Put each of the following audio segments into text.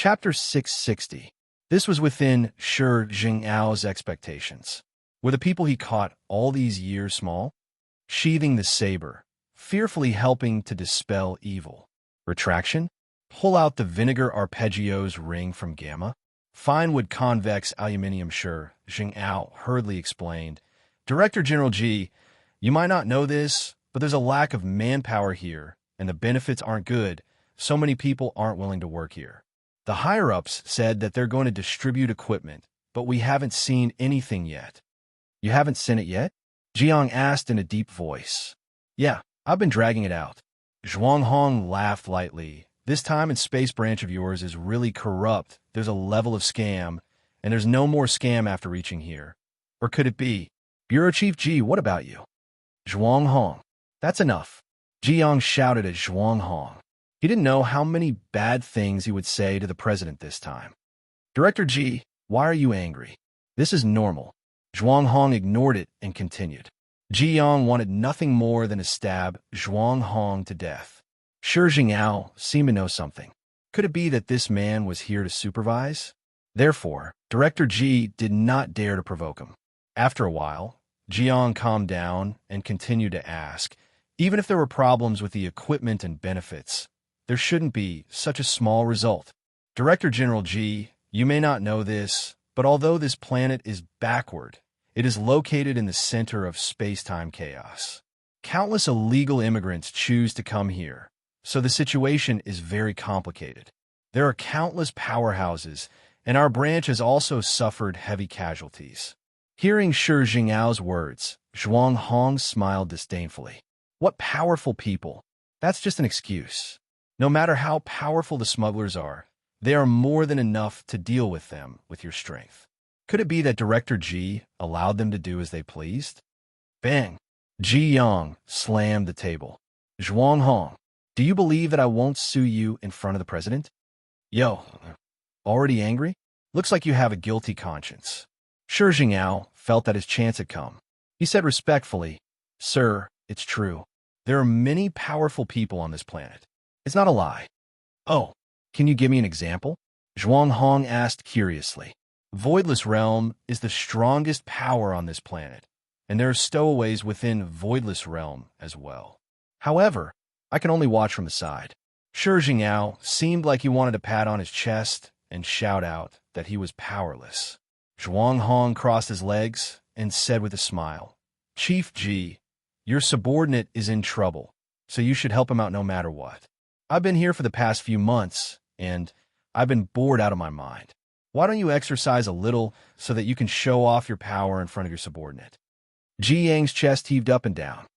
Chapter 660. This was within Shi Jing'ao's expectations. Were the people he caught all these years small? Sheathing the saber, fearfully helping to dispel evil. Retraction? Pull out the vinegar arpeggios ring from Gamma? Fine wood convex aluminium Shi Jing'ao hurriedly explained. Director General G, you might not know this, but there's a lack of manpower here, and the benefits aren't good. So many people aren't willing to work here. The higher-ups said that they're going to distribute equipment, but we haven't seen anything yet. You haven't seen it yet? Jiang asked in a deep voice. Yeah, I've been dragging it out. Zhuanghong laughed lightly. This time and space branch of yours is really corrupt. There's a level of scam, and there's no more scam after reaching here. Or could it be? Bureau Chief Ji, what about you? Zhuanghong. That's enough. Jiang shouted at Zhuanghong. He didn't know how many bad things he would say to the president this time. Director Ji, why are you angry? This is normal. Zhuanghong ignored it and continued. Jiang wanted nothing more than to stab Zhuanghong to death. Shi Jing'ao seemed to know something. Could it be that this man was here to supervise? Therefore, Director Ji did not dare to provoke him. After a while, Jiang calmed down and continued to ask, even if there were problems with the equipment and benefits, there shouldn't be such a small result. Director General G, you may not know this, but although this planet is backward, it is located in the center of space-time chaos. Countless illegal immigrants choose to come here, so the situation is very complicated. There are countless powerhouses, and our branch has also suffered heavy casualties. Hearing Shi Jing'ao's words, Zhuanghong smiled disdainfully. What powerful people! That's just an excuse. No matter how powerful the smugglers are, they are more than enough to deal with them with your strength. Could it be that Director Ji allowed them to do as they pleased? Bang! Ji Yang slammed the table. Zhuanghong, do you believe that I won't sue you in front of the president? Yo, already angry? Looks like you have a guilty conscience. Shi Jing'ao felt that his chance had come. He said respectfully, Sir, it's true. There are many powerful people on this planet. It's not a lie. Oh, can you give me an example? Zhuanghong asked curiously. Voidless Realm is the strongest power on this planet, and there are stowaways within Voidless Realm as well. However, I can only watch from the side. Shi Jing'ao seemed like he wanted to pat on his chest and shout out that he was powerless. Zhuanghong crossed his legs and said with a smile, Chief Ji, your subordinate is in trouble, so you should help him out no matter what. I've been here for the past few months, and I've been bored out of my mind. Why don't you exercise a little so that you can show off your power in front of your subordinate? Ji Yang's chest heaved up and down.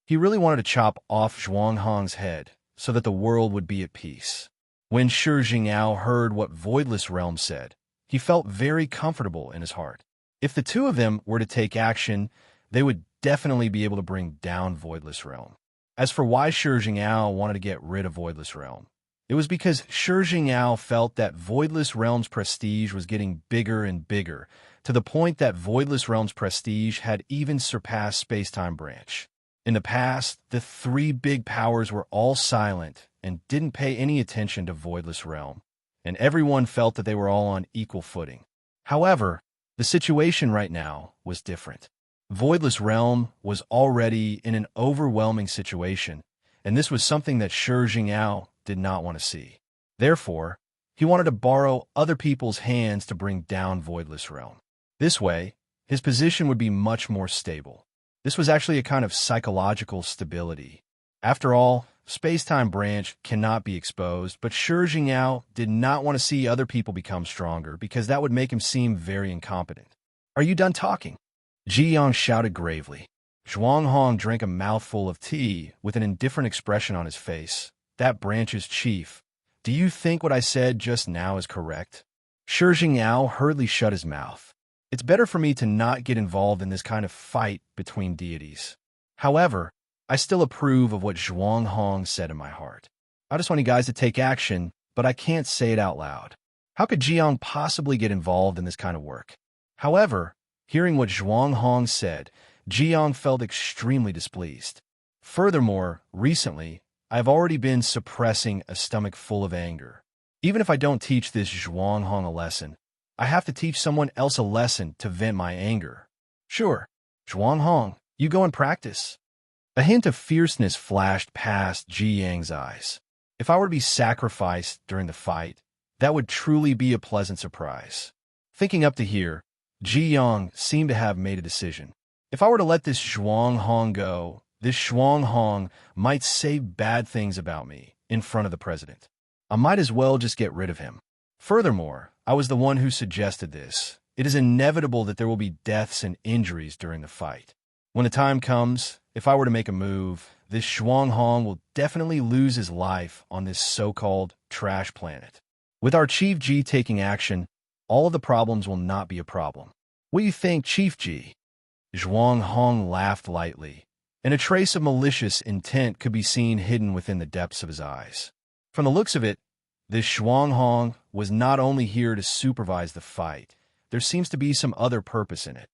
He really wanted to chop off Zhuanghong's head so that the world would be at peace. When Shi Jing'ao heard what Voidless Realm said, he felt very comfortable in his heart. If the two of them were to take action, they would definitely be able to bring down Voidless Realm. As for why Shi Jing'ao wanted to get rid of Voidless Realm, it was because Shi Jing'ao felt that Voidless Realm's prestige was getting bigger and bigger, to the point that Voidless Realm's prestige had even surpassed Space-Time Branch. In the past, the three big powers were all silent and didn't pay any attention to Voidless Realm, and everyone felt that they were all on equal footing. However, the situation right now was different. Voidless Realm was already in an overwhelming situation, and this was something that Shi Jing'ao did not want to see. Therefore, he wanted to borrow other people's hands to bring down Voidless Realm. This way, his position would be much more stable. This was actually a kind of psychological stability. After all, Space-Time Branch cannot be exposed, but Shi Jing'ao did not want to see other people become stronger because that would make him seem very incompetent. Are you done talking? Ji Yang shouted gravely. Zhuanghong drank a mouthful of tea with an indifferent expression on his face. That branch's chief. Do you think what I said just now is correct? Shi Jing'ao hurriedly shut his mouth. It's better for me to not get involved in this kind of fight between deities. However, I still approve of what Zhuanghong said in my heart. I just want you guys to take action, but I can't say it out loud. How could Jiang possibly get involved in this kind of work? However, hearing what Zhuanghong said, Jiang felt extremely displeased. Furthermore, recently, I have already been suppressing a stomach full of anger. Even if I don't teach this Zhuanghong a lesson, I have to teach someone else a lesson to vent my anger. Sure, Zhuanghong, you go and practice. A hint of fierceness flashed past Ji Yang's eyes. If I were to be sacrificed during the fight, that would truly be a pleasant surprise. Thinking up to here, Ji Yang seemed to have made a decision. If I were to let this Zhuanghong go, this Zhuanghong might say bad things about me in front of the president. I might as well just get rid of him. Furthermore, I was the one who suggested this. It is inevitable that there will be deaths and injuries during the fight. When the time comes, if I were to make a move, this Zhuanghong will definitely lose his life on this so-called trash planet. With our Chief Ji taking action, all of the problems will not be a problem. What do you think, Chief Ji? Zhuanghong laughed lightly, and a trace of malicious intent could be seen hidden within the depths of his eyes. From the looks of it, this Zhuanghong was not only here to supervise the fight, there seems to be some other purpose in it.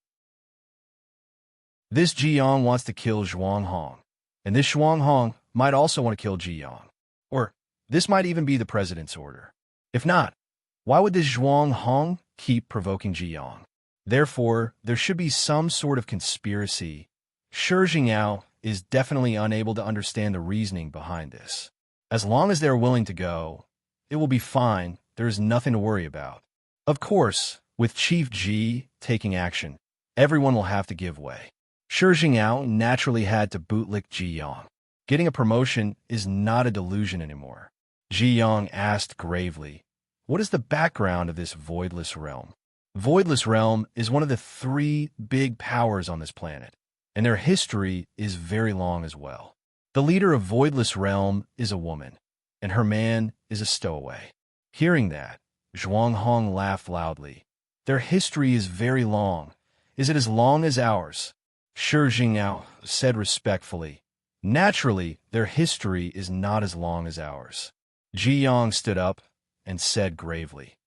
This Ji Yang wants to kill Zhuanghong, and this Zhuanghong might also want to kill Ji Yang. Or this might even be the president's order. If not, why would this Zhuanghong keep provoking Ji Yang? Therefore, there should be some sort of conspiracy. Shi Jingyao is definitely unable to understand the reasoning behind this. As long as they are willing to go, it will be fine. There is nothing to worry about. Of course, with Chief Ji taking action, everyone will have to give way. Shi Jingyao naturally had to bootlick Ji Yang. Getting a promotion is not a delusion anymore. Ji Yang asked gravely, "What is the background of this voidless realm?" Voidless realm is one of the 3 big powers on this planet, and their history is very long as well. The leader of Voidless realm is a woman, and her man is a stowaway. Hearing that, Zhuanghong laughed loudly. Their history is very long. Is it as long as ours? Shi Jingyao said respectfully. Naturally, their history is not as long as ours. Ji Yang stood up and said gravely,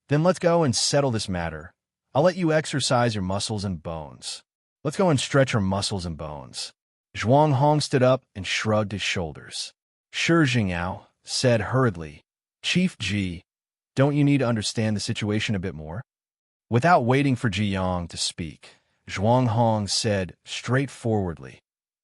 "Then let's go and settle this matter. I'll let you exercise your muscles and bones. Let's go and stretch our muscles and bones." Zhuanghong stood up and shrugged his shoulders. Shi Jingyao said hurriedly, "Chief Ji, don't you need to understand the situation a bit more?" Without waiting for Ji Yang to speak, Zhuanghong said straightforwardly,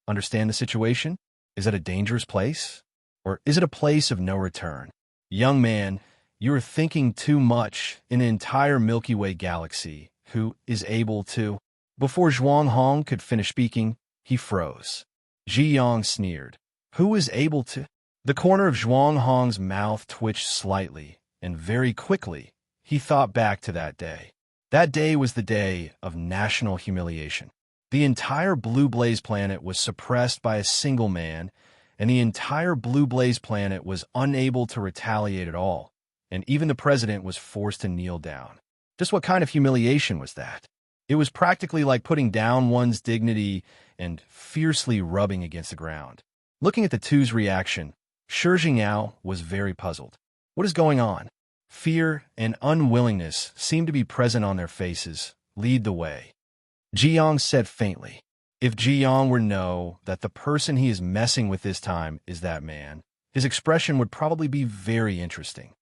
"Understand the situation? Is it a dangerous place? Or is it a place of no return? Young man, you are thinking too much. In an entire Milky Way galaxy, who is able to—" Before Zhuanghong could finish speaking, he froze. Ji Yang sneered. "Who is able to—" The corner of Zhuanghong's mouth twitched slightly, and very quickly, he thought back to that day. That day was the day of national humiliation. The entire Blue Blaze planet was suppressed by a single man, and the entire Blue Blaze planet was unable to retaliate at all, and even the president was forced to kneel down. Just what kind of humiliation was that? It was practically like putting down one's dignity and fiercely rubbing against the ground. Looking at the two's reaction, Shi Jingyao was very puzzled. What is going on? Fear and unwillingness seemed to be present on their faces. Lead the way. Ji Yang said faintly. If Ji Yang were to know that the person he is messing with this time is that man, his expression would probably be very interesting.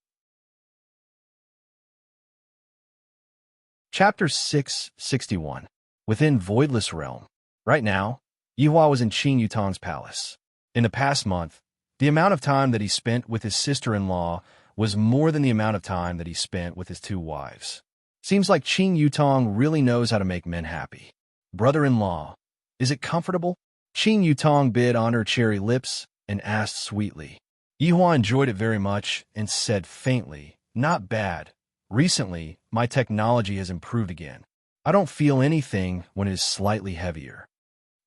Chapter 661. Within Voidless Realm. Right now, Yihua was in Qing Yutang's palace. In the past month, the amount of time that he spent with his sister-in-law was more than the amount of time that he spent with his 2 wives. Seems like Qing Yutang really knows how to make men happy. Brother-in-law, is it comfortable? Qing Yutang bit on her cherry lips and asked sweetly. Yihua enjoyed it very much and said faintly, "Not bad. Recently, my technology has improved again. I don't feel anything when it is slightly heavier."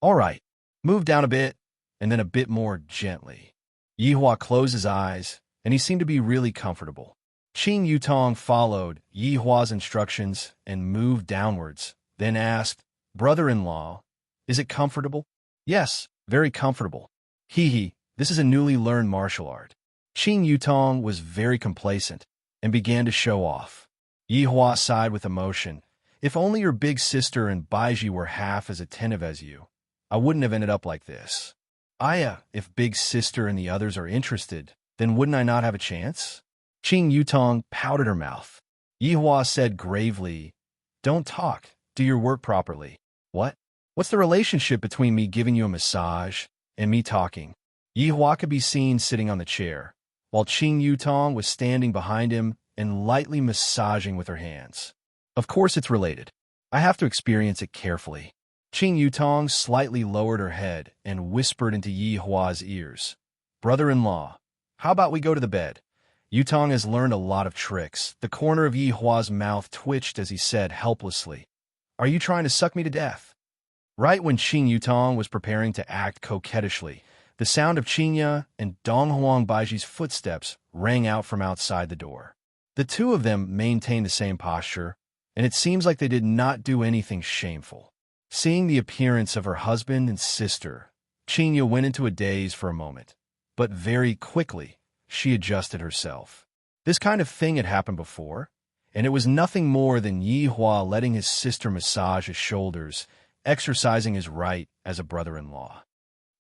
"All right, move down a bit, and then a bit more gently." Yihua closed his eyes, and he seemed to be really comfortable. Qing Yutang followed Yihua's instructions and moved downwards, then asked, "Brother-in-law, is it comfortable?" "Yes, very comfortable." "Hee, this is a newly learned martial art." Qing Yutang was very complacent and began to show off. Yihua sighed with emotion. "If only your big sister and Baiji were half as attentive as you, I wouldn't have ended up like this." "If big sister and the others are interested, then wouldn't I not have a chance?" Qing Yutong pouted her mouth. Yihua said gravely, "Don't talk. Do your work properly." "What? What's the relationship between me giving you a massage and me talking?" Yihua could be seen sitting on the chair, while Qing Yutong was standing behind him and lightly massaging with her hands. "Of course it's related. I have to experience it carefully." Qing Yutong slightly lowered her head and whispered into Yihua's ears, "Brother-in-law, how about we go to the bed?" Yutong has learned a lot of tricks. The corner of Yihua's mouth twitched as he said helplessly, "Are you trying to suck me to death?" Right when Qing Yutong was preparing to act coquettishly, the sound of Qingya and Dong Huang Baiji's footsteps rang out from outside the door. The two of them maintained the same posture, and it seems like they did not do anything shameful. Seeing the appearance of her husband and sister, Qingya went into a daze for a moment, but very quickly she adjusted herself. This kind of thing had happened before, and it was nothing more than Yihua letting his sister massage his shoulders, exercising his right as a brother-in-law.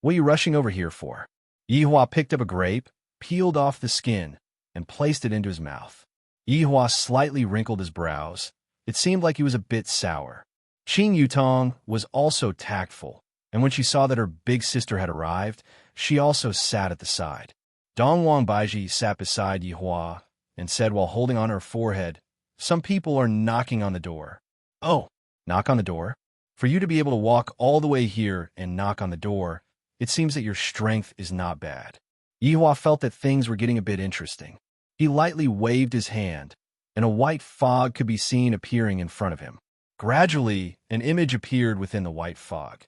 "What are you rushing over here for?" Yihua picked up a grape, peeled off the skin, and placed it into his mouth. Yihua slightly wrinkled his brows. It seemed like he was a bit sour. Qing Yutong was also tactful, and when she saw that her big sister had arrived, she also sat at the side. Dong Huang Baiji sat beside Yihua and said while holding on her forehead, "Some people are knocking on the door." "Oh, knock on the door? For you to be able to walk all the way here and knock on the door, it seems that your strength is not bad." Yihua felt that things were getting a bit interesting. He lightly waved his hand, and a white fog could be seen appearing in front of him. Gradually, an image appeared within the white fog.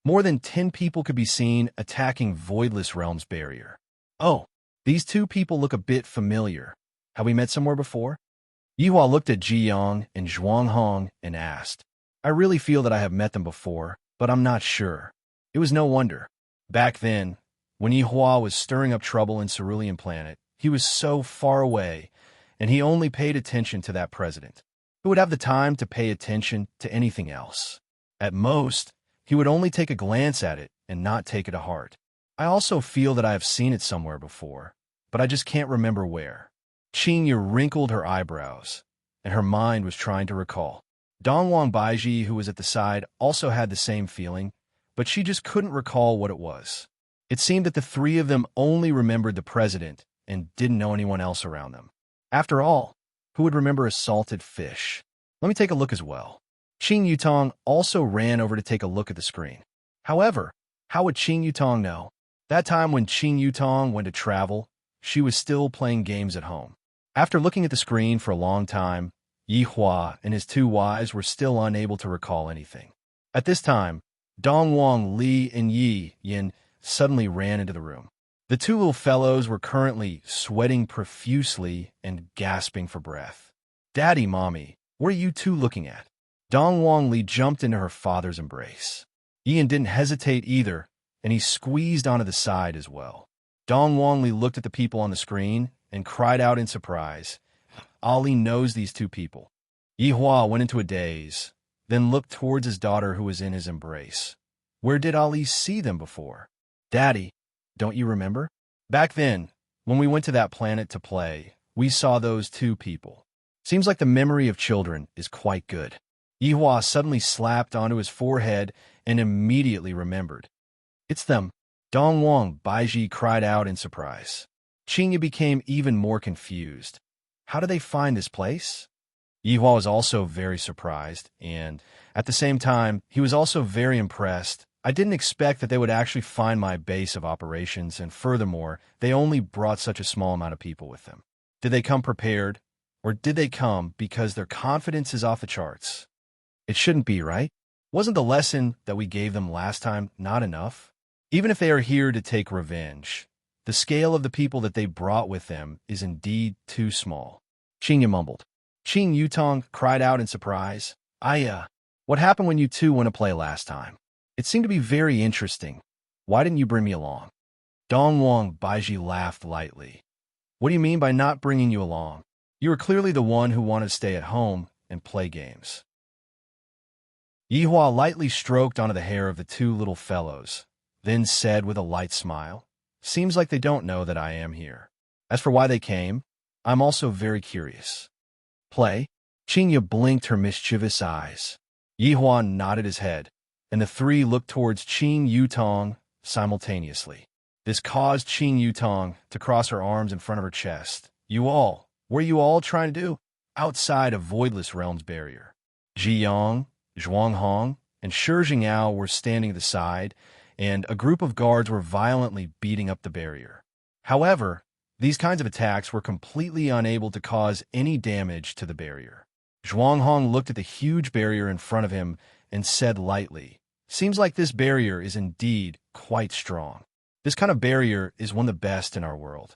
More than 10 people could be seen attacking Voidless Realm's barrier. "Oh, these two people look a bit familiar. Have we met somewhere before?" Yihua looked at Ji Yang and Zhuang Hong and asked, "I really feel that I have met them before, but I'm not sure." It was no wonder. Back then, when Yihua was stirring up trouble in Cerulean Planet, he was so far away, and he only paid attention to that president. Who would have the time to pay attention to anything else? At most, he would only take a glance at it and not take it to heart. "I also feel that I have seen it somewhere before, but I just can't remember where." Qingya wrinkled her eyebrows, and her mind was trying to recall. Dong Huang Baiji, who was at the side, also had the same feeling, but she just couldn't recall what it was. It seemed that the three of them only remembered the president and didn't know anyone else around them. After all, who would remember a salted fish? Let me take a look as well. Qing Yutong also ran over to take a look at the screen. However, how would Qing Yutong know? That time when Qing Yutong went to travel, she was still playing games at home. After looking at the screen for a long time, Yihua and his two wives were still unable to recall anything. At this time, Dong Wang, Li, and Yi Yin suddenly ran into the room. The two little fellows were currently sweating profusely and gasping for breath. "Daddy, Mommy, what are you two looking at?" Dong Wang Li jumped into her father's embrace. Ian didn't hesitate either, and he squeezed onto the side as well. Dong Wang Li looked at the people on the screen and cried out in surprise, "Ali knows these two people." Yihua went into a daze, then looked towards his daughter who was in his embrace. Where did Ali see them before? "Daddy, don't you remember? Back then, when we went to that planet to play, we saw those two people." Seems like the memory of children is quite good. Yihua suddenly slapped onto his forehead and immediately remembered. "It's them." Dong Huang Baiji cried out in surprise. Qingya became even more confused. How did they find this place? Yihua was also very surprised, and at the same time, he was also very impressed. "I didn't expect that they would actually find my base of operations, and furthermore, they only brought such a small amount of people with them. Did they come prepared, or did they come because their confidence is off the charts? It shouldn't be, right? Wasn't the lesson that we gave them last time not enough? Even if they are here to take revenge, the scale of the people that they brought with them is indeed too small." Qingya mumbled. Qing Yutong cried out in surprise, What happened when you two went to play last time? It seemed to be very interesting. Why didn't you bring me along?" Dong Wang Baiji laughed lightly. "What do you mean by not bringing you along? You were clearly the one who wanted to stay at home and play games." Yihua lightly stroked onto the hair of the two little fellows, then said with a light smile, "Seems like they don't know that I am here." As for why they came, I'm also very curious. Play? Qingya blinked her mischievous eyes. Yihua nodded his head, and the three looked towards Qing Yutong simultaneously. This caused Qing Yutong to cross her arms in front of her chest. What are you all trying to do? Outside of Voidless Realm's barrier. Ji Yang, Zhuang Hong, and Shi Jingao were standing at the side, and a group of guards were violently beating up the barrier. However, these kinds of attacks were completely unable to cause any damage to the barrier. Zhuang Hong looked at the huge barrier in front of him and said lightly, "Seems like this barrier is indeed quite strong. This kind of barrier is one of the best in our world."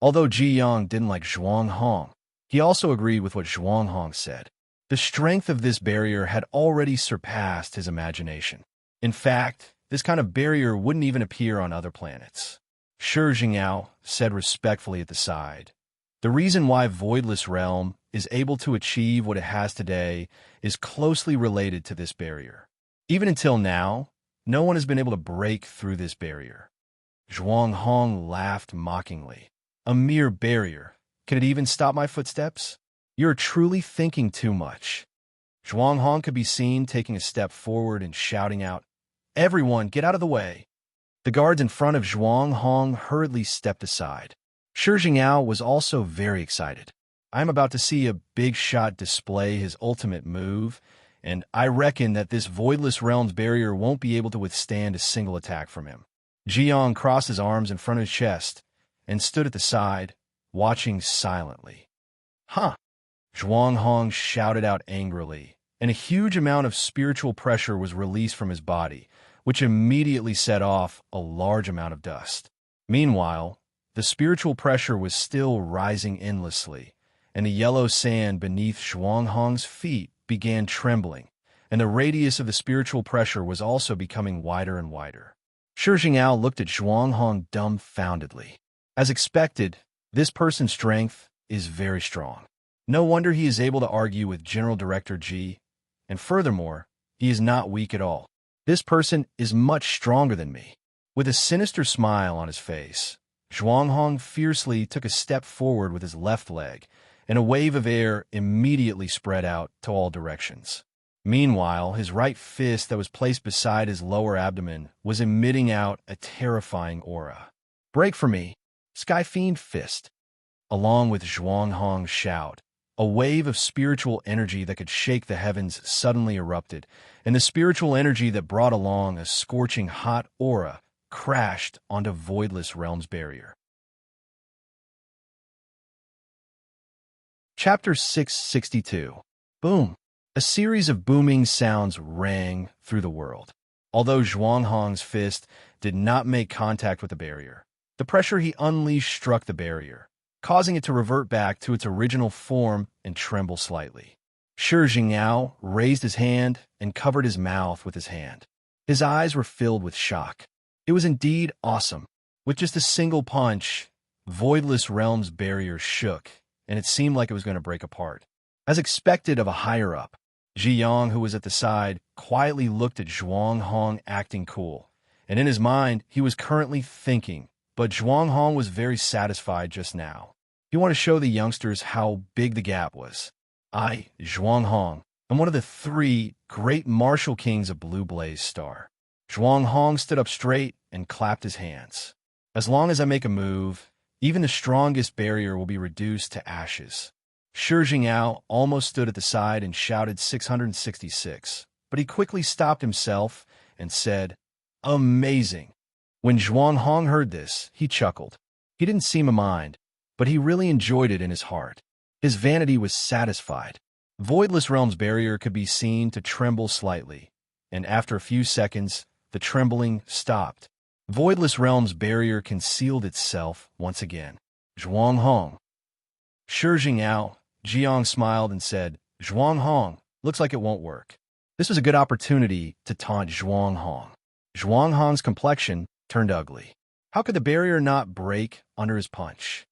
Although Ji Yang didn't like Zhuang Hong, he also agreed with what Zhuang Hong said. The strength of this barrier had already surpassed his imagination. In fact, this kind of barrier wouldn't even appear on other planets. Shi Jingao said respectfully at the side, "The reason why Voidless Realm is able to achieve what it has today is closely related to this barrier. Even until now, no one has been able to break through this barrier." Zhuang Hong laughed mockingly. "A mere barrier. Can it even stop my footsteps? You're truly thinking too much." Zhuang Hong could be seen taking a step forward and shouting out, "Everyone, get out of the way." The guards in front of Zhuang Hong hurriedly stepped aside. Shi Jingao was also very excited. "I'm about to see a big shot display his ultimate move, and I reckon that this Voidless Realm's barrier won't be able to withstand a single attack from him." Ji Yang crossed his arms in front of his chest and stood at the side, watching silently. "Huh!" Zhuang Hong shouted out angrily, and a huge amount of spiritual pressure was released from his body, which immediately set off a large amount of dust. Meanwhile, the spiritual pressure was still rising endlessly, and the yellow sand beneath Zhuang Hong's feet began trembling, and the radius of the spiritual pressure was also becoming wider and wider. Shi Jingao looked at Zhuang Hong dumbfoundedly. As expected, this person's strength is very strong. No wonder he is able to argue with General Director Ji, and furthermore, he is not weak at all. This person is much stronger than me. With a sinister smile on his face, Zhuang Hong fiercely took a step forward with his left leg, and a wave of air immediately spread out to all directions. Meanwhile, his right fist that was placed beside his lower abdomen was emitting out a terrifying aura. "Break for me, Sky Fiend Fist." Along with Zhuang Hong's shout, a wave of spiritual energy that could shake the heavens suddenly erupted, and the spiritual energy that brought along a scorching hot aura crashed onto Voidless Realm's barrier. Chapter 662. Boom. A series of booming sounds rang through the world. Although Zhuang Hong's fist did not make contact with the barrier, the pressure he unleashed struck the barrier, causing it to revert back to its original form and tremble slightly. Shi Jingao raised his hand and covered his mouth with his hand. His eyes were filled with shock. It was indeed awesome. With just a single punch, Voidless Realm's barrier shook, and it seemed like it was going to break apart. As expected of a higher-up, Ji Yang, who was at the side, quietly looked at Zhuang Hong acting cool, and in his mind, he was currently thinking, but Zhuang Hong was very satisfied just now. He wanted to show the youngsters how big the gap was. "I, Zhuang Hong, am one of the 3 great martial kings of Blue Blaze Star." Zhuang Hong stood up straight and clapped his hands. "As long as I make a move, even the strongest barrier will be reduced to ashes." Shi Jingao almost stood at the side and shouted 666, but he quickly stopped himself and said, "Amazing." When Zhuang Hong heard this, he chuckled. He didn't seem to mind, but he really enjoyed it in his heart. His vanity was satisfied. Voidless Realm's barrier could be seen to tremble slightly, and after a few seconds, the trembling stopped. Voidless Realm's barrier concealed itself once again. Zhuang Hong. Shi Jingao, Jiang smiled and said, "Zhuang Hong, looks like it won't work." This was a good opportunity to taunt Zhuang Hong. Zhuang Hong's complexion turned ugly. How could the barrier not break under his punch?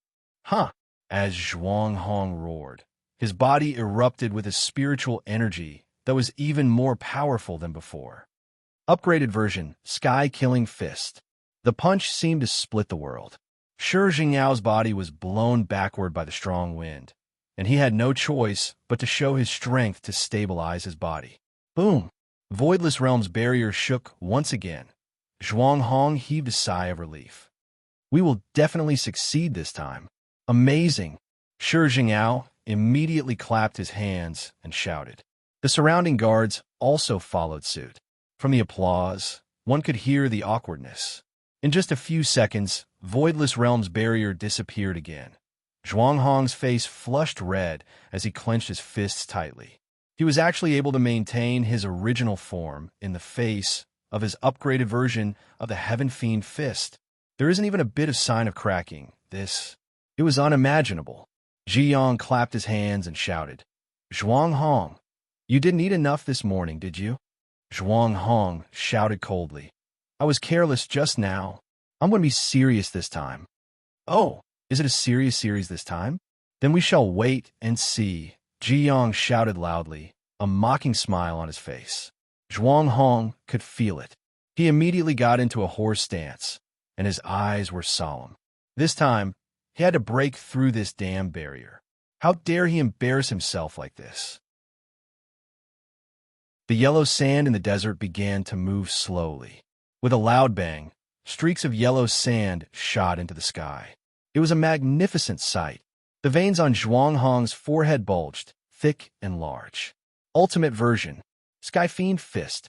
"Huh!" As Zhuang Hong roared, his body erupted with a spiritual energy that was even more powerful than before. Upgraded version, Sky Killing Fist. The punch seemed to split the world. Shi Jingyao's body was blown backward by the strong wind, and he had no choice but to show his strength to stabilize his body. Boom! Voidless Realm's barrier shook once again. Zhuang Hong heaved a sigh of relief. We will definitely succeed this time. Amazing! Shi Jingyao immediately clapped his hands and shouted. The surrounding guards also followed suit. From the applause, one could hear the awkwardness. In just a few seconds, Voidless Realm's barrier disappeared again. Zhuang Hong's face flushed red as he clenched his fists tightly. He was actually able to maintain his original form in the face of his upgraded version of the Heaven Fiend Fist. There isn't even a bit of sign of cracking. It was unimaginable. Ji Yang clapped his hands and shouted, Zhuang Hong, you didn't eat enough this morning, did you? Zhuang Hong shouted coldly. I was careless just now. I'm going to be serious this time. Oh, is it a serious series this time? Then we shall wait and see. Ji Yang shouted loudly, a mocking smile on his face. Zhuang Hong could feel it. He immediately got into a horse stance, and his eyes were solemn. This time, he had to break through this damn barrier. How dare he embarrass himself like this? The yellow sand in the desert began to move slowly. With a loud bang, streaks of yellow sand shot into the sky. It was a magnificent sight. The veins on Zhuang Hong's forehead bulged, thick and large. Ultimate version, Sky Fiend Fist.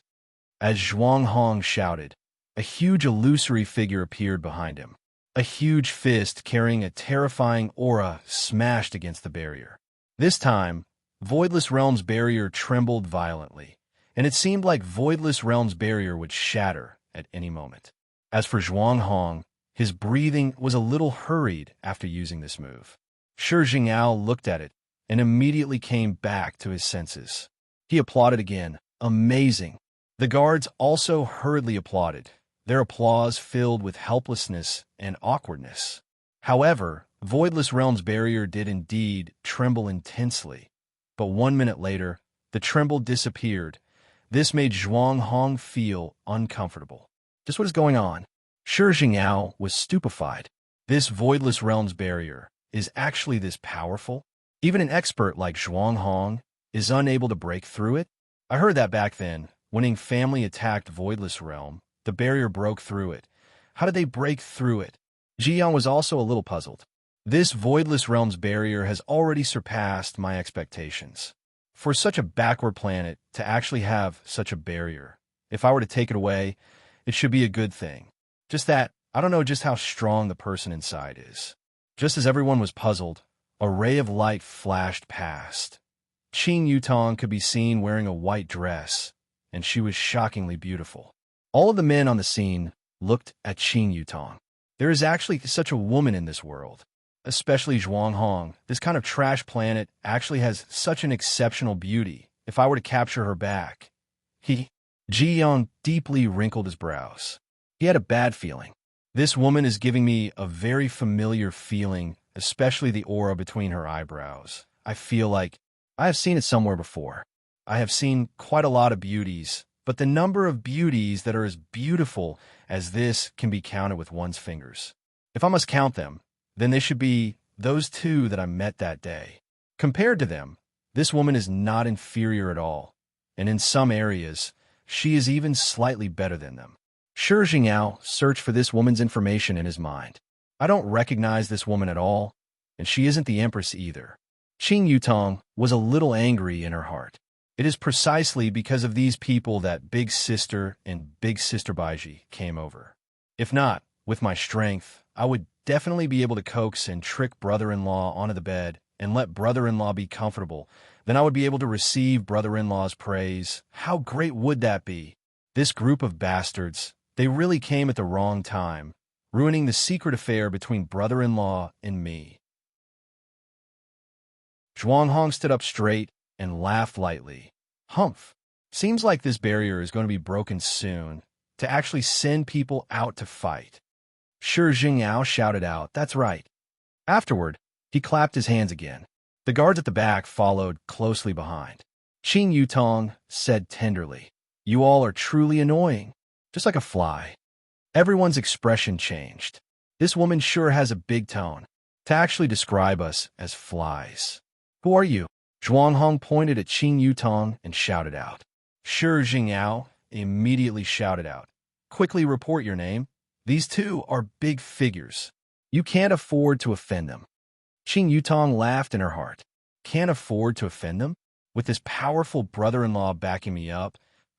As Zhuang Hong shouted, a huge illusory figure appeared behind him. A huge fist carrying a terrifying aura smashed against the barrier. This time, Voidless Realm's barrier trembled violently, and it seemed like Voidless Realm's barrier would shatter at any moment. As for Zhuang Hong, his breathing was a little hurried after using this move. Shi Jingyao looked at it and immediately came back to his senses. He applauded again. Amazing! The guards also hurriedly applauded, their applause filled with helplessness and awkwardness. However, Voidless Realm's barrier did indeed tremble intensely, but 1 minute later, the tremble disappeared. This made Zhuang Hong feel uncomfortable. Just what is going on? Shi Jingyao was stupefied. This Voidless Realm's barrier is actually this powerful? Even an expert like Zhuang Hong is unable to break through it? I heard that back then, when Ing family attacked Voidless Realm, the barrier broke through it. How did they break through it? Ji Yang was also a little puzzled. This Voidless Realm's barrier has already surpassed my expectations. For such a backward planet to actually have such a barrier, if I were to take it away, it should be a good thing. Just that, I don't know just how strong the person inside is. Just as everyone was puzzled, a ray of light flashed past. Qing Yutong could be seen wearing a white dress, and she was shockingly beautiful. All of the men on the scene looked at Qing Yutong. There is actually such a woman in this world, especially Zhuang Hong. This kind of trash planet actually has such an exceptional beauty. If I were to capture her back, Ji Yang deeply wrinkled his brows. He had a bad feeling. This woman is giving me a very familiar feeling, especially the aura between her eyebrows. I feel like I have seen it somewhere before. I have seen quite a lot of beauties, but the number of beauties that are as beautiful as this can be counted with one's fingers. If I must count them, then they should be those two that I met that day. Compared to them, this woman is not inferior at all, and in some areas, she is even slightly better than them. Shi Jingyao searched for this woman's information in his mind. I don't recognize this woman at all, and she isn't the Empress either. Qing Yutong was a little angry in her heart. It is precisely because of these people that Big Sister and Big Sister Baiji came over. If not, with my strength, I would definitely be able to coax and trick brother-in-law onto the bed and let brother-in-law be comfortable. Then I would be able to receive brother-in-law's praise. How great would that be? This group of bastards, they really came at the wrong time, ruining the secret affair between brother-in-law and me. Zhuang Hong stood up straight and laughed lightly. Humph. Seems like this barrier is going to be broken soon, to actually send people out to fight. Shi Jingyao shouted out, that's right. Afterward, he clapped his hands again. The guards at the back followed closely behind. Qing Yutong said tenderly, you all are truly annoying, just like a fly. Everyone's expression changed. This woman sure has a big tone to actually describe us as flies. Who are you? Zhuanghong pointed at Qing Yutong and shouted out. Shi Jingao immediately shouted out. Quickly report your name. These two are big figures. You can't afford to offend them. Qing Yutong laughed in her heart. Can't afford to offend them? With this powerful brother-in-law backing me up,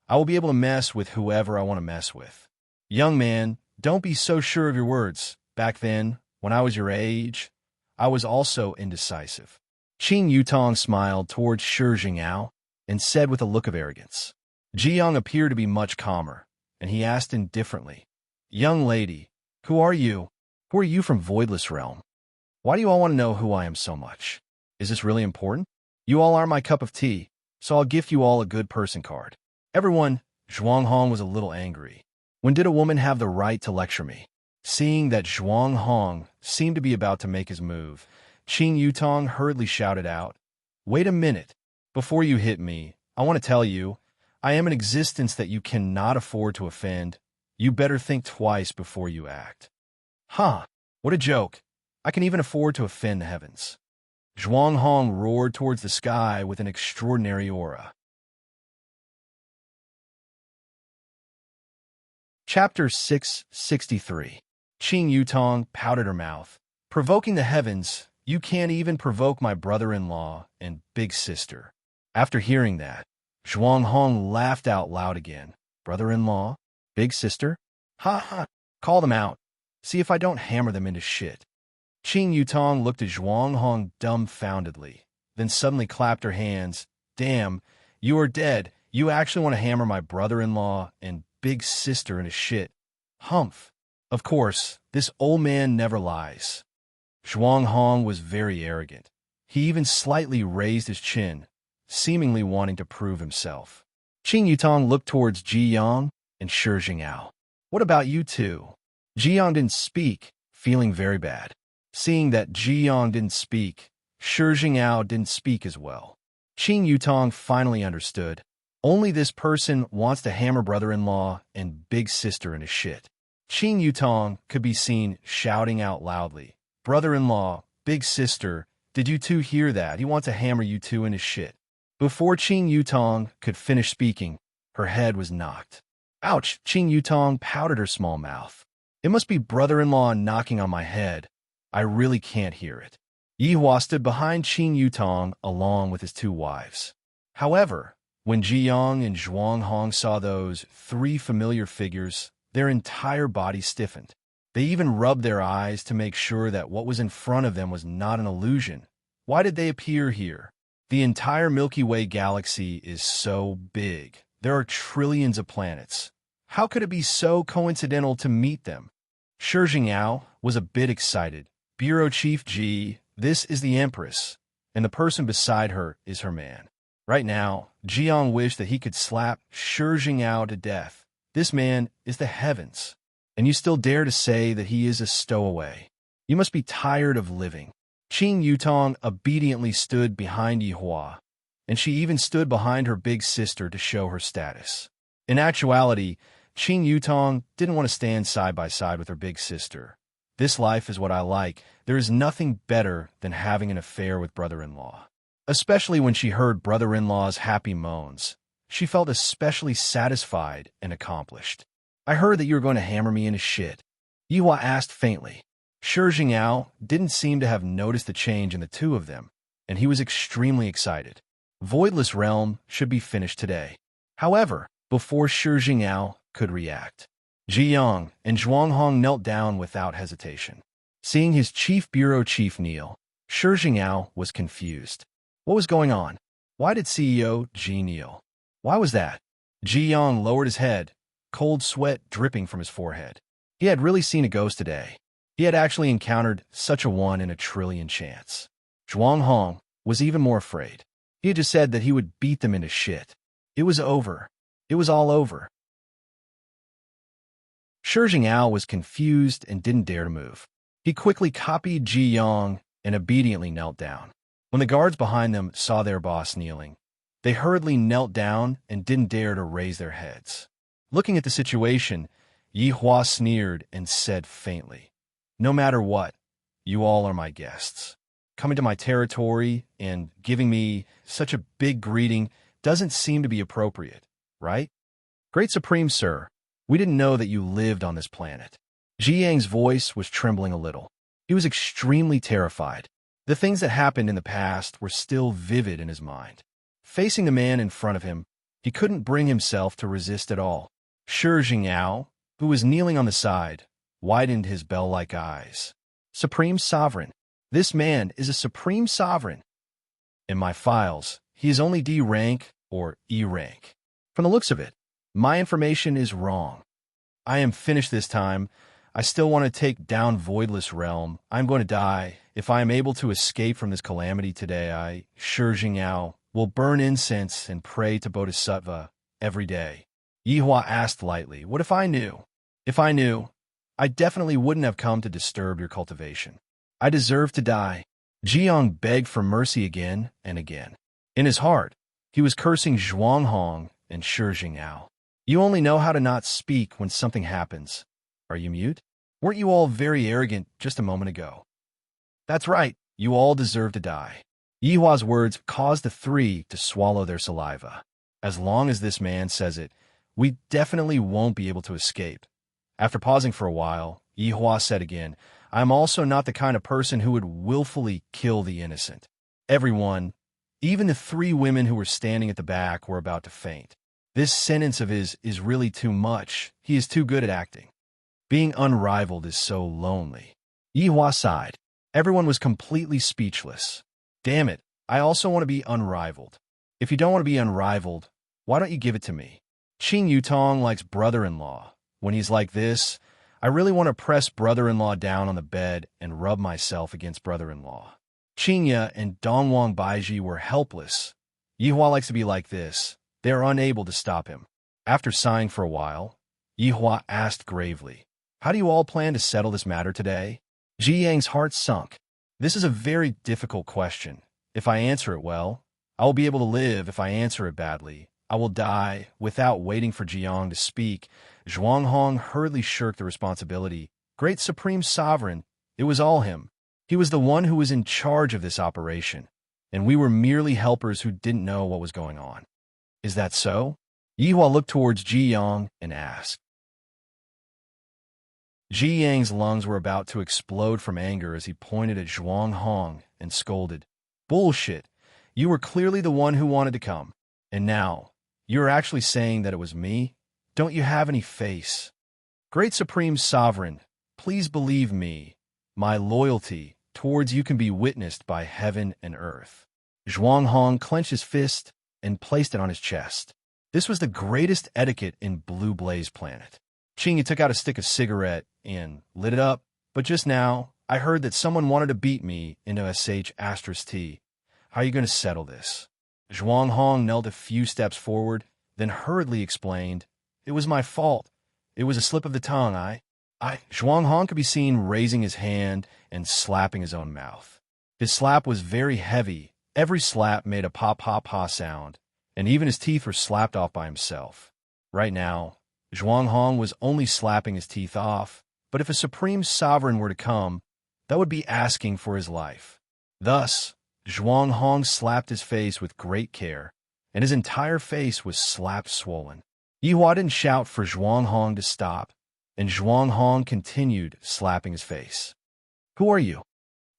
I will be able to mess with whoever I want to mess with. Young man, don't be so sure of your words. Back then, when I was your age, I was also indecisive. Qing Yutong smiled towards Shi Jingao and said with a look of arrogance. Jiang appeared to be much calmer, and he asked indifferently, Young lady, who are you? Who are you from Voidless Realm? Why do you all want to know who I am so much? Is this really important? You all are my cup of tea, so I'll gift you all a good person card. Everyone, Zhuanghong was a little angry. When did a woman have the right to lecture me? Seeing that Zhuanghong seemed to be about to make his move, Qing Yutong hurriedly shouted out, Wait a minute. Before you hit me, I want to tell you, I am an existence that you cannot afford to offend. You better think twice before you act. Huh, what a joke. I can even afford to offend the heavens. Zhuanghong roared towards the sky with an extraordinary aura. Chapter 663. Qing Yutong pouted her mouth. Provoking the heavens, you can't even provoke my brother-in-law and big sister. After hearing that, Zhuanghong laughed out loud again. Brother-in-law? Big sister? Ha ha! Call them out. See if I don't hammer them into shit. Qing Yutong looked at Zhuanghong dumbfoundedly, then suddenly clapped her hands. Damn, you are dead. You actually want to hammer my brother-in-law and big sister into shit. Humph. Of course, this old man never lies. Zhuanghong was very arrogant. He even slightly raised his chin, seemingly wanting to prove himself. Qing Yutong looked towards Ji Yang and Shi Jingao. What about you two? Ji Yang didn't speak, feeling very bad. Seeing that Ji Yang didn't speak, Shi Jingao didn't speak as well. Qing Yutong finally understood. Only this person wants to hammer brother-in-law and big sister into shit. Qing Yutong could be seen shouting out loudly. Brother-in-law, big sister, did you two hear that? He wants to hammer you two into shit. Before Qing Yutong could finish speaking, her head was knocked. Ouch! Qing Yutong pouted her small mouth. It must be brother-in-law knocking on my head. I really can't hear it. Yihua stood behind Qing Yutong along with his two wives. However, when Jiyang and Zhuanghong saw those three familiar figures, their entire bodies stiffened. They even rubbed their eyes to make sure that what was in front of them was not an illusion. Why did they appear here? The entire Milky Way galaxy is so big. There are trillions of planets. How could it be so coincidental to meet them? Shi Jingao was a bit excited. Bureau Chief Ji, this is the Empress, and the person beside her is her man. Right now, Jiang wished that he could slap Shi Jingao to death. This man is the heavens, and you still dare to say that he is a stowaway. You must be tired of living. Qing Yutong obediently stood behind Yihua, and she even stood behind her big sister to show her status. In actuality, Qing Yutong didn't want to stand side by side with her big sister. This life is what I like. There is nothing better than having an affair with brother-in-law. Especially when she heard brother-in-law's happy moans. She felt especially satisfied and accomplished. I heard that you were going to hammer me into shit. Yihua asked faintly. Shi Jingao didn't seem to have noticed the change in the two of them, and he was extremely excited. Voidless Realm should be finished today. However, before Shi Jingao could react, Jiyang and Zhuanghong knelt down without hesitation. Seeing his chief bureau chief kneel, Shi Jingao was confused. What was going on? Why did CEO Ji kneel? Why was that? Jiyang lowered his head, cold sweat dripping from his forehead. He had really seen a ghost today. He had actually encountered such a 1 in a trillion chance. Zhuanghong was even more afraid. He had just said that he would beat them into shit. It was over. It was all over. Shi Jingao was confused and didn't dare to move. He quickly copied Ji Yang and obediently knelt down. When the guards behind them saw their boss kneeling, they hurriedly knelt down and didn't dare to raise their heads. Looking at the situation, Yihua sneered and said faintly, No matter what, you all are my guests. Coming to my territory and giving me such a big greeting doesn't seem to be appropriate, right? Great Supreme Sir, we didn't know that you lived on this planet. Ji Yang's voice was trembling a little. He was extremely terrified. The things that happened in the past were still vivid in his mind. Facing the man in front of him, he couldn't bring himself to resist at all. Shi Jingyao, who was kneeling on the side, widened his bell-like eyes. Supreme Sovereign. This man is a Supreme Sovereign. In my files, he is only D rank or E rank. From the looks of it, my information is wrong. I am finished this time. I still want to take down Voidless Realm. I'm going to die. If I am able to escape from this calamity today, Shi Jingyao, will burn incense and pray to Bodhisattva every day. Yihua asked lightly, what if I knew? If I knew, I definitely wouldn't have come to disturb your cultivation. I deserve to die. Jiang begged for mercy again and again. In his heart, he was cursing Zhuanghong and Shi Jingyao. You only know how to not speak when something happens. Are you mute? Weren't you all very arrogant just a moment ago? That's right, you all deserve to die. Yihua's words caused the three to swallow their saliva. As long as this man says it, we definitely won't be able to escape. After pausing for a while, Yihua said again, I'm also not the kind of person who would willfully kill the innocent. Everyone, even the three women who were standing at the back, were about to faint. This sentence of his is really too much. He is too good at acting. Being unrivaled is so lonely. Yihua sighed. Everyone was completely speechless. Damn it, I also want to be unrivaled. If you don't want to be unrivaled, why don't you give it to me? Qing Yutong likes brother-in-law. When he's like this, I really want to press brother-in-law down on the bed and rub myself against brother-in-law. Qingya and Dongwang Baiji were helpless. Yihua likes to be like this. They are unable to stop him. After sighing for a while, Yihua asked gravely, how do you all plan to settle this matter today? Ji Yang's heart sunk. This is a very difficult question. If I answer it well, I will be able to live. If I answer it badly, I will die. Without waiting for Jiang to speak, Zhuanghong hurriedly shirked the responsibility. Great Supreme Sovereign, it was all him. He was the one who was in charge of this operation, and we were merely helpers who didn't know what was going on. Is that so? Yihua looked towards Ji Yang and asked. Ji Yang's lungs were about to explode from anger as he pointed at Zhuanghong and scolded. Bullshit! You were clearly the one who wanted to come. And now, you're actually saying that it was me? Don't you have any face? Great Supreme Sovereign, please believe me. My loyalty towards you can be witnessed by heaven and earth. Zhuanghong clenched his fist and placed it on his chest. This was the greatest etiquette in Blue Blaze Planet. Qingya took out a stick of cigarette and lit it up, but just now, I heard that someone wanted to beat me into SH*T. How are you going to settle this? Zhuanghong knelt a few steps forward, then hurriedly explained, it was my fault. It was a slip of the tongue. Zhuanghong could be seen raising his hand and slapping his own mouth. His slap was very heavy. Every slap made a pa-pa-pa sound, and even his teeth were slapped off by himself. Right now, Zhuanghong was only slapping his teeth off, but if a Supreme Sovereign were to come, that would be asking for his life. Thus, Zhuanghong slapped his face with great care, and his entire face was slap-swollen. Yihua didn't shout for Zhuanghong to stop, and Zhuanghong continued slapping his face. Who are you?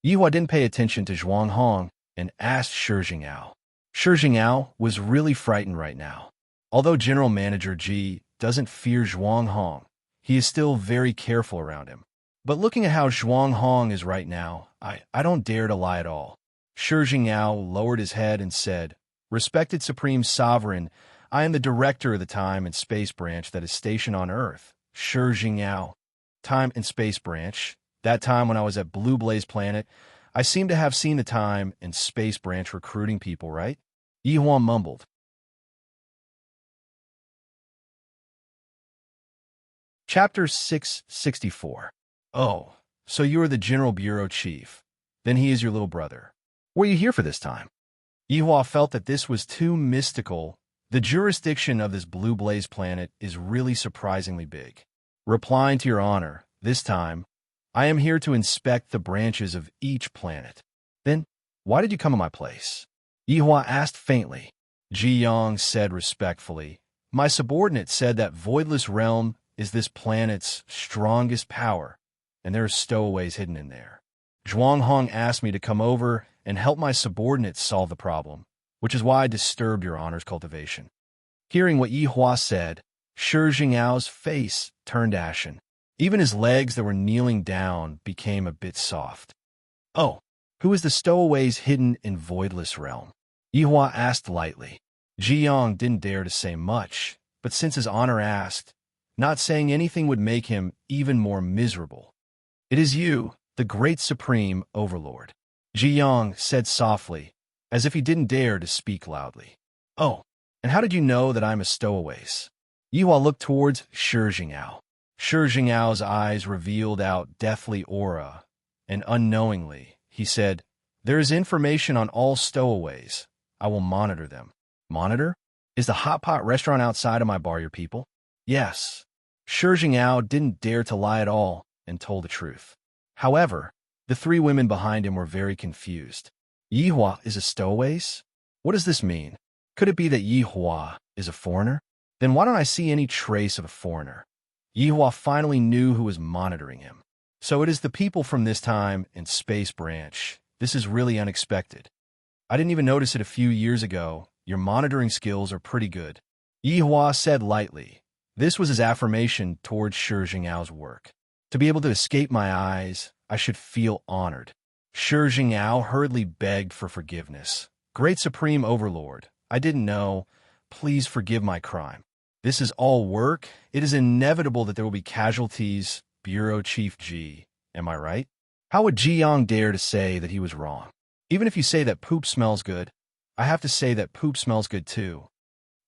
Yihua didn't pay attention to Zhuanghong and asked Shi Jingyao. Shi Jingyao was really frightened right now. Although General Manager Ji doesn't fear Zhuanghong, he is still very careful around him. But looking at how Zhuanghong is right now, I don't dare to lie at all. Shi Jingyao lowered his head and said, Respected Supreme Sovereign, I am the director of the Time and Space Branch that is stationed on Earth. Shi Jingyao. Time and Space Branch. That time when I was at Blue Blaze Planet, I seem to have seen the Time and Space Branch recruiting people, right? Yihua mumbled. Chapter 664. Oh, so you are the General Bureau Chief. Then he is your little brother. Were you here for this time? Yihua felt that this was too mystical. The jurisdiction of this Blue Blaze Planet is really surprisingly big. Replying to your honor, this time, I am here to inspect the branches of each planet. Then, why did you come to my place? Yihua asked faintly. Ji Yang said respectfully, my subordinate said that Voidless Realm is this planet's strongest power, and there are stowaways hidden in there. Zhuang Hong asked me to come over and help my subordinates solve the problem, which is why I disturbed your honor's cultivation. Hearing what Yihua said, Shi Jing'ao's face turned ashen. Even his legs that were kneeling down became a bit soft. Oh, who is the stowaways hidden in Voidless Realm? Yihua asked lightly. Ji Yang didn't dare to say much, but since his honor asked, not saying anything would make him even more miserable. It is you, the great supreme overlord. Ji Yang said softly, as if he didn't dare to speak loudly. Oh, and how did you know that I'm a stowaways? Yihua looked towards Shi Jing'ao. Shi Jing'ao's eyes revealed out deathly aura, and unknowingly, he said, there is information on all stowaways. I will monitor them. Monitor? Is the hot pot restaurant outside of my bar your people? Yes. Shi Jing'ao didn't dare to lie at all and told the truth. However, the three women behind him were very confused. Yihua is a stowaways? What does this mean? Could it be that Yihua is a foreigner? Then why don't I see any trace of a foreigner? Yihua finally knew who was monitoring him. So it is the people from this time in Space Branch. This is really unexpected. I didn't even notice it a few years ago. Your monitoring skills are pretty good. Yihua said lightly. This was his affirmation towards Shi Jing'ao's work. To be able to escape my eyes, I should feel honored. Shi Jing'ao hurriedly begged for forgiveness. Great Supreme Overlord, I didn't know. Please forgive my crime. This is all work. It is inevitable that there will be casualties. Bureau Chief Ji, am I right? How would Ji Yang dare to say that he was wrong? Even if you say that poop smells good, I have to say that poop smells good too.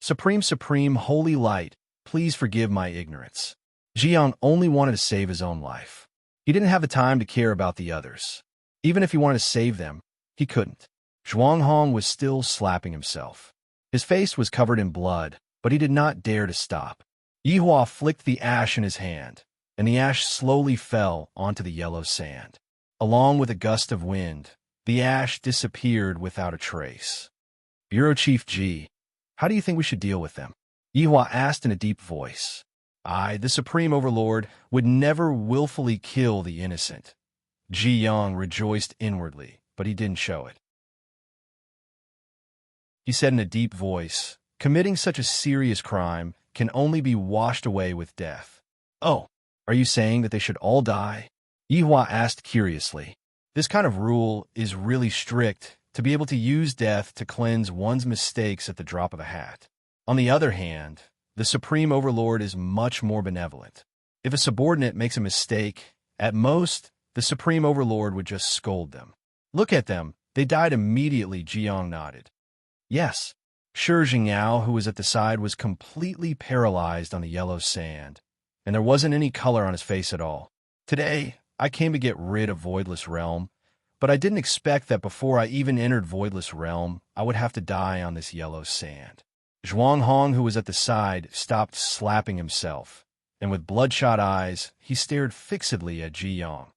Supreme Holy Light, please forgive my ignorance. Ji Yang only wanted to save his own life. He didn't have the time to care about the others. Even if he wanted to save them, he couldn't. Zhuang Hong was still slapping himself. His face was covered in blood, but he did not dare to stop. Yihua flicked the ash in his hand, and the ash slowly fell onto the yellow sand. Along with a gust of wind, the ash disappeared without a trace. Bureau Chief Ji, how do you think we should deal with them? Yihua asked in a deep voice. I, the Supreme Overlord, would never willfully kill the innocent. Ji Yang rejoiced inwardly, but he didn't show it. He said in a deep voice, committing such a serious crime can only be washed away with death. Oh, are you saying that they should all die? Yihua asked curiously. This kind of rule is really strict, to be able to use death to cleanse one's mistakes at the drop of a hat. On the other hand, the Supreme Overlord is much more benevolent. If a subordinate makes a mistake, at most, the Supreme Overlord would just scold them. Look at them, they died immediately, Ji Yang nodded. Yes. Shi Jing'ao, who was at the side, was completely paralyzed on the yellow sand, and there wasn't any color on his face at all. Today, I came to get rid of Voidless Realm, but I didn't expect that before I even entered Voidless Realm, I would have to die on this yellow sand. Zhuang Hong, who was at the side, stopped slapping himself, and with bloodshot eyes, he stared fixedly at Ji Yang.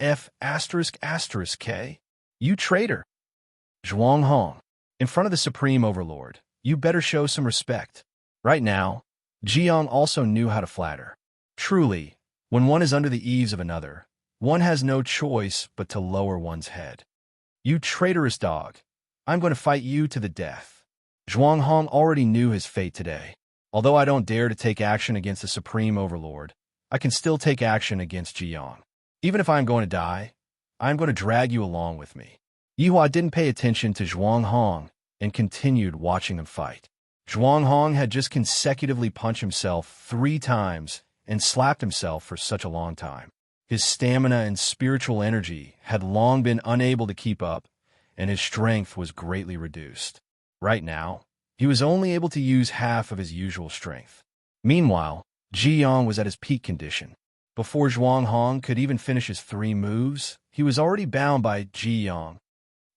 F***K? You traitor! Zhuang Hong, in front of the Supreme Overlord, you better show some respect. Right now, Ji Yang also knew how to flatter. Truly, when one is under the eaves of another, one has no choice but to lower one's head. You traitorous dog, I'm going to fight you to the death. Zhuang Hong already knew his fate today. Although I don't dare to take action against the Supreme Overlord, I can still take action against Ji Yang. Even if I'm going to die, I'm going to drag you along with me. Yihua didn't pay attention to Zhuang Hong and continued watching them fight. Zhuang Hong had just consecutively punched himself 3 times and slapped himself for such a long time. His stamina and spiritual energy had long been unable to keep up, and his strength was greatly reduced. Right now, he was only able to use half of his usual strength. Meanwhile, Ji Yang was at his peak condition. Before Zhuang Hong could even finish his 3 moves, he was already bound by Ji Yang.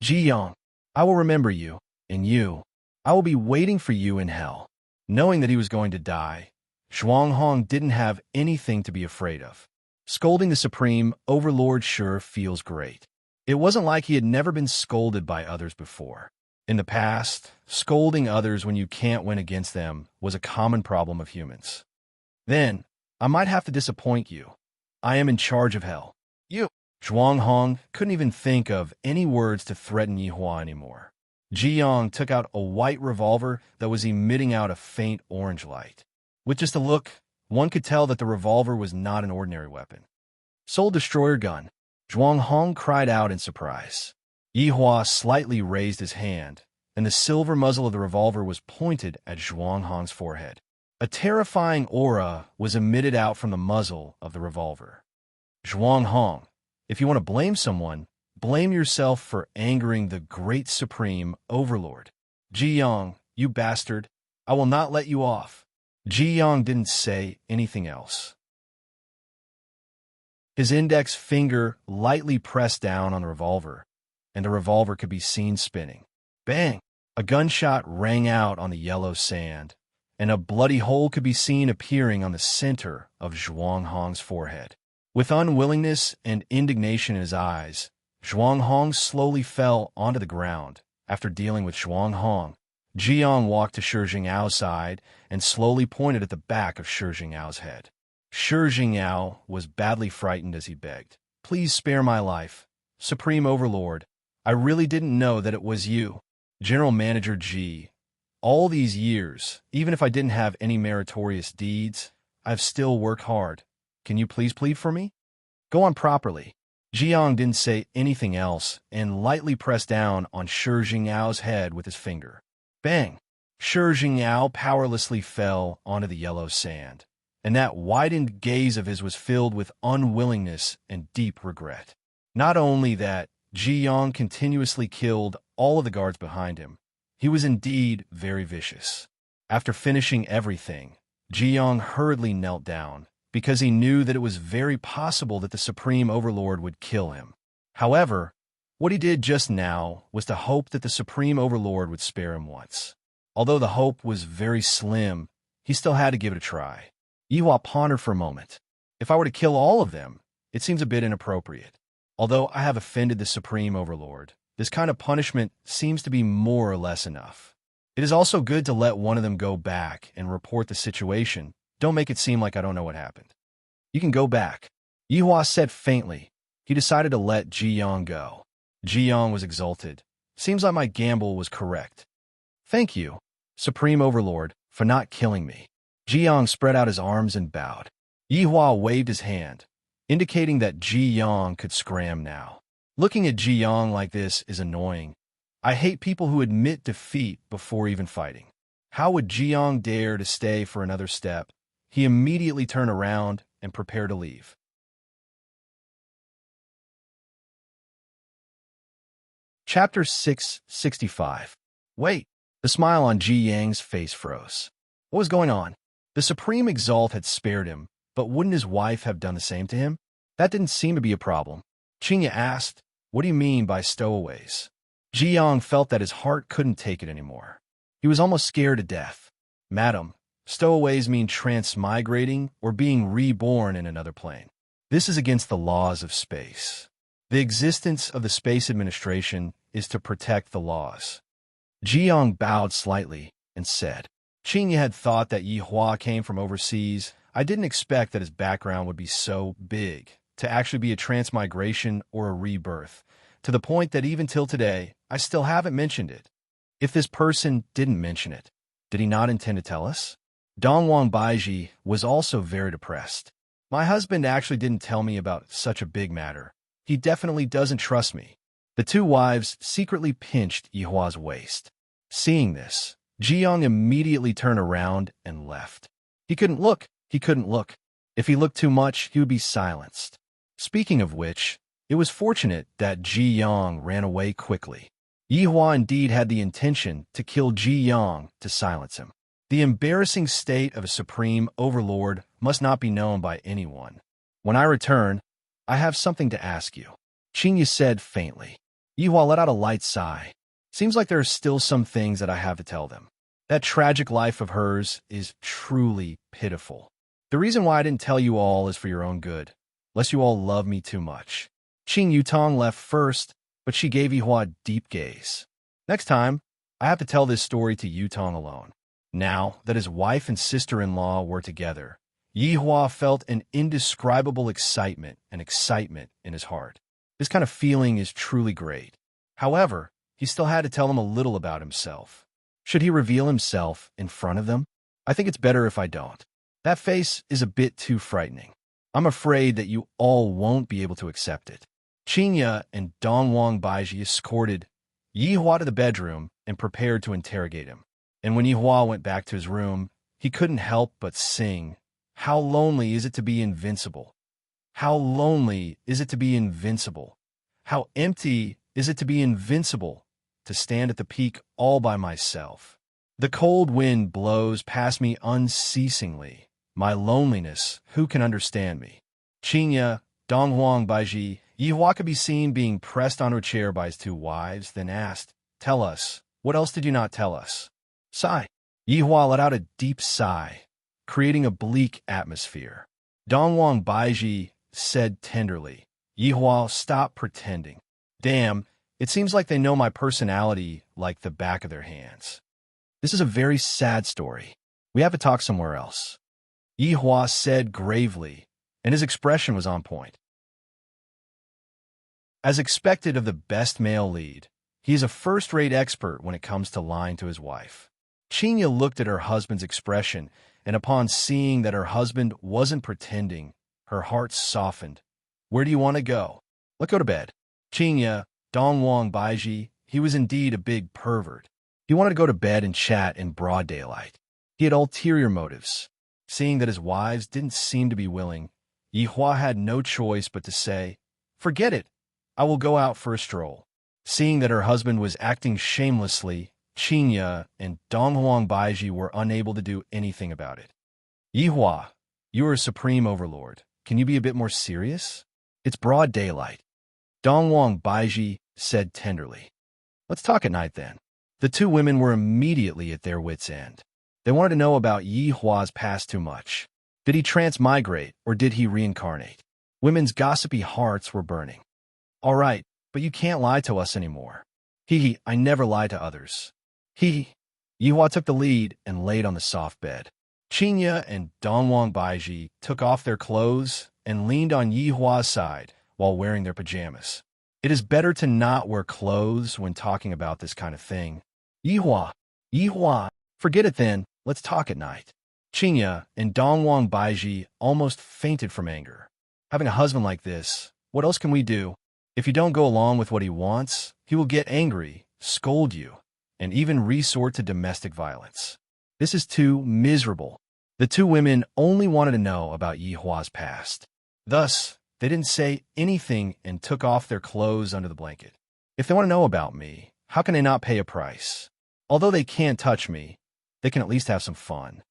Ji Yang, I will remember you, and you, I will be waiting for you in hell. Knowing that he was going to die, Zhuang Hong didn't have anything to be afraid of. Scolding the Supreme Overlord sure feels great. It wasn't like he had never been scolded by others before. In the past, scolding others when you can't win against them was a common problem of humans. Then, I might have to disappoint you. I am in charge of hell. You. Zhuang Hong couldn't even think of any words to threaten Yihua anymore. Ji Yong took out a white revolver that was emitting out a faint orange light. With just a look, one could tell that the revolver was not an ordinary weapon. Soul Destroyer gun. Zhuang Hong cried out in surprise. Yihua slightly raised his hand, and the silver muzzle of the revolver was pointed at Zhuang Hong's forehead. A terrifying aura was emitted out from the muzzle of the revolver. Zhuang Hong, if you want to blame someone, blame yourself for angering the great Supreme Overlord. Ji Yong, you bastard, I will not let you off. Ji Yong didn't say anything else. His index finger lightly pressed down on the revolver, and the revolver could be seen spinning. Bang! A gunshot rang out on the yellow sand, and a bloody hole could be seen appearing on the center of Zhuang Hong's forehead. With unwillingness and indignation in his eyes, Zhuang Hong slowly fell onto the ground. After dealing with Zhuang Hong, Ji Yong walked to Shi Jing'ao's side and slowly pointed at the back of Shi Jing'ao's head. Shi Jing'ao was badly frightened as he begged, "Please spare my life. Supreme Overlord, I really didn't know that it was you." General Manager Ji, all these years, even if I didn't have any meritorious deeds, I've still worked hard. Can you please plead for me? Go on properly. Ji Yong didn't say anything else and lightly pressed down on Shi Jing'ao's head with his finger. Bang! Shi Jing'ao powerlessly fell onto the yellow sand, and that widened gaze of his was filled with unwillingness and deep regret. Not only that, Ji Yong continuously killed all of the guards behind him. He was indeed very vicious. After finishing everything, Ji Yong hurriedly knelt down, because he knew that it was very possible that the Supreme Overlord would kill him. However, what he did just now was to hope that the Supreme Overlord would spare him once. Although the hope was very slim, he still had to give it a try. Yihua pondered for a moment. If I were to kill all of them, it seems a bit inappropriate. Although I have offended the Supreme Overlord, this kind of punishment seems to be more or less enough. It is also good to let one of them go back and report the situation. Don't make it seem like I don't know what happened. You can go back. Yihua said faintly. He decided to let Ji Yong go. Ji Yong was exulted. Seems like my gamble was correct. Thank you, Supreme Overlord, for not killing me. Ji Yong spread out his arms and bowed. Yihua waved his hand, indicating that Ji Yong could scram now. Looking at Ji Yong like this is annoying. I hate people who admit defeat before even fighting. How would Ji Yong dare to stay for another step? He immediately turned around and prepared to leave. Chapter 665. Wait. The smile on Ji Yang's face froze. What was going on? The Supreme Exalt had spared him, but wouldn't his wife have done the same to him? That didn't seem to be a problem. Qingya asked, "What do you mean by stowaways?" Ji Yong felt that his heart couldn't take it anymore. He was almost scared to death. "Madam, stowaways mean transmigrating or being reborn in another plane. This is against the laws of space. The existence of the Space Administration is to protect the laws." Ji Yong bowed slightly and said, "Qingya had thought that Yihua came from overseas. I didn't expect that his background would be so big, to actually be a transmigration or a rebirth, to the point that even till today, I still haven't mentioned it. If this person didn't mention it, did he not intend to tell us?" Dongwang Baiji was also very depressed. "My husband actually didn't tell me about such a big matter. He definitely doesn't trust me." The two wives secretly pinched Yihua's waist. Seeing this, Ji Yong immediately turned around and left. He couldn't look. He couldn't look. If he looked too much, he would be silenced. Speaking of which, it was fortunate that Ji Yong ran away quickly. Yihua indeed had the intention to kill Ji Yong to silence him. The embarrassing state of a Supreme Overlord must not be known by anyone. "When I return, I have something to ask you," Qingya said faintly. Yihua let out a light sigh. "Seems like there are still some things that I have to tell them. That tragic life of hers is truly pitiful. The reason why I didn't tell you all is for your own good. lest you all love me too much. Qing Yutong left first, but she gave Yihua a deep gaze. Next time, I have to tell this story to Yutong alone. Now that his wife and sister-in-law were together, Yihua felt an indescribable excitement in his heart. This kind of feeling is truly great. However, he still had to tell them a little about himself. Should he reveal himself in front of them? I think it's better if I don't. That face is a bit too frightening. I'm afraid that you all won't be able to accept it. Qinya and Dongwang Baiji escorted Yihua to the bedroom and prepared to interrogate him. And when Yihua went back to his room, he couldn't help but sing, "How lonely is it to be invincible? How lonely is it to be invincible? How empty is it to be invincible, to stand at the peak all by myself? The cold wind blows past me unceasingly. My loneliness, who can understand me?" Qinya, Donghuang Baiji, Yihua could be seen being pressed onto a chair by his two wives, then asked, "Tell us, what else did you not tell us?" Sigh. Yihua let out a deep sigh, creating a bleak atmosphere. Donghuang Baiji said tenderly, "Yihua, stop pretending. Damn, it seems like they know my personality like the back of their hands. This is a very sad story. We have to talk somewhere else." Yihua said gravely, and his expression was on point. As expected of the best male lead, he is a first-rate expert when it comes to lying to his wife. Qinya looked at her husband's expression, and upon seeing that her husband wasn't pretending, her heart softened. "Where do you want to go? Let's go to bed." Qinya, Dongwang Baiji, he was indeed a big pervert. He wanted to go to bed and chat in broad daylight. He had ulterior motives. Seeing that his wives didn't seem to be willing, Yihua had no choice but to say, "Forget it. I will go out for a stroll." Seeing that her husband was acting shamelessly, Qinya and Donghuang Baiji were unable to do anything about it. "Yihua, you are a supreme overlord. Can you be a bit more serious? It's broad daylight." Donghuang Baiji said tenderly. "Let's talk at night then." The two women were immediately at their wits' end. They wanted to know about Yihua's past too much. Did he transmigrate or did he reincarnate? Women's gossipy hearts were burning. "All right, but you can't lie to us anymore." "Hee, I never lie to others." "Hee." Yihua took the lead and laid on the soft bed. Qinya and Dongwang Baiji took off their clothes and leaned on Yihua's side while wearing their pajamas. It is better to not wear clothes when talking about this kind of thing. Yihua, forget it then. Let's talk at night." Qinya and Dongwang Baiji almost fainted from anger. Having a husband like this, what else can we do? If you don't go along with what he wants, he will get angry, scold you, and even resort to domestic violence. This is too miserable. The two women only wanted to know about Yihua's past. Thus, they didn't say anything and took off their clothes under the blanket. If they want to know about me, how can they not pay a price? Although they can't touch me, they can at least have some fun.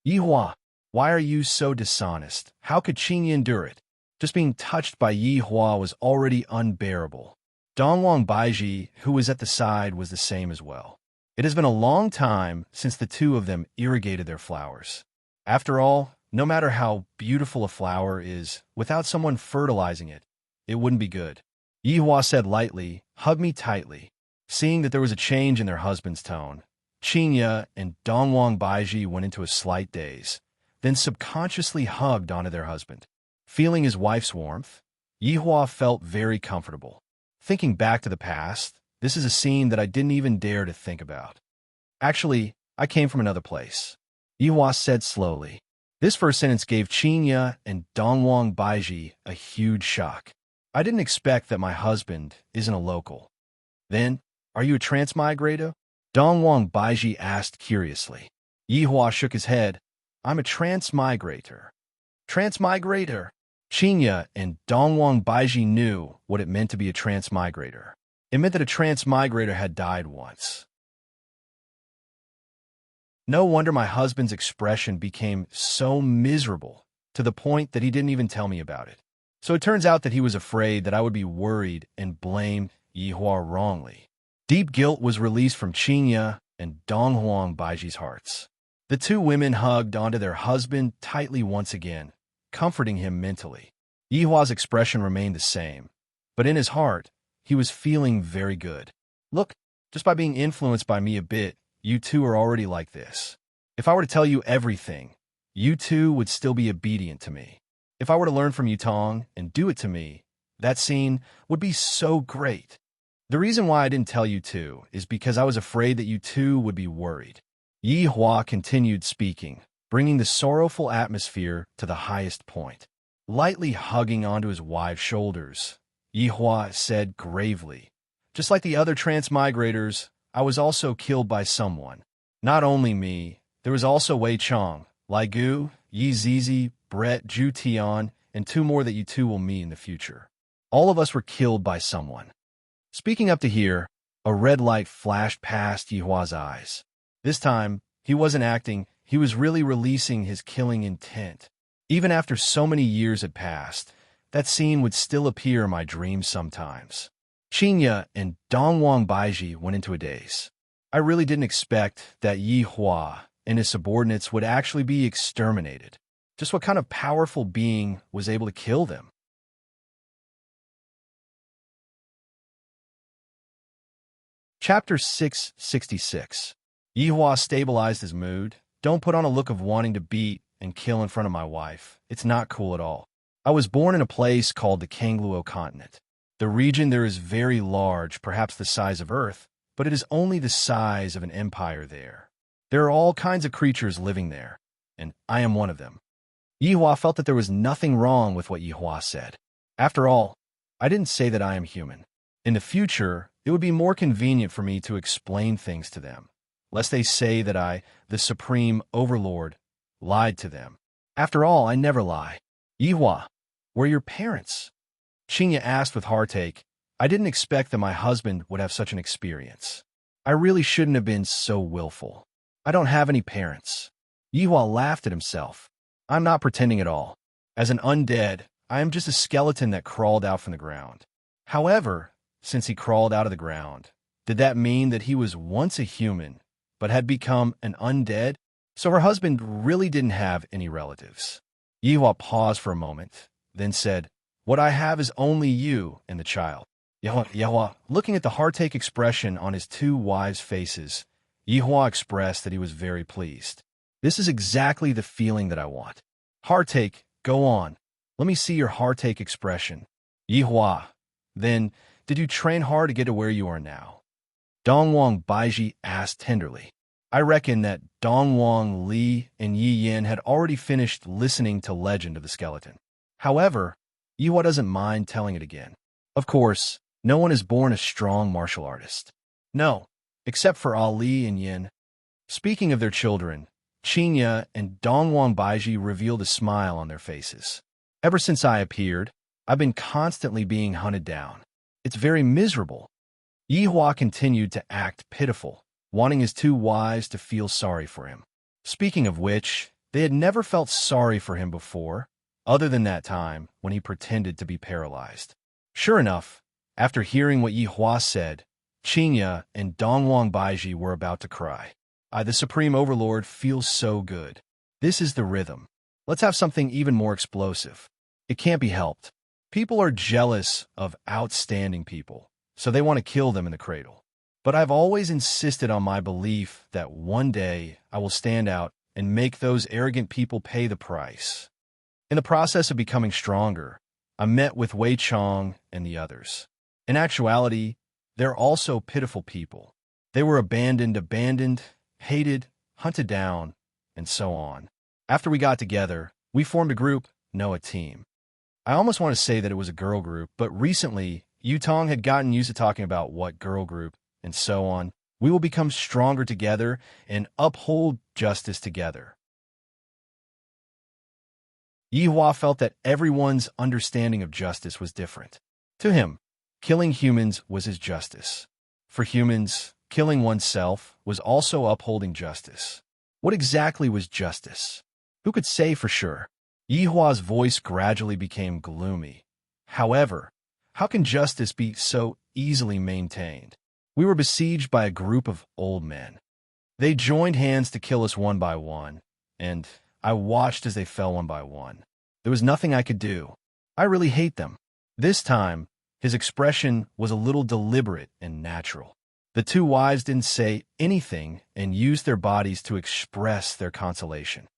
"Yihua, why are you so dishonest? How could Qinya endure it?" Just being touched by Yihua was already unbearable. Dongwang Baiji, who was at the side, was the same as well. It has been a long time since the two of them irrigated their flowers. After all, no matter how beautiful a flower is, without someone fertilizing it, it wouldn't be good. Yihua said lightly, "Hug me tightly." Seeing that there was a change in their husband's tone, Qinya and Dongwang Baiji went into a slight daze, then subconsciously hugged onto their husband. Feeling his wife's warmth, Yihua felt very comfortable. Thinking back to the past, this is a scene that I didn't even dare to think about. "Actually, I came from another place," Yihua said slowly. This first sentence gave Qinya and Dongwang Baiji a huge shock. "I didn't expect that my husband isn't a local." "Then, are you a transmigrator?" Dongwang Baiji asked curiously. Yihua shook his head. "I'm a transmigrator." "Transmigrator?" Qinya and Dongwang Baiji knew what it meant to be a transmigrator. It meant that a transmigrator had died once. No wonder my husband's expression became so miserable, to the point that he didn't even tell me about it. So it turns out that he was afraid that I would be worried and blame Yihua wrongly. Deep guilt was released from Qinya and Donghuang Baiji's hearts. The two women hugged onto their husband tightly once again, comforting him mentally. Yihua's expression remained the same, but in his heart, he was feeling very good. Look, just by being influenced by me a bit, you two are already like this. If I were to tell you everything, you two would still be obedient to me. If I were to learn from Yutong and do it to me, that scene would be so great. The reason why I didn't tell you two is because I was afraid that you two would be worried. Yihua continued speaking, bringing the sorrowful atmosphere to the highest point. Lightly hugging onto his wife's shoulders, Yihua said gravely, "Just like the other transmigrators, I was also killed by someone. Not only me, there was also Wei Chong, Lai Gu, Yi Zizi, Brett, Ju Tian, and two more that you two will meet in the future. All of us were killed by someone." Speaking up to here, a red light flashed past Yihua's eyes. This time, he wasn't acting, he was really releasing his killing intent. Even after so many years had passed, that scene would still appear in my dreams sometimes. Qinya and Dongwang Baiji went into a daze. I really didn't expect that Yihua and his subordinates would actually be exterminated. Just what kind of powerful being was able to kill them? Chapter 666. Yihua stabilized his mood. Don't put on a look of wanting to beat and kill in front of my wife. It's not cool at all. I was born in a place called the Kangluo continent. The region there is very large, perhaps the size of Earth, but it is only the size of an empire there. There are all kinds of creatures living there, and I am one of them. Yihua felt that there was nothing wrong with what Yihua said. After all, I didn't say that I am human. In the future, it would be more convenient for me to explain things to them, lest they say that I, the Supreme Overlord, lied to them. After all, I never lie. Yihua, where are your parents? Qinya asked with heartache. I didn't expect that my husband would have such an experience. I really shouldn't have been so willful. I don't have any parents. Yihua laughed at himself. I'm not pretending at all. As an undead, I am just a skeleton that crawled out from the ground. However, since he crawled out of the ground, did that mean that he was once a human, but had become an undead? So her husband really didn't have any relatives. Yihua paused for a moment, then said, "What I have is only you and the child." Yihua, looking at the heartache expression on his two wives' faces, Yihua expressed that he was very pleased. This is exactly the feeling that I want. Heartache, go on. Let me see your heartache expression. Yihua, then, did you train hard to get to where you are now? Dongwang Baiji asked tenderly. I reckon that Dongwang Li and Yi Yin had already finished listening to Legend of the Skeleton. However, Yihua doesn't mind telling it again. Of course, no one is born a strong martial artist. No, except for Ali and Yin. Speaking of their children, Qinya and Dongwang Baiji revealed a smile on their faces. Ever since I appeared, I've been constantly being hunted down. It's very miserable. Yihua continued to act pitiful, wanting his two wives to feel sorry for him. Speaking of which, they had never felt sorry for him before, other than that time when he pretended to be paralyzed. Sure enough, after hearing what Yihua said, Qinya and Dongwang Baiji were about to cry. I, the Supreme Overlord, feel so good. This is the rhythm. Let's have something even more explosive. It can't be helped. People are jealous of outstanding people, so they want to kill them in the cradle. But I've always insisted on my belief that one day I will stand out and make those arrogant people pay the price. In the process of becoming stronger, I met with Wei Chong and the others. In actuality, they're also pitiful people. They were abandoned, hated, hunted down, and so on. After we got together, we formed a group, no, a team. I almost want to say that it was a girl group, but recently, Yutong had gotten used to talking about what girl group, and so on. We will become stronger together and uphold justice together. Yihua felt that everyone's understanding of justice was different. To him, killing humans was his justice. For humans, killing oneself was also upholding justice. What exactly was justice? Who could say for sure? Yihua's voice gradually became gloomy. However, how can justice be so easily maintained? We were besieged by a group of old men. They joined hands to kill us one by one, and I watched as they fell one by one. There was nothing I could do. I really hate them. This time, his expression was a little deliberate and natural. The two wives didn't say anything and used their bodies to express their consolation.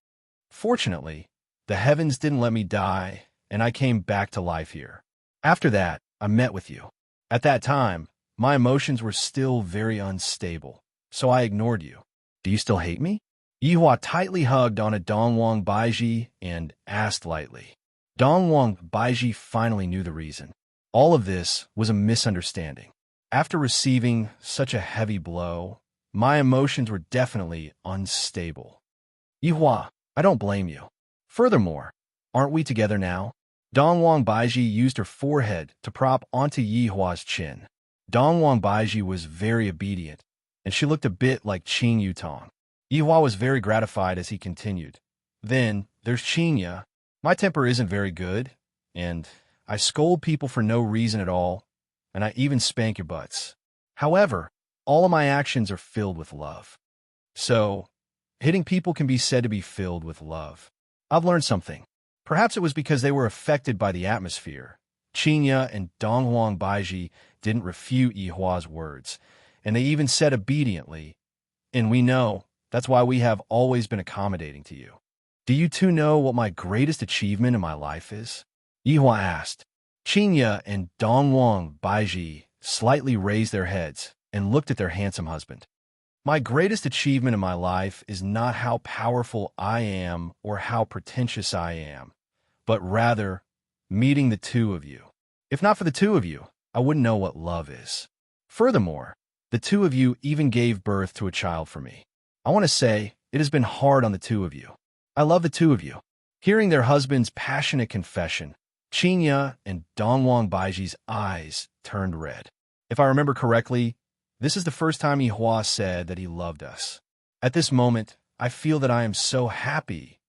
Fortunately, the heavens didn't let me die, and I came back to life here. After that, I met with you. At that time, my emotions were still very unstable, so I ignored you. Do you still hate me? Yihua tightly hugged on a Dongwang Baiji and asked lightly. Dongwang Baiji finally knew the reason. All of this was a misunderstanding. After receiving such a heavy blow, my emotions were definitely unstable. Yihua, I don't blame you. Furthermore, aren't we together now? Dongwang Baiji used her forehead to prop onto Yihua's chin. Dongwang Baiji was very obedient, and she looked a bit like Qing Yutong. Yihua was very gratified as he continued. Then, there's Qinya. My temper isn't very good, and I scold people for no reason at all, and I even spank your butts. However, all of my actions are filled with love. So, hitting people can be said to be filled with love. I've learned something. Perhaps it was because they were affected by the atmosphere. Qinya and Dongwang Baiji didn't refute Yihua's words, and they even said obediently, and we know that's why we have always been accommodating to you. Do you two know what my greatest achievement in my life is? Yihua asked. Qinya and Dongwang Baiji slightly raised their heads and looked at their handsome husband. My greatest achievement in my life is not how powerful I am or how pretentious I am, but rather meeting the two of you. If not for the two of you, I wouldn't know what love is. Furthermore, the two of you even gave birth to a child for me. I want to say it has been hard on the two of you. I love the two of you. Hearing their husband's passionate confession, Qinya and Dongwang Baiji's eyes turned red. If I remember correctly, this is the first time Yihua said that he loved us. At this moment, I feel that I am so happy.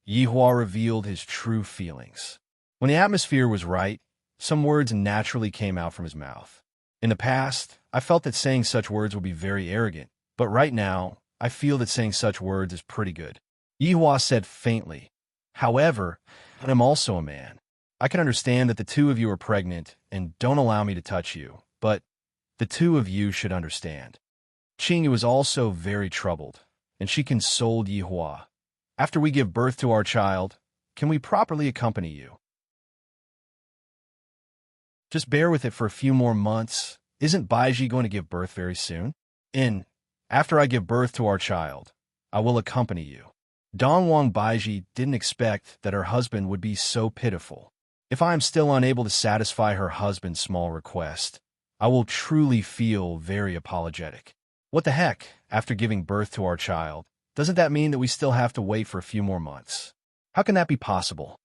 Yihua revealed his true feelings. When the atmosphere was right, some words naturally came out from his mouth. In the past, I felt that saying such words would be very arrogant, but right now, I feel that saying such words is pretty good. Yihua said faintly, however, I'm also a man. I can understand that the two of you are pregnant and don't allow me to touch you, but the two of you should understand. Qingyu was also very troubled, and she consoled Yihua. After we give birth to our child, can we properly accompany you? Just bear with it for a few more months. Isn't Baiji going to give birth very soon? After I give birth to our child, I will accompany you. Dongwang Baiji didn't expect that her husband would be so pitiful. If I am still unable to satisfy her husband's small request, I will truly feel very apologetic. What the heck, after giving birth to our child, doesn't that mean that we still have to wait for a few more months? How can that be possible?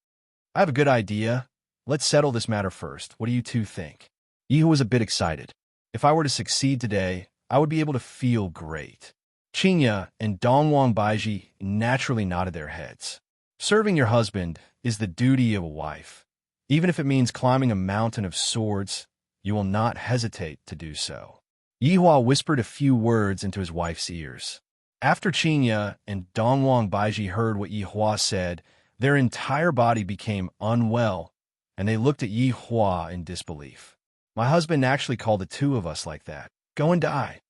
I have a good idea. Let's settle this matter first. What do you two think? Yihu was a bit excited. If I were to succeed today, I would be able to feel great. Qinya and Dongwang Baiji naturally nodded their heads. Serving your husband is the duty of a wife. Even if it means climbing a mountain of swords, you will not hesitate to do so. Yihua whispered a few words into his wife's ears. After Qinya and Dongwang Baiji heard what Yihua said, their entire body became unwell, and they looked at Yihua in disbelief. My husband actually called the two of us like that. Go and die.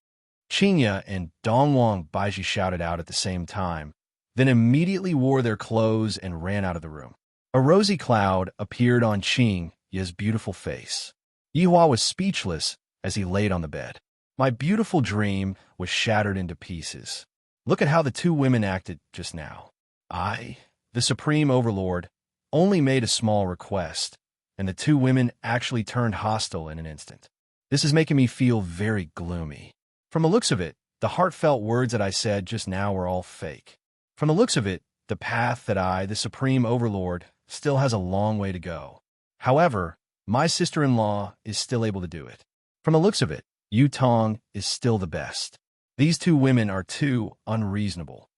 Qinya and Dongwang Baiji shouted out at the same time, then immediately wore their clothes and ran out of the room. A rosy cloud appeared on Qingya's beautiful face. Yihua was speechless as he laid on the bed. My beautiful dream was shattered into pieces. Look at how the two women acted just now. I, the Supreme Overlord, only made a small request, and the two women actually turned hostile in an instant. This is making me feel very gloomy. From the looks of it, the heartfelt words that I said just now were all fake. From the looks of it, the path that I, the Supreme Overlord, still has a long way to go. However, my sister-in-law is still able to do it. From the looks of it, Yutong is still the best. These two women are too unreasonable.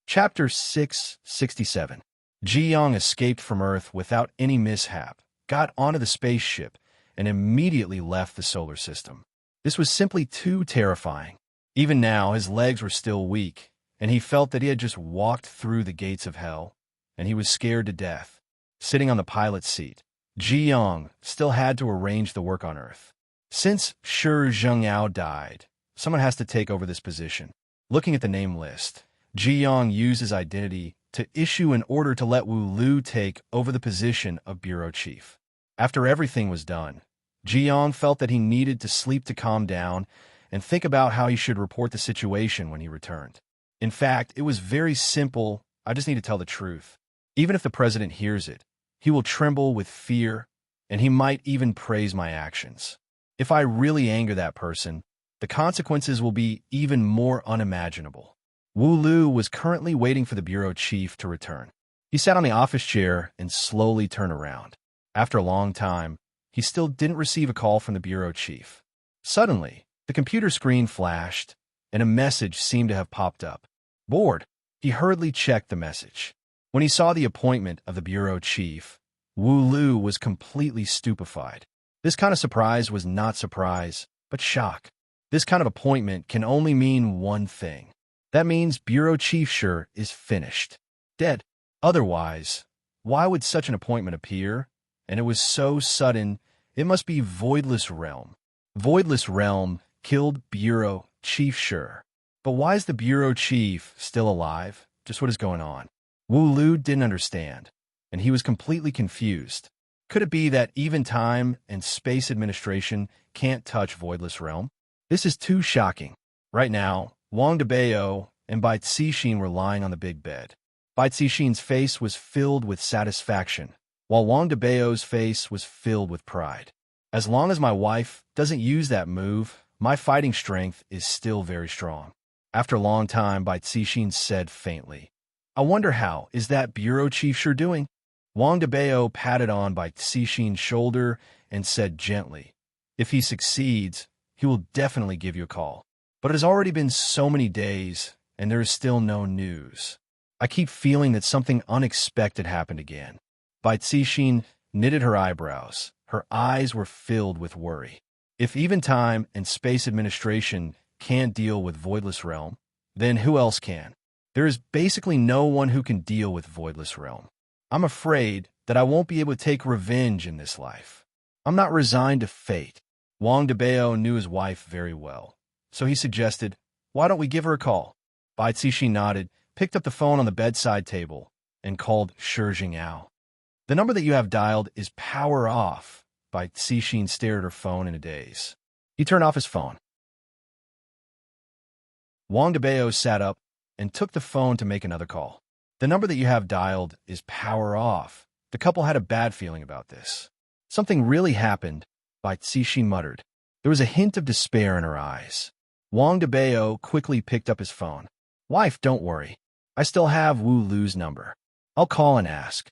Chapter 667. Ji-Yong escaped from Earth without any mishap, got onto the spaceship, and immediately left the solar system. This was simply too terrifying. Even now, his legs were still weak, and he felt that he had just walked through the gates of hell, and he was scared to death. Sitting on the pilot's seat, Ji Yong still had to arrange the work on Earth. Since Shi Zhengao died, someone has to take over this position. Looking at the name list, Ji Yong used his identity to issue an order to let Wu Lu take over the position of bureau chief. After everything was done, Ji Yong felt that he needed to sleep to calm down and think about how he should report the situation when he returned. In fact, it was very simple. I just need to tell the truth. Even if the president hears it, he will tremble with fear, and he might even praise my actions. If I really anger that person, the consequences will be even more unimaginable. Wu Lu was currently waiting for the bureau chief to return. He sat on the office chair and slowly turned around. After a long time, he still didn't receive a call from the bureau chief. Suddenly, the computer screen flashed, and a message seemed to have popped up. Bored, he hurriedly checked the message. When he saw the appointment of the bureau chief, Wu Lu was completely stupefied. This kind of surprise was not surprise, but shock. This kind of appointment can only mean one thing. That means Bureau Chief Shi is finished. Dead. Otherwise, why would such an appointment appear? And it was so sudden, it must be Voidless Realm. Voidless Realm killed Bureau Chief Shi. But why is the Bureau Chief still alive? Just what is going on? Wu Lu didn't understand, and he was completely confused. Could it be that even time and space administration can't touch Voidless Realm? This is too shocking. Right now, Wang Debao and Bai Cixin were lying on the big bed. Bai Cixin's face was filled with satisfaction, while Wang Debao's face was filled with pride. As long as my wife doesn't use that move, my fighting strength is still very strong. After a long time, Bai Cixin said faintly, I wonder how is that Bureau Chief Shi doing? Wang Debao patted on Bai Cixin's shoulder and said gently, if he succeeds, he will definitely give you a call. But it has already been so many days, and there is still no news. I keep feeling that something unexpected happened again. Bai Cixin knitted her eyebrows. Her eyes were filled with worry. If even time and space administration can't deal with Voidless Realm, then who else can? There is basically no one who can deal with Voidless Realm. I'm afraid that I won't be able to take revenge in this life. I'm not resigned to fate. Wang Debao knew his wife very well, so he suggested, why don't we give her a call? Bai Cixin nodded, picked up the phone on the bedside table, and called Shi Zhengao. The number that you have dialed is power off. Bai Cixin stared at her phone in a daze. He turned off his phone. Wang Debao sat up and took the phone to make another call. The number that you have dialed is power off. The couple had a bad feeling about this. Something really happened, Bai Cixin muttered. There was a hint of despair in her eyes. Wang Debao quickly picked up his phone. Wife, don't worry. I still have Wu Lu's number. I'll call and ask.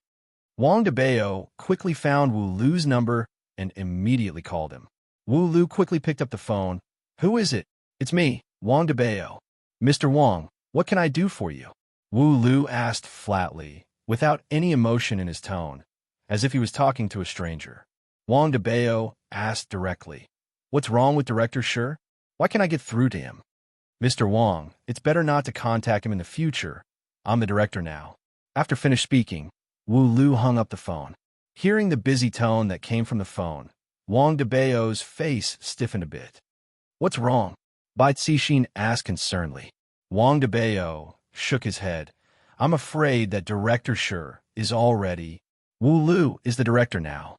Wang Debao quickly found Wu Lu's number and immediately called him. Wu Lu quickly picked up the phone. Who is it? It's me, Wang Debao. Mr. Wang, what can I do for you? Wu Lu asked flatly, without any emotion in his tone, as if he was talking to a stranger. Wang Debao asked directly, what's wrong with Director Shi? Why can't I get through to him? Mr. Wang, it's better not to contact him in the future. I'm the director now. After finished speaking, Wu Lu hung up the phone. Hearing the busy tone that came from the phone, Wang Debao's face stiffened a bit. What's wrong? Bai Cixin asked concernedly. Wang Debao shook his head. I'm afraid that Director Shi is already. Wu Lu is the director now.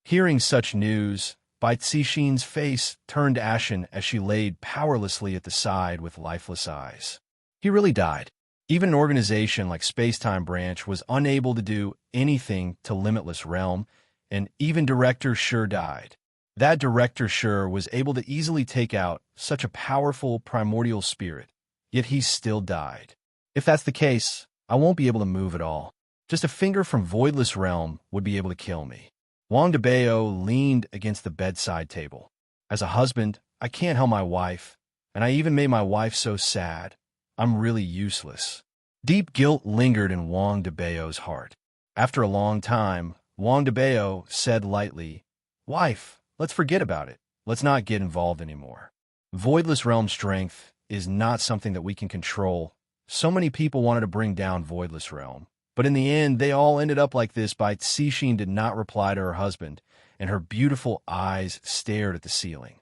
Hearing such news, Bai Cixin's face turned ashen as she laid powerlessly at the side with lifeless eyes. He really died. Even an organization like Space-Time Branch was unable to do anything to Limitless Realm, and even Director Shi died. That Director Shi was able to easily take out such a powerful primordial spirit, yet he still died. If that's the case, I won't be able to move at all. Just a finger from Voidless Realm would be able to kill me. Wang Debao leaned against the bedside table. As a husband, I can't help my wife, and I even made my wife so sad. I'm really useless. Deep guilt lingered in Wang Debao's heart. After a long time, Wang Debao said lightly, Wife, let's forget about it. Let's not get involved anymore. Voidless Realm strength is not something that we can control, So many people wanted to bring down Voidless Realm, but in the end, they all ended up like this. By Cixin did not reply to her husband, and her beautiful eyes stared at the ceiling.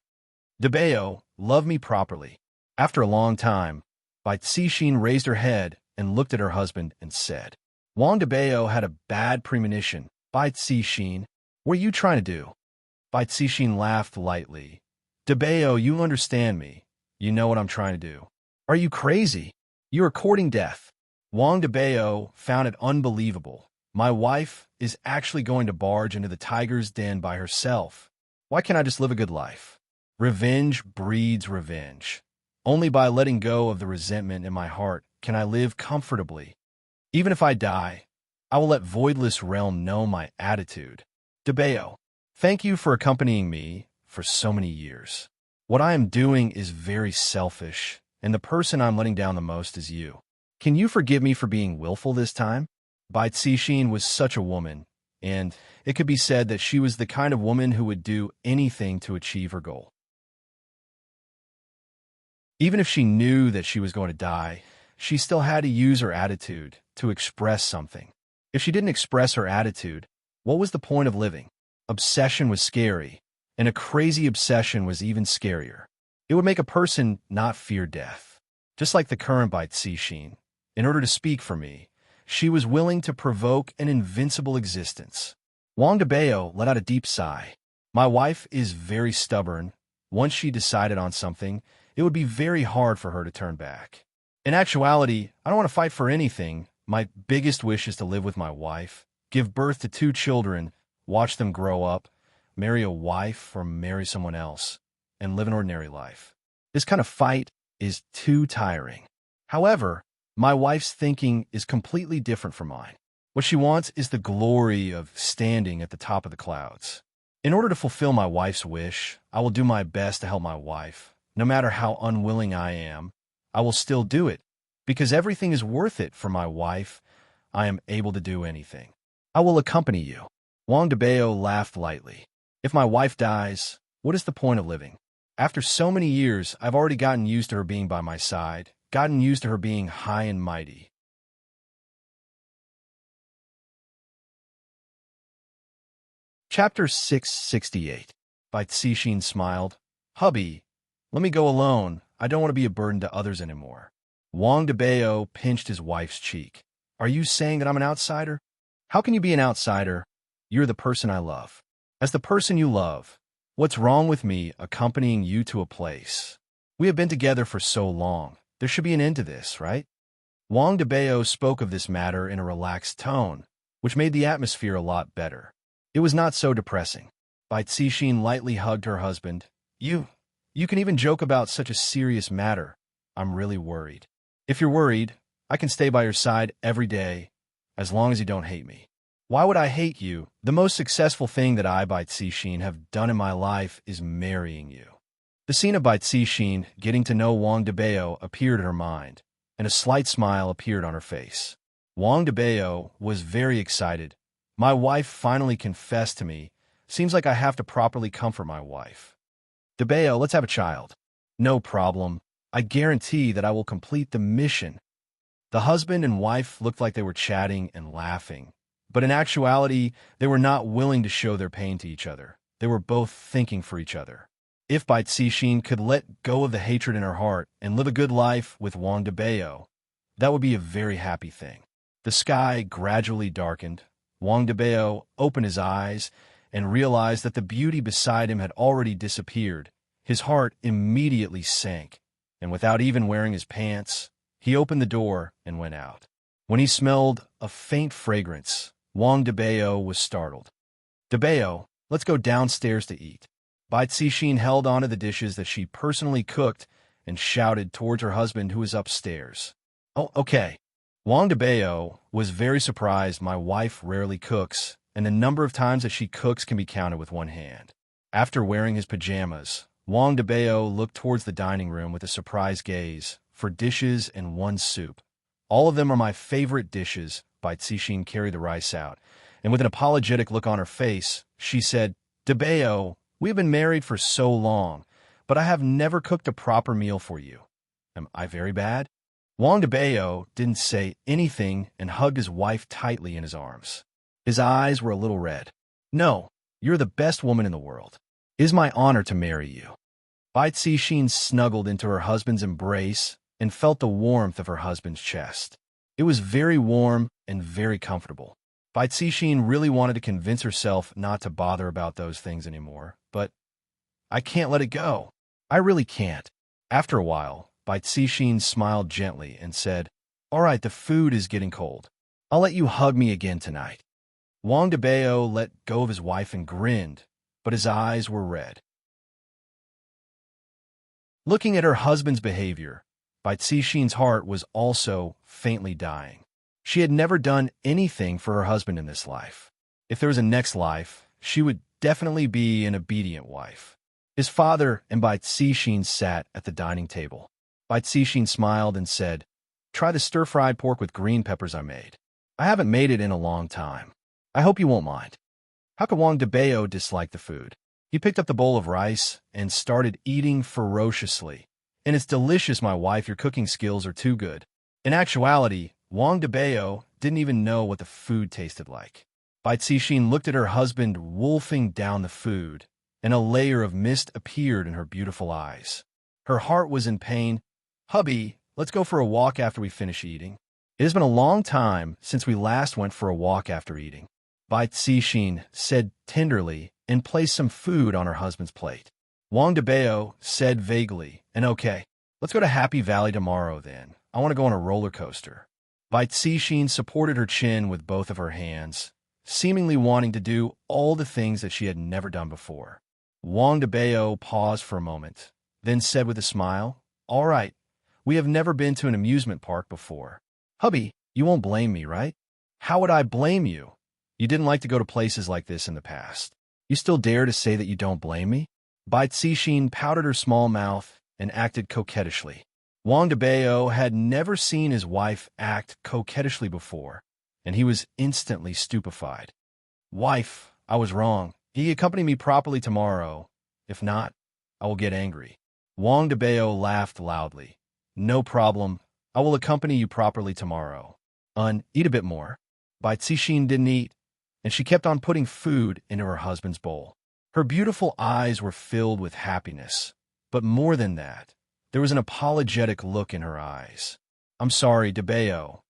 Debeo, love me properly. After a long time, Bai Cixin raised her head and looked at her husband and said, Wang Debeo had a bad premonition. Bai Cixin, what are you trying to do? Bai Cixin laughed lightly. Debeo, you understand me. You know what I'm trying to do. Are you crazy? You are courting death. Wang Debeo found it unbelievable. My wife is actually going to barge into the tiger's den by herself. Why can't I just live a good life? Revenge breeds revenge. Only by letting go of the resentment in my heart can I live comfortably. Even if I die, I will let Voidless Realm know my attitude. Debeo, thank you for accompanying me for so many years. What I am doing is very selfish, and the person I'm letting down the most is you. Can you forgive me for being willful this time? Bai Cixin was such a woman, and it could be said that she was the kind of woman who would do anything to achieve her goal. Even if she knew that she was going to die, she still had to use her attitude to express something. If she didn't express her attitude, what was the point of living? Obsession was scary, and a crazy obsession was even scarier. It would make a person not fear death. Just like the current Bai Cixin, in order to speak for me, she was willing to provoke an invincible existence. Wang Debeo let out a deep sigh. My wife is very stubborn. Once she decided on something, it would be very hard for her to turn back. In actuality, I don't want to fight for anything. My biggest wish is to live with my wife, give birth to 2 children, watch them grow up, marry a wife or marry someone else, and live an ordinary life. This kind of fight is too tiring. However, my wife's thinking is completely different from mine. What she wants is the glory of standing at the top of the clouds. In order to fulfill my wife's wish, I will do my best to help my wife. No matter how unwilling I am, I will still do it. Because everything is worth it for my wife, I am able to do anything. I will accompany you. Wang Debeo laughed lightly. If my wife dies, what is the point of living? After so many years, I've already gotten used to her being by my side, gotten used to her being high and mighty. Chapter 668. Bai Cixin smiled. Hubby, let me go alone. I don't want to be a burden to others anymore. Wang Debeo pinched his wife's cheek. Are you saying that I'm an outsider? How can you be an outsider? You're the person I love. As the person you love, what's wrong with me accompanying you to a place? We have been together for so long. There should be an end to this, right? Wang Debeo spoke of this matter in a relaxed tone, which made the atmosphere a lot better. It was not so depressing. Bai Cixin lightly hugged her husband. You can even joke about such a serious matter. I'm really worried. If you're worried, I can stay by your side every day, as long as you don't hate me. Why would I hate you? The most successful thing that I, Bai Cixin, have done in my life is marrying you. The scene of Bai Cixin getting to know Wang Debeo appeared in her mind, and a slight smile appeared on her face. Wang Debeo was very excited. My wife finally confessed to me. Seems like I have to properly comfort my wife. Debeo, let's have a child. No problem. I guarantee that I will complete the mission. The husband and wife looked like they were chatting and laughing, but in actuality, they were not willing to show their pain to each other. They were both thinking for each other. If Bai Cixin could let go of the hatred in her heart and live a good life with Wang Debeo, that would be a very happy thing. The sky gradually darkened. Wang Debeo opened his eyes and realized that the beauty beside him had already disappeared. His heart immediately sank, and without even wearing his pants, he opened the door and went out. When he smelled a faint fragrance, Wang Debeo was startled. Debeo, let's go downstairs to eat. Bai Cixin held onto the dishes that she personally cooked and shouted towards her husband who was upstairs. Oh, okay. Wang Debeo was very surprised. My wife rarely cooks, and the number of times that she cooks can be counted with one hand. After wearing his pajamas, Wang Debeo looked towards the dining room with a surprised gaze, for dishes and one soup. All of them are my favorite dishes. Bai Cixin carried the rice out, and with an apologetic look on her face, she said, Debeo, we have been married for so long, but I have never cooked a proper meal for you. Am I very bad? Wang Debao didn't say anything and hugged his wife tightly in his arms. His eyes were a little red. No, you're the best woman in the world. It is my honor to marry you. Bai Cixin snuggled into her husband's embrace and felt the warmth of her husband's chest. It was very warm and very comfortable. Bai Cixin really wanted to convince herself not to bother about those things anymore, but I can't let it go. I really can't. After a while, Bai Cixin smiled gently and said, "All right, the food is getting cold. I'll let you hug me again tonight." Wang Debao let go of his wife and grinned, but his eyes were red. Looking at her husband's behavior, Bai Cixin's heart was also faintly dying. She had never done anything for her husband in this life. If there was a next life, she would definitely be an obedient wife. His father and Bai Cixin sat at the dining table. Bai Cixin smiled and said, "Try the stir-fried pork with green peppers I made. I haven't made it in a long time. I hope you won't mind." How could Wang Debao dislike the food? He picked up the bowl of rice and started eating ferociously. "And it's delicious, my wife. Your cooking skills are too good." In actuality, Wang Debao didn't even know what the food tasted like. Bai Cixin looked at her husband wolfing down the food, and a layer of mist appeared in her beautiful eyes. Her heart was in pain. "Hubby, let's go for a walk after we finish eating. It has been a long time since we last went for a walk after eating," Bai Cixin said tenderly and placed some food on her husband's plate. Wang Debao said vaguely, "And okay, let's go to Happy Valley tomorrow then. I want to go on a roller coaster." Bai Cixin supported her chin with both of her hands, seemingly wanting to do all the things that she had never done before. Wang Debao paused for a moment, then said with a smile, "All right, we have never been to an amusement park before. Hubby, you won't blame me, right?" "How would I blame you? You didn't like to go to places like this in the past. You still dare to say that you don't blame me?" Bai Cixin pouted her small mouth and acted coquettishly. Wang Debao had never seen his wife act coquettishly before, and he was instantly stupefied. "Wife, I was wrong. Can you accompany me properly tomorrow? If not, I will get angry." Wang Debao laughed loudly. "No problem. I will accompany you properly tomorrow. Eat a bit more." Bai Cixin didn't eat, and she kept on putting food into her husband's bowl. Her beautiful eyes were filled with happiness, but more than that, there was an apologetic look in her eyes. "I'm sorry, Debao."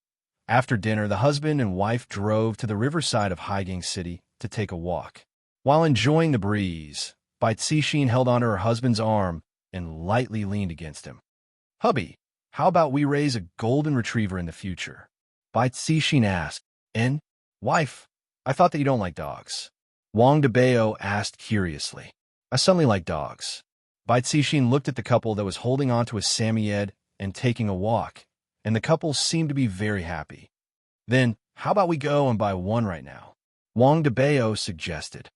After dinner, the husband and wife drove to the riverside of Haigang City to take a walk. While enjoying the breeze, Bai Cixin held onto her husband's arm and lightly leaned against him. "Hubby, how about we raise a golden retriever in the future?" Bai Cixin asked. "And, wife, I thought that you don't like dogs." Wang Debao asked curiously. "I suddenly like dogs." Bai Cixin looked at the couple that was holding onto a Samoyed and taking a walk, and the couple seemed to be very happy. "Then, how about we go and buy one right now?" Wang Debao suggested.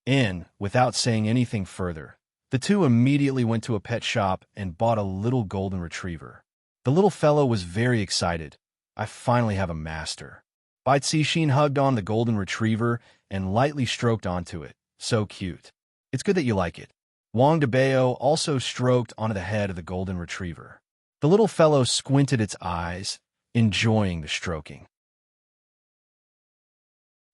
And, without saying anything further, the two immediately went to a pet shop and bought a little golden retriever. The little fellow was very excited. "I finally have a master." Bai Cixin hugged on the golden retriever and lightly stroked onto it. "So cute. It's good that you like it." Wang Debao also stroked onto the head of the golden retriever. The little fellow squinted its eyes, enjoying the stroking.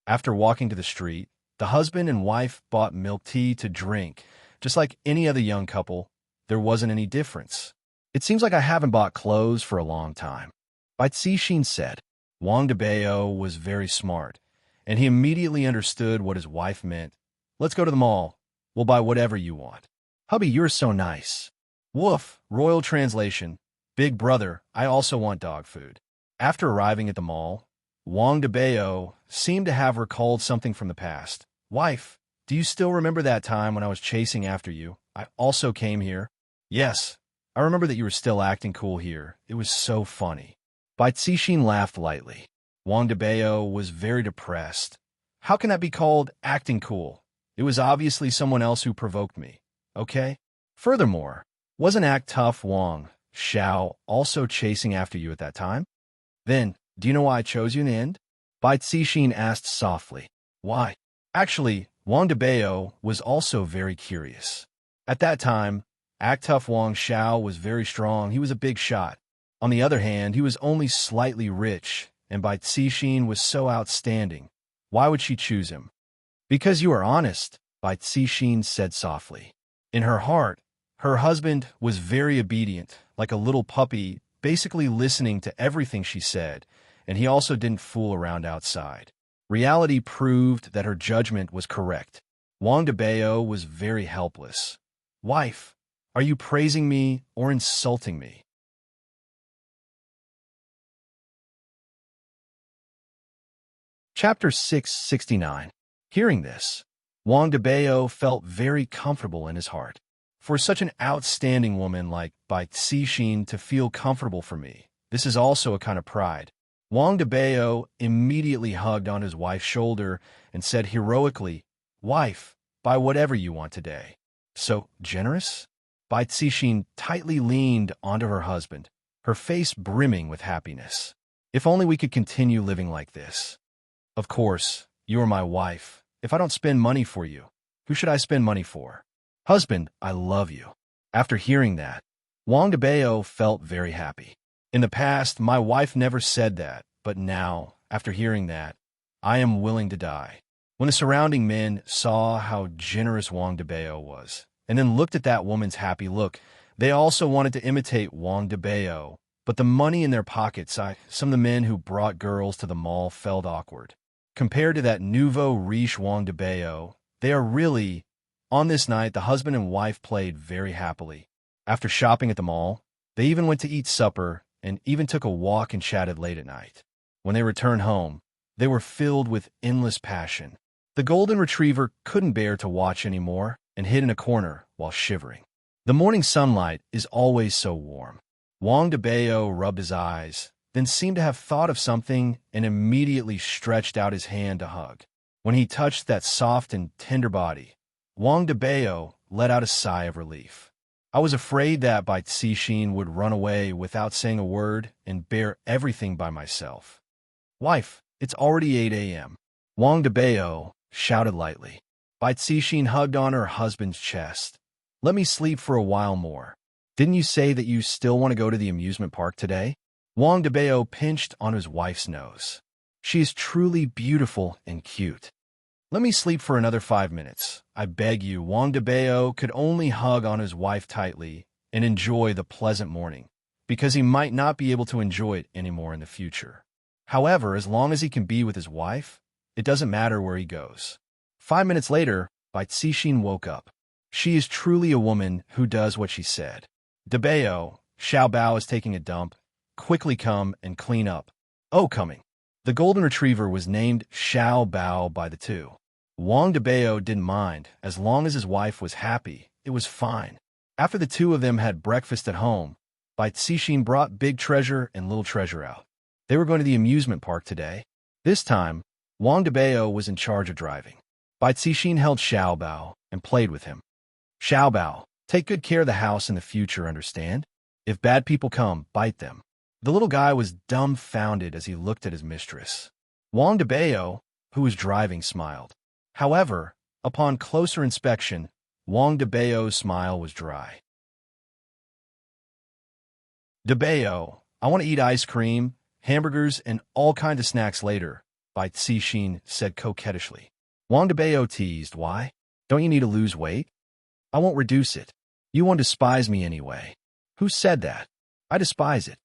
After walking to the street, the husband and wife bought milk tea to drink. Just like any other young couple, there wasn't any difference. "It seems like I haven't bought clothes for a long time," Bai Cixin said. Wang Debao was very smart, and he immediately understood what his wife meant. "Let's go to the mall. We'll buy whatever you want." "Hubby, you're so nice." Woof, royal translation. "Big brother, I also want dog food." After arriving at the mall, Wang Debao seemed to have recalled something from the past. "Wife, do you still remember that time when I was chasing after you? I also came here." "Yes, I remember that you were still acting cool here. It was so funny." Bai Cixin laughed lightly. Wang Debao was very depressed. "How can that be called acting cool? It was obviously someone else who provoked me, okay? Furthermore, wasn't Act Tough Wang Xiao also chasing after you at that time? Then, do you know why I chose you in the end?" Bai Cixin asked softly. "Why?" Actually, Wang Debao was also very curious. At that time, Act Tough Wang Xiao was very strong. He was a big shot. On the other hand, he was only slightly rich, and Bai Cixin was so outstanding. Why would she choose him? Because you are honest, Bai Cixin said softly. In her heart, her husband was very obedient, like a little puppy, basically listening to everything she said, and he also didn't fool around outside. Reality proved that her judgment was correct. Wang Debao was very helpless. Wife, are you praising me or insulting me? Chapter 669. Hearing this, Wang Debao felt very comfortable in his heart. For such an outstanding woman like Bai Cixin to feel comfortable for me, this is also a kind of pride. Wang Debao immediately hugged on his wife's shoulder and said heroically, Wife, buy whatever you want today. So generous? Bai Cixin tightly leaned onto her husband, her face brimming with happiness. If only we could continue living like this. Of course, you are my wife. If I don't spend money for you, who should I spend money for? Husband, I love you. After hearing that, Wang Debao felt very happy. In the past, my wife never said that, but now, after hearing that, I am willing to die. When the surrounding men saw how generous Wang Debao was, and then looked at that woman's happy look, they also wanted to imitate Wang Debao, but the money in their pockets, some of the men who brought girls to the mall felt awkward. Compared to that nouveau riche Wang Debao, they are really... On this night, the husband and wife played very happily. After shopping at the mall, they even went to eat supper and even took a walk and chatted late at night. When they returned home, they were filled with endless passion. The golden retriever couldn't bear to watch anymore and hid in a corner while shivering. The morning sunlight is always so warm. Wang Debao rubbed his eyes, then seemed to have thought of something and immediately stretched out his hand to hug. When he touched that soft and tender body, Wang Debao let out a sigh of relief. I was afraid that Bai Cixin would run away without saying a word and bear everything by myself. Wife, it's already 8 a.m. Wang Debao shouted lightly. Bai Cixin hugged on her husband's chest. Let me sleep for a while more. Didn't you say that you still want to go to the amusement park today? Wang Debao pinched on his wife's nose. She is truly beautiful and cute. Let me sleep for another 5 minutes. I beg you. Wang Debao could only hug on his wife tightly and enjoy the pleasant morning, because he might not be able to enjoy it anymore in the future. However, as long as he can be with his wife, it doesn't matter where he goes. 5 minutes later, Bai Cixin woke up. She is truly a woman who does what she said. Debao, Xiao Bao is taking a dump. Quickly come and clean up. Oh, coming. The golden retriever was named Xiao Bao by the two. Wang Debao didn't mind. As long as his wife was happy, it was fine. After the two of them had breakfast at home, Bai Cixin brought Big Treasure and Little Treasure out. They were going to the amusement park today. This time, Wang Debao was in charge of driving. Bai Cixin held Xiao Bao and played with him. Xiao Bao, take good care of the house in the future, understand? If bad people come, bite them. The little guy was dumbfounded as he looked at his mistress. Wang Debao, who was driving, smiled. However, upon closer inspection, Wang Debao's smile was dry. Debao, I want to eat ice cream, hamburgers, and all kinds of snacks later, Bai Cixin said coquettishly. Wang Debao teased, why? Don't you need to lose weight? I won't reduce it. You won't despise me anyway. Who said that? I despise it.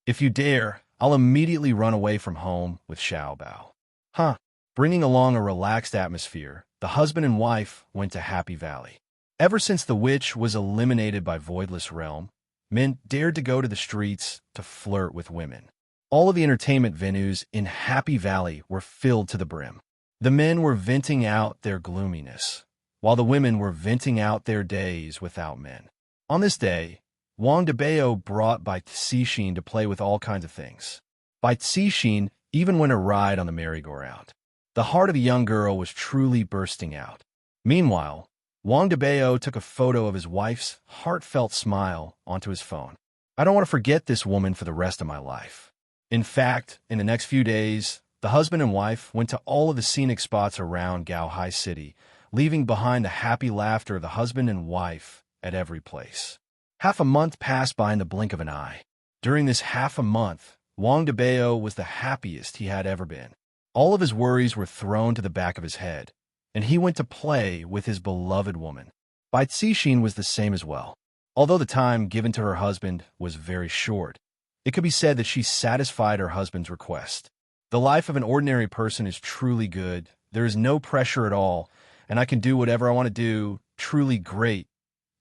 If you dare, I'll immediately run away from home with Xiao Bao. Huh. Bringing along a relaxed atmosphere, the husband and wife went to Happy Valley. Ever since the witch was eliminated by Voidless Realm, men dared to go to the streets to flirt with women. All of the entertainment venues in Happy Valley were filled to the brim. The men were venting out their gloominess, while the women were venting out their days without men. On this day, Wang Debao brought Bai Cixin to play with all kinds of things. Bai Cixin even went a ride on the merry-go-round. The heart of the young girl was truly bursting out. Meanwhile, Wang Debao took a photo of his wife's heartfelt smile onto his phone. I don't want to forget this woman for the rest of my life. In fact, in the next few days, the husband and wife went to all of the scenic spots around Gaohai City, leaving behind the happy laughter of the husband and wife at every place. Half a month passed by in the blink of an eye. During this half a month, Wang Debao was the happiest he had ever been. All of his worries were thrown to the back of his head, and he went to play with his beloved woman. Bai Cixin was the same as well. Although the time given to her husband was very short, it could be said that she satisfied her husband's request. The life of an ordinary person is truly good. There is no pressure at all, and I can do whatever I want to do. Truly great.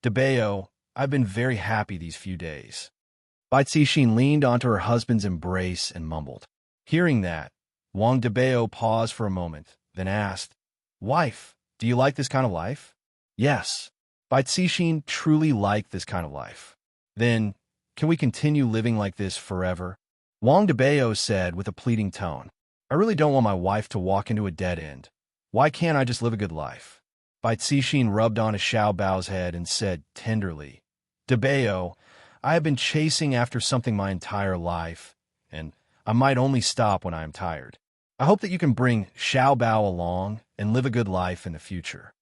Debao, I've been very happy these few days. Bai Cixin leaned onto her husband's embrace and mumbled. Hearing that, Wang Debao paused for a moment, then asked, Wife, do you like this kind of life? Yes. Bai Cixin truly liked this kind of life. Then, can we continue living like this forever? Wang Debao said with a pleading tone. I really don't want my wife to walk into a dead end. Why can't I just live a good life? Bai Cixin rubbed on Xiao Bao's head and said tenderly, Debao, I have been chasing after something my entire life, and I might only stop when I am tired. I hope that you can bring Xiao Bao along and live a good life in the future.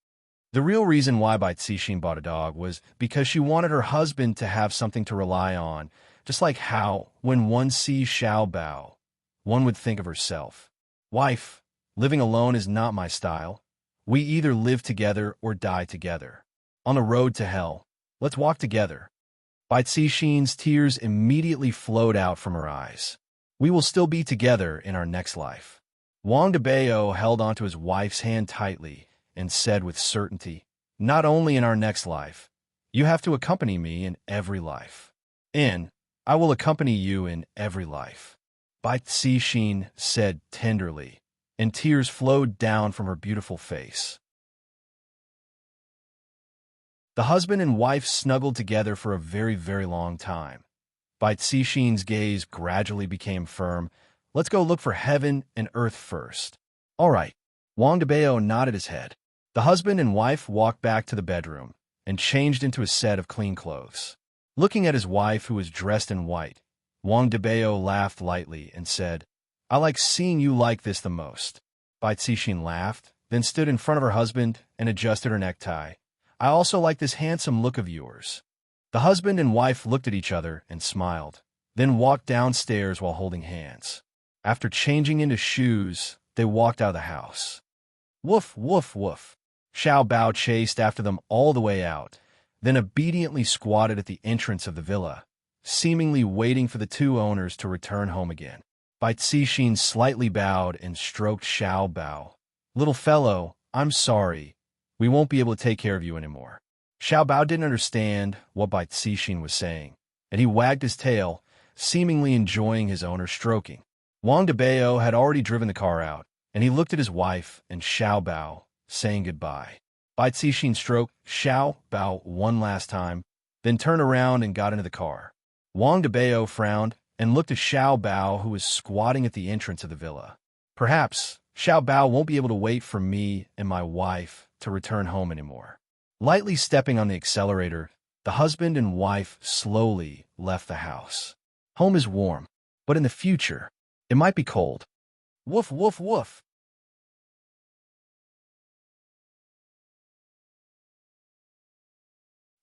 The real reason why Bai Cixin bought a dog was because she wanted her husband to have something to rely on, just like how, when one sees Xiao Bao, one would think of herself. Wife, living alone is not my style. We either live together or die together. On the road to hell, let's walk together. Bai Cixin's tears immediately flowed out from her eyes. We will still be together in our next life. Wang Debao held onto his wife's hand tightly and said with certainty, not only in our next life, you have to accompany me in every life. And I will accompany you in every life. Bai Cixin said tenderly, and tears flowed down from her beautiful face. The husband and wife snuggled together for a very, very long time. Bai Cixin's gaze gradually became firm. Let's go look for heaven and earth first. All right. Wang Debao nodded his head. The husband and wife walked back to the bedroom and changed into a set of clean clothes. Looking at his wife, who was dressed in white, Wang Debao laughed lightly and said, I like seeing you like this the most. Bai Cixin laughed, then stood in front of her husband and adjusted her necktie. I also like this handsome look of yours. The husband and wife looked at each other and smiled, then walked downstairs while holding hands. After changing into shoes, they walked out of the house. Woof, woof, woof. Xiao Bao chased after them all the way out, then obediently squatted at the entrance of the villa, seemingly waiting for the two owners to return home again. Bai Cixin slightly bowed and stroked Xiao Bao. Little fellow, I'm sorry. We won't be able to take care of you anymore. Xiao Bao didn't understand what Bai Cixin was saying, and he wagged his tail, seemingly enjoying his owner's stroking. Wang Debao had already driven the car out, and he looked at his wife and Xiao Bao, saying goodbye. Bai Cixin stroked Xiao Bao one last time, then turned around and got into the car. Wang Debao frowned and looked at Xiao Bao, who was squatting at the entrance of the villa. Perhaps Xiao Bao won't be able to wait for me and my wife to return home anymore. Lightly stepping on the accelerator, the husband and wife slowly left the house. Home is warm, but in the future, it might be cold. Woof, woof, woof.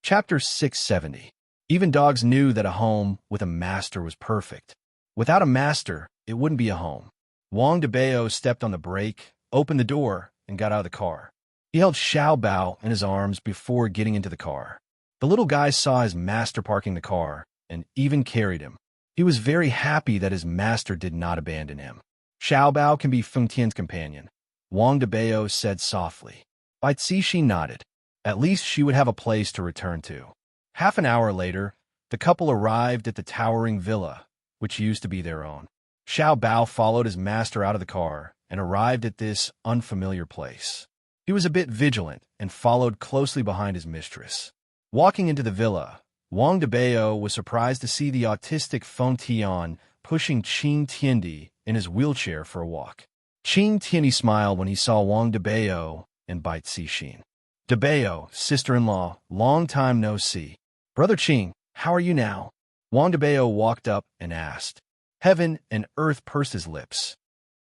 Chapter 670. Even dogs knew that a home with a master was perfect. Without a master, it wouldn't be a home. Wang Debao stepped on the brake, opened the door, and got out of the car. He held Xiao Bao in his arms before getting into the car. The little guy saw his master parking the car and even carried him. He was very happy that his master did not abandon him. Xiao Bao can be Feng Tian's companion, Wang Debao said softly. Bai Cixin nodded. At least she would have a place to return to. Half an hour later, the couple arrived at the towering villa, which used to be their own. Xiao Bao followed his master out of the car and arrived at this unfamiliar place. He was a bit vigilant and followed closely behind his mistress. Walking into the villa, Wang Debao was surprised to see the autistic Feng Tian pushing Qing Tiandi in his wheelchair for a walk. Qing Tiandi smiled when he saw Wang Debao and Bai Cixin. Debao, sister-in-law, long time no see. Brother Qing, how are you now? Wang Debao walked up and asked. Heaven and earth pursed his lips.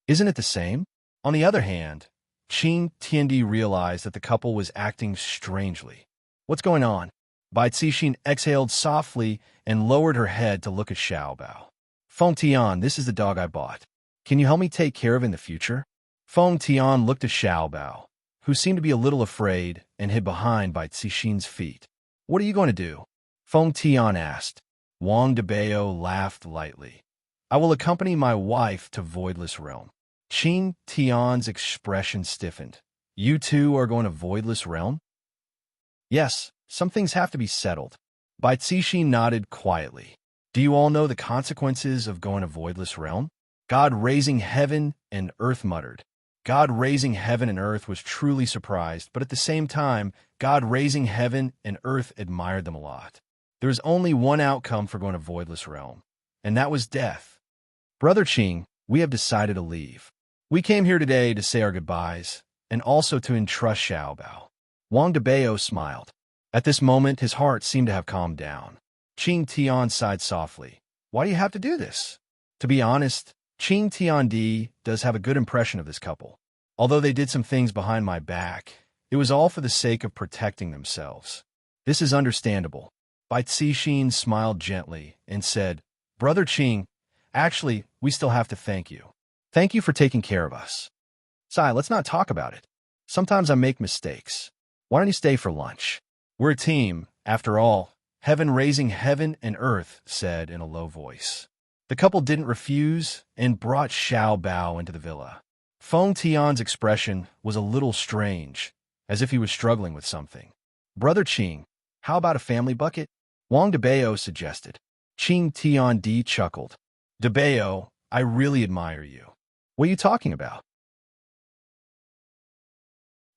Isn't it the same? On the other hand, Qing Tiandi realized that the couple was acting strangely. What's going on? Bai Cixin exhaled softly and lowered her head to look at Xiao Bao. Feng Tian, this is the dog I bought. Can you help me take care of it in the future? Feng Tian looked at Xiao Bao, who seemed to be a little afraid and hid behind Bai Cixin's feet. What are you going to do? Feng Tian asked. Wang Debao laughed lightly. I will accompany my wife to Voidless Realm. Qing Tian's expression stiffened. You two are going to Voidless Realm? Yes, some things have to be settled. Bai Cixin nodded quietly. Do you all know the consequences of going to Voidless Realm? God raising heaven and earth muttered. God raising heaven and earth was truly surprised, but at the same time, God raising heaven and earth admired them a lot. There was only one outcome for going to Voidless Realm, and that was death. Brother Qing, we have decided to leave. We came here today to say our goodbyes, and also to entrust Xiao Bao. Wang Debao smiled. At this moment, his heart seemed to have calmed down. Qing Tian sighed softly. Why do you have to do this? To be honest, Qing Tiandi does have a good impression of this couple. Although they did some things behind my back, it was all for the sake of protecting themselves. This is understandable. Bai Cixin smiled gently and said, Brother Qing, actually, we still have to thank you. Thank you for taking care of us. Sai, let's not talk about it. Sometimes I make mistakes. Why don't you stay for lunch? We're a team, after all. Heaven raising heaven and earth said in a low voice. The couple didn't refuse and brought Xiao Bao into the villa. Feng Tian's expression was a little strange, as if he was struggling with something. Brother Qing, how about a family bucket? Wang Debao suggested. Qing Tiandi chuckled. Debao, I really admire you. What are you talking about?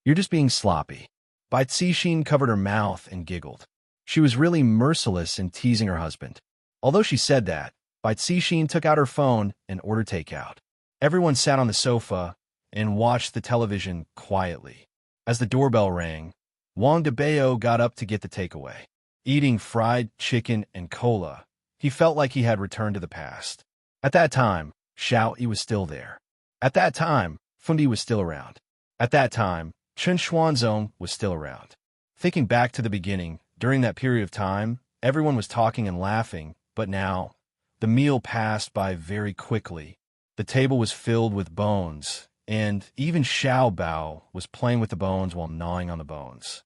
You're just being sloppy. Bai Cixin covered her mouth and giggled. She was really merciless in teasing her husband. Although she said that, Bai Cixin took out her phone and ordered takeout. Everyone sat on the sofa and watched the television quietly. As the doorbell rang, Wang Debao got up to get the takeaway. Eating fried chicken and cola, he felt like he had returned to the past. At that time, Xiao Yi was still there. At that time, Fundi was still around. At that time, Chen Xuanzong was still around. Thinking back to the beginning, during that period of time, everyone was talking and laughing, but now, the meal passed by very quickly. The table was filled with bones, and even Xiao Bao was playing with the bones while gnawing on the bones.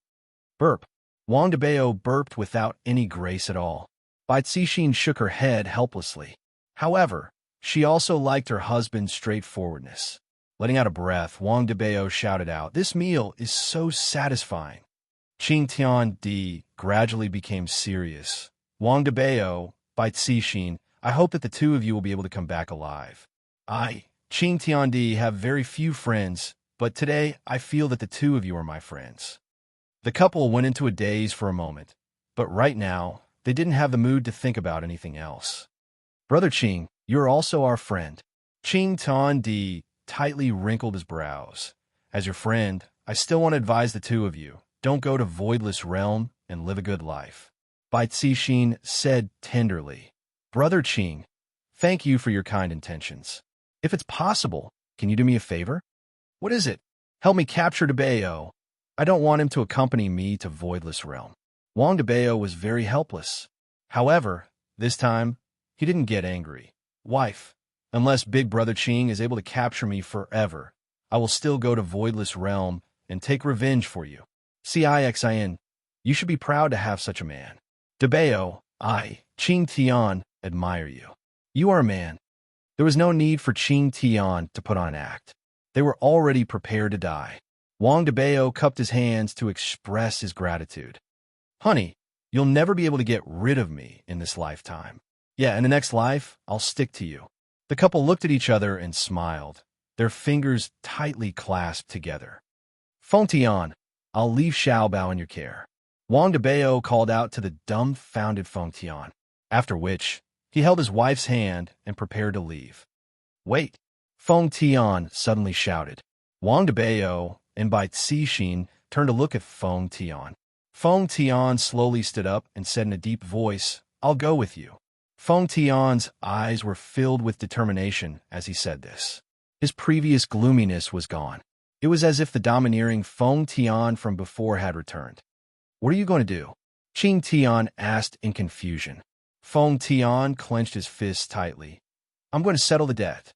Burp. Wang Debao burped without any grace at all. Bai Cixin shook her head helplessly. However, she also liked her husband's straightforwardness. Letting out a breath, Wang Debao shouted out, This meal is so satisfying. Qing Tiandi gradually became serious. Wang Debao, Bai Cixin, I hope that the two of you will be able to come back alive. I, Qing Tiandi, have very few friends, but today I feel that the two of you are my friends. The couple went into a daze for a moment, but right now, they didn't have the mood to think about anything else. Brother Qing, you're also our friend. Qing Tiandi tightly wrinkled his brows. As your friend, I still want to advise the two of you, don't go to Voidless Realm and live a good life. Bai Cixin said tenderly. Brother Qing, thank you for your kind intentions. If it's possible, can you do me a favor? What is it? Help me capture Debao. I don't want him to accompany me to Voidless Realm. Wang Debao was very helpless. However, this time, he didn't get angry. Wife, unless Big Brother Qing is able to capture me forever, I will still go to Voidless Realm and take revenge for you. Cixin, you should be proud to have such a man. Debao, I, Qing Tian, admire you. You are a man. There was no need for Qing Tian to put on an act. They were already prepared to die. Wang Debao cupped his hands to express his gratitude. Honey, you'll never be able to get rid of me in this lifetime. Yeah, in the next life, I'll stick to you. The couple looked at each other and smiled, their fingers tightly clasped together. Feng Tian, I'll leave Xiao Bao in your care. Wang Debao called out to the dumbfounded Feng Tian, after which he held his wife's hand and prepared to leave. Wait, Feng Tian suddenly shouted. Wang Debao and Bai Cixin turned to look at Feng Tian. Feng Tian slowly stood up and said in a deep voice, I'll go with you. Feng Tian's eyes were filled with determination as he said this. His previous gloominess was gone. It was as if the domineering Feng Tian from before had returned. What are you going to do? Qing Tian asked in confusion. Feng Tian clenched his fists tightly. I'm going to settle the debt.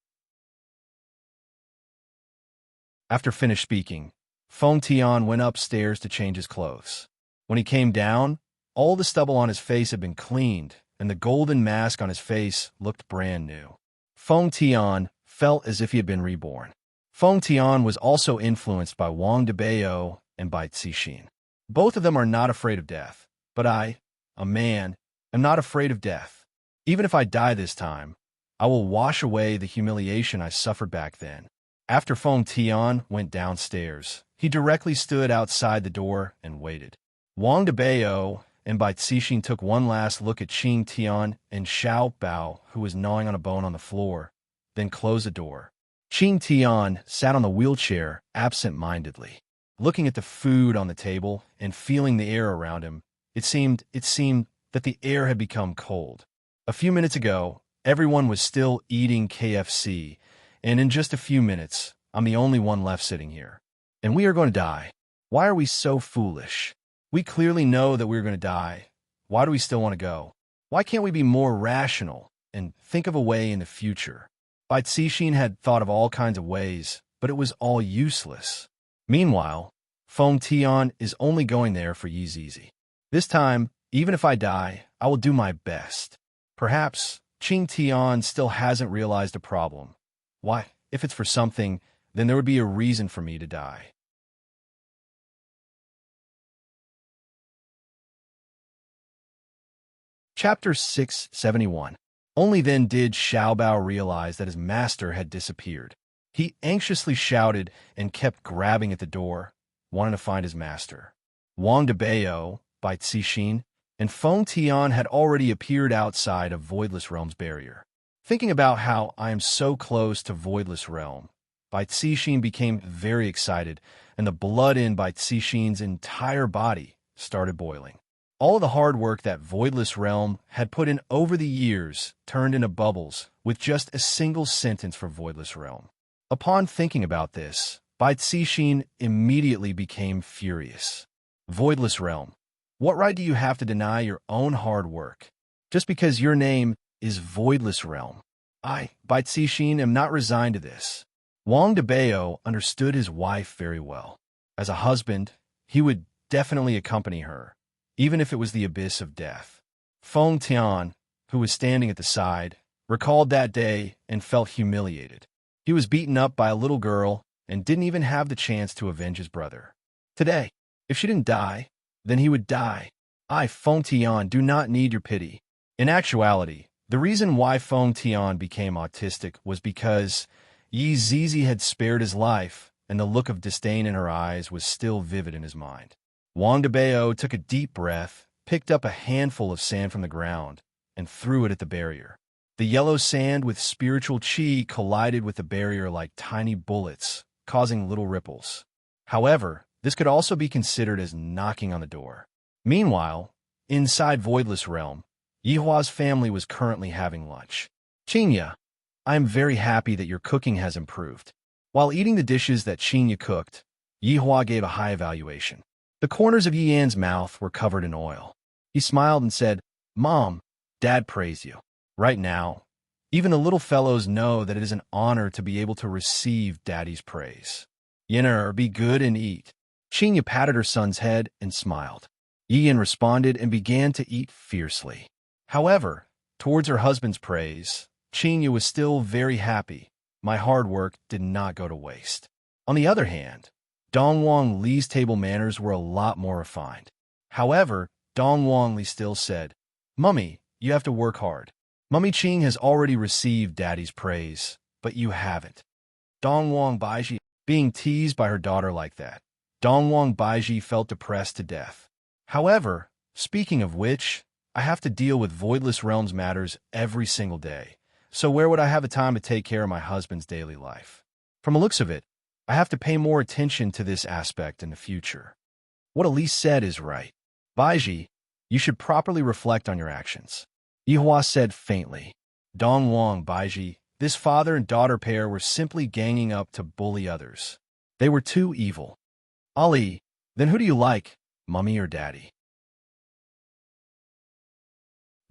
After finished speaking, Feng Tian went upstairs to change his clothes. When he came down, all the stubble on his face had been cleaned, and the golden mask on his face looked brand new. Feng Tian felt as if he had been reborn. Feng Tian was also influenced by Wang Debao and by Cixin. Both of them are not afraid of death, but I, a man, am not afraid of death. Even if I die this time, I will wash away the humiliation I suffered back then. After Feng Tian went downstairs, he directly stood outside the door and waited. Wang Debao and Bai Cixin took one last look at Qing Tian and Xiao Bao, who was gnawing on a bone on the floor, then closed the door. Qing Tian sat on the wheelchair absent-mindedly, looking at the food on the table and feeling the air around him. It seemed that the air had become cold. A few minutes ago, everyone was still eating KFC, and in just a few minutes, I'm the only one left sitting here. And we are going to die. Why are we so foolish? We clearly know that we're going to die. Why do we still want to go? Why can't we be more rational and think of a way in the future? Bai Cixin had thought of all kinds of ways, but it was all useless. Meanwhile, Feng Tian is only going there for Yizizi. This time, even if I die, I will do my best. Perhaps Qing Tian still hasn't realized a problem. Why, if it's for something, then there would be a reason for me to die. Chapter 671. Only then did Xiaobao realize that his master had disappeared. He anxiously shouted and kept grabbing at the door, wanting to find his master. Wang Debao, Bai Cixin, and Feng Tian had already appeared outside of Voidless Realm's barrier. Thinking about how I am so close to Voidless Realm, Bai Cixin became very excited, and the blood in Bai Cixin's entire body started boiling. All of the hard work that Voidless Realm had put in over the years turned into bubbles with just a single sentence for Voidless Realm. Upon thinking about this, Bai Cixin immediately became furious. Voidless Realm, what right do you have to deny your own hard work? Just because your name is Voidless Realm. I, Bai Cixin, am not resigned to this. Wang Debao understood his wife very well. As a husband, he would definitely accompany her, even if it was the abyss of death. Feng Tian, who was standing at the side, recalled that day and felt humiliated. He was beaten up by a little girl and didn't even have the chance to avenge his brother. Today, if she didn't die, then he would die. I, Feng Tian, do not need your pity. In actuality, the reason why Feng Tian became autistic was because Yi Zizi had spared his life, and the look of disdain in her eyes was still vivid in his mind. Wang Debao took a deep breath, picked up a handful of sand from the ground, and threw it at the barrier. The yellow sand with spiritual qi collided with the barrier like tiny bullets, causing little ripples. However, this could also be considered as knocking on the door. Meanwhile, inside Voidless Realm, Yihua's family was currently having lunch. Qinya, I am very happy that your cooking has improved. While eating the dishes that Qinya cooked, Yihua gave a high evaluation. The corners of Yian's mouth were covered in oil. He smiled and said, Mom, Dad praise you. Right now, even the little fellows know that it is an honor to be able to receive Daddy's praise. Yenner, be good and eat. Qinya patted her son's head and smiled. Yian responded and began to eat fiercely. However, towards her husband's praise, Qinya was still very happy. My hard work did not go to waste. On the other hand, Dongwang Li's table manners were a lot more refined. However, Dongwang Li still said, Mummy, you have to work hard. Mummy Qing has already received Daddy's praise, but you haven't. Dongwang Baiji, being teased by her daughter like that, Dongwang Baiji felt depressed to death. However, speaking of which, I have to deal with Voidless Realms matters every single day, so where would I have the time to take care of my husband's daily life? From the looks of it, I have to pay more attention to this aspect in the future. What Elise said is right. Baiji, you should properly reflect on your actions. Yihua said faintly. Dongwang Baiji, this father and daughter pair were simply ganging up to bully others. They were too evil. Ali, then who do you like, Mummy or Daddy?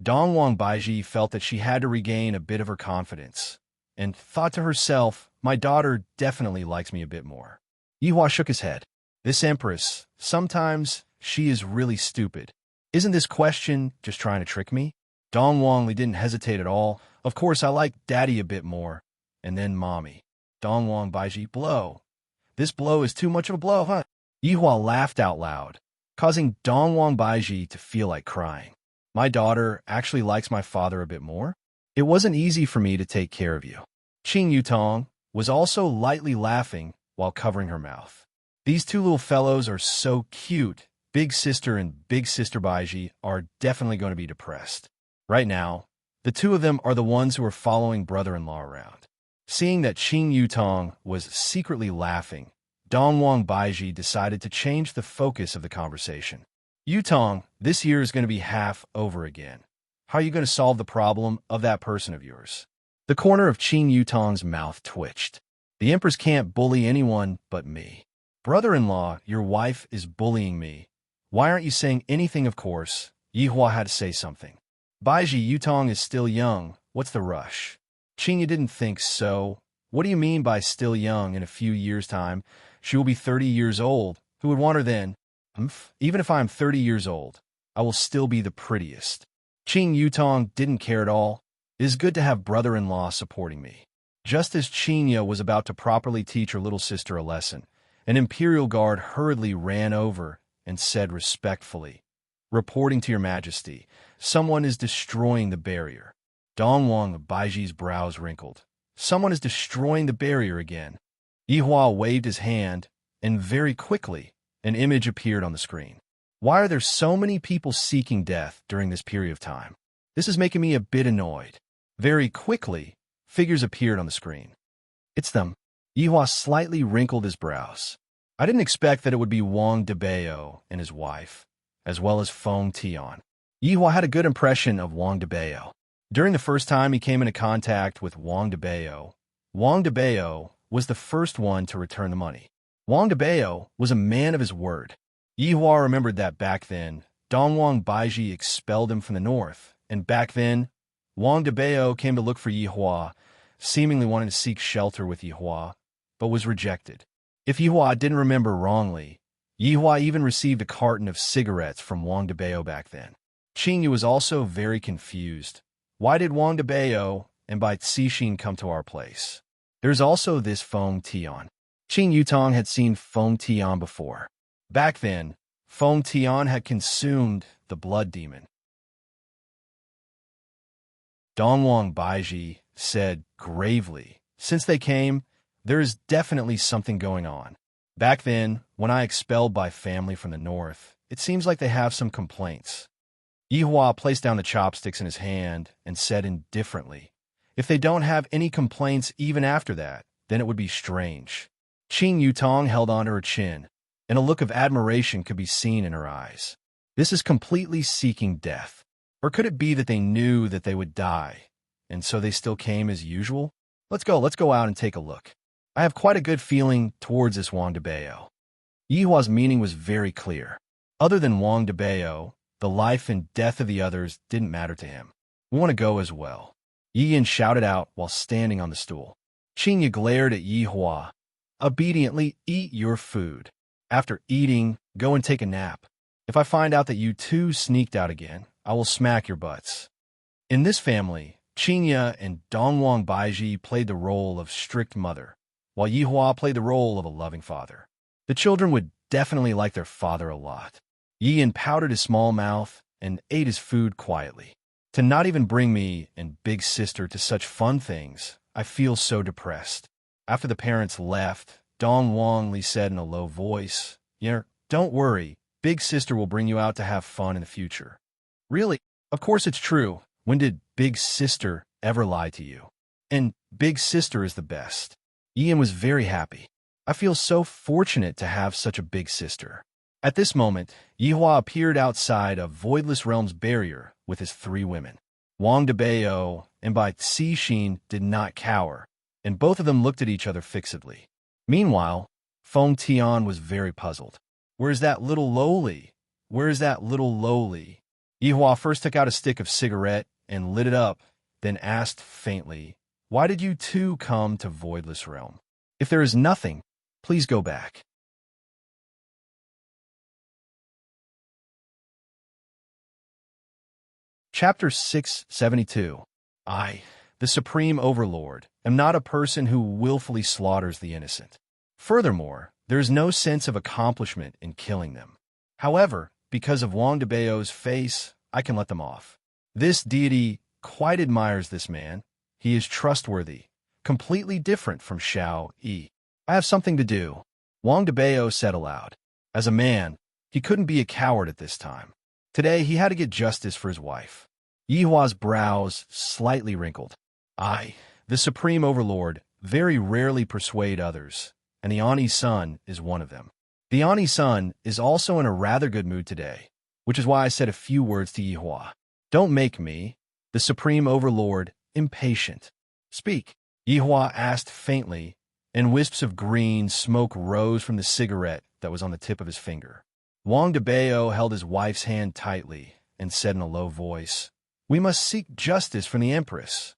Dong Wang Baiji felt that she had to regain a bit of her confidence, and thought to herself, my daughter definitely likes me a bit more. Yihua shook his head. This empress, sometimes she is really stupid. Isn't this question just trying to trick me? Dong Wangli didn't hesitate at all. Of course, I like daddy a bit more. And then mommy. Dong Wang Baiji, blow. This blow is too much of a blow, huh? Yihua laughed out loud, causing Dong Wang Baiji to feel like crying. My daughter actually likes my father a bit more. It wasn't easy for me to take care of you. Qing Yutong was also lightly laughing while covering her mouth. These two little fellows are so cute. Big sister and big sister Baiji are definitely going to be depressed. Right now, the two of them are the ones who are following brother-in-law around. Seeing that Qing Yutong was secretly laughing, Dong Wang Baiji decided to change the focus of the conversation. Yutong, this year is going to be half over again. How are you going to solve the problem of that person of yours? The corner of Qing Yutong's mouth twitched. The empress can't bully anyone but me. Brother-in-law, your wife is bullying me. Why aren't you saying anything, of course? Yihua had to say something. Baiji, Yutong is still young. What's the rush? Qing, you didn't think so. What do you mean by still young? In a few years' time, she will be 30 years old. Who would want her then? Even if I'm 30 years old, I will still be the prettiest. Qing Yutong didn't care at all. It is good to have brother-in-law supporting me. Just as Qingya was about to properly teach her little sister a lesson, an imperial guard hurriedly ran over and said respectfully, reporting to your majesty, someone is destroying the barrier. Dong Wang Baiji's brows wrinkled. Someone is destroying the barrier again. Yihua waved his hand, and very quickly, an image appeared on the screen. Why are there so many people seeking death during this period of time? This is making me a bit annoyed. Very quickly, figures appeared on the screen. It's them. Yihua slightly wrinkled his brows. I didn't expect that it would be Wang Debao and his wife, as well as Feng Tian. Yihua had a good impression of Wang Debao. During the first time he came into contact with Wang Debao was the first one to return the money. Wang Debao was a man of his word. Yihua remembered that back then, Dong Wang Baiji expelled him from the north, and back then, Wang Debao came to look for Yihua, seemingly wanting to seek shelter with Yihua, but was rejected. If Yihua didn't remember wrongly, Yihua even received a carton of cigarettes from Wang Debao back then. Qingyu was also very confused. Why did Wang Debao and Bai Cixin come to our place? There's also this Feng Tian. Qing Yutong had seen Feng Tian before. Back then, Feng Tian had consumed the blood demon. Dong Wang Baiji said gravely, since they came, there is definitely something going on. Back then, when I expelled my family from the north, it seems like they have some complaints. Yihua placed down the chopsticks in his hand and said indifferently, if they don't have any complaints even after that, then it would be strange. Qing Yutong held onto her chin, and a look of admiration could be seen in her eyes. This is completely seeking death. Or could it be that they knew that they would die, and so they still came as usual? Let's go out and take a look. I have quite a good feeling towards this Wang Debao. Yihua's meaning was very clear. Other than Wang Debao, the life and death of the others didn't matter to him. We want to go as well. Yiyan shouted out while standing on the stool. Qingya glared at Yihua. Obediently eat your food. After eating, go and take a nap. If I find out that you two sneaked out again, I will smack your butts. In this family, Qingya and Dong Wang Baiji played the role of strict mother, while Yihua played the role of a loving father. The children would definitely like their father a lot. Yiyan powdered his small mouth and ate his food quietly. To not even bring me and big sister to such fun things, I feel so depressed. After the parents left, Dong Wangli said in a low voice, don't worry, big sister will bring you out to have fun in the future. Really? Of course it's true. When did big sister ever lie to you? And big sister is the best. Yiyan was very happy. I feel so fortunate to have such a big sister. At this moment, Yihua appeared outside of Voidless Realm's barrier with his 3 women. Wang Debao and Bai Cixin did not cower, and both of them looked at each other fixedly. Meanwhile, Feng Tian was very puzzled. Where's that little lowly? Where is that little lowly? Yihua first took out a stick of cigarette and lit it up, then asked faintly, "Why did you two come to Voidless Realm? If there is nothing, please go back." Chapter 672. I, the Supreme Overlord, am not a person who willfully slaughters the innocent. Furthermore, there is no sense of accomplishment in killing them. However, because of Wang Debao's face, I can let them off. This deity quite admires this man. He is trustworthy, completely different from Xiao Yi. I have something to do, Wang Debao said aloud. As a man, he couldn't be a coward at this time. Today, he had to get justice for his wife. Yihua's brows slightly wrinkled. I, the Supreme Overlord, very rarely persuade others, and the Ani's son is one of them. The Ani's son is also in a rather good mood today, which is why I said a few words to Yihua. Don't make me, the Supreme Overlord, impatient. Speak, Yihua asked faintly, and wisps of green smoke rose from the cigarette that was on the tip of his finger. Wang Debao held his wife's hand tightly and said in a low voice, "We must seek justice from the Empress."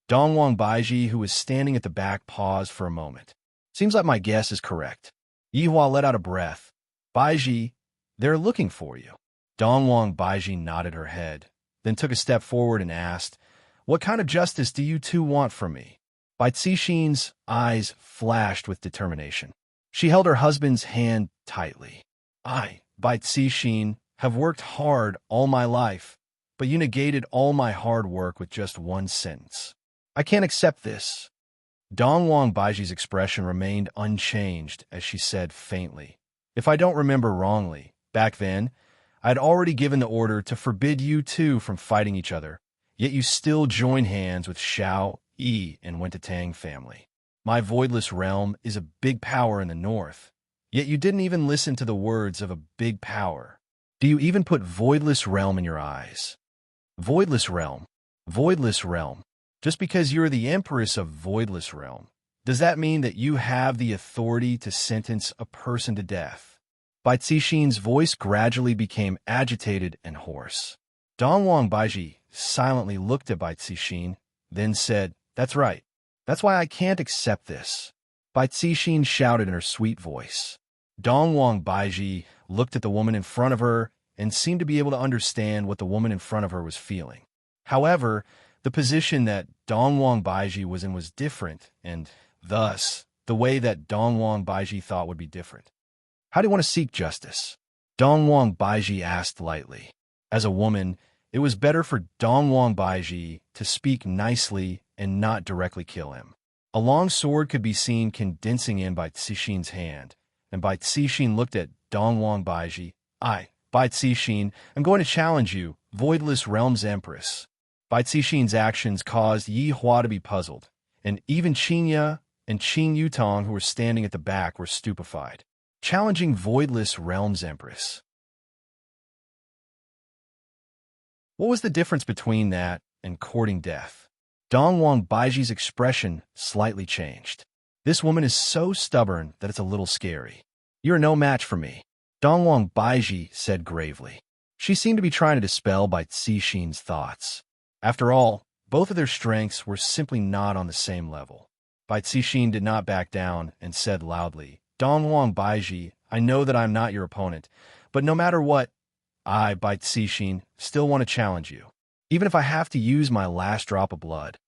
Dongwang Baiji, who was standing at the back, paused for a moment. Seems like my guess is correct. Yihua let out a breath. Baiji, they're looking for you. Dongwang Baiji nodded her head, then took a step forward and asked, "What kind of justice do you two want from me?" Bai Cixin's eyes flashed with determination. She held her husband's hand tightly. I, Bai Cixin, have worked hard all my life, but you negated all my hard work with just one sentence. I can't accept this. Dongwang Baiji's expression remained unchanged as she said faintly, "If I don't remember wrongly, back then, I had already given the order to forbid you two from fighting each other, yet you still joined hands with Xiao Yi and went to Tang family. My voidless realm is a big power in the north, yet you didn't even listen to the words of a big power. Do you even put voidless realm in your eyes? Voidless realm, voidless realm. Just because you're the empress of voidless realm, does that mean that you have the authority to sentence a person to death?" Bai Cixin's voice gradually became agitated and hoarse. Dongwang Baiji silently looked at Bai Cixin, then said, "That's right. That's why I can't accept this." Bai Cixin shouted in her sweet voice. Dongwang Baiji looked at the woman in front of her and seemed to be able to understand what the woman in front of her was feeling. However, the position that Dongwang Baiji was in was different, and thus, the way that Dongwang Baiji thought would be different. "How do you want to seek justice?" Dongwang Baiji asked lightly. As a woman, it was better for Dongwang Baiji to speak nicely and not directly kill him. A long sword could be seen condensing in Bai Cixin's hand, and Bai Cixin looked at Dongwang Baiji. "I, Bai Cixin, am going to challenge you, Voidless Realm's Empress." Bai Cixin's actions caused Yi Hua to be puzzled, and even Qingya and Qing Yutong, who were standing at the back, were stupefied. Challenging Voidless Realm's Empress. What was the difference between that and courting death? Dongwang Baiji's expression slightly changed. "This woman is so stubborn that it's a little scary. You're no match for me," Dongwang Baiji said gravely. She seemed to be trying to dispel Bai Cixin's thoughts. After all, both of their strengths were simply not on the same level. Bai Cixin did not back down and said loudly, "Dongwang Baiji, I know that I'm not your opponent, but no matter what, I, Bai Cixin, still want to challenge you, even if I have to use my last drop of blood."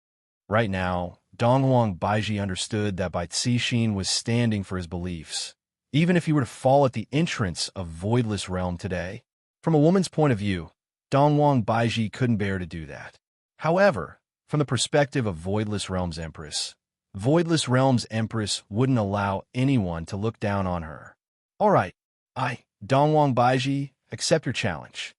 Right now, Dongwang Baiji understood that Bai Cixin was standing for his beliefs, even if he were to fall at the entrance of Voidless Realm today. From a woman's point of view, Dongwang Baiji couldn't bear to do that. However, from the perspective of Voidless Realm's Empress, Voidless Realm's Empress wouldn't allow anyone to look down on her. "All right, I, Dongwang Baiji, accept your challenge."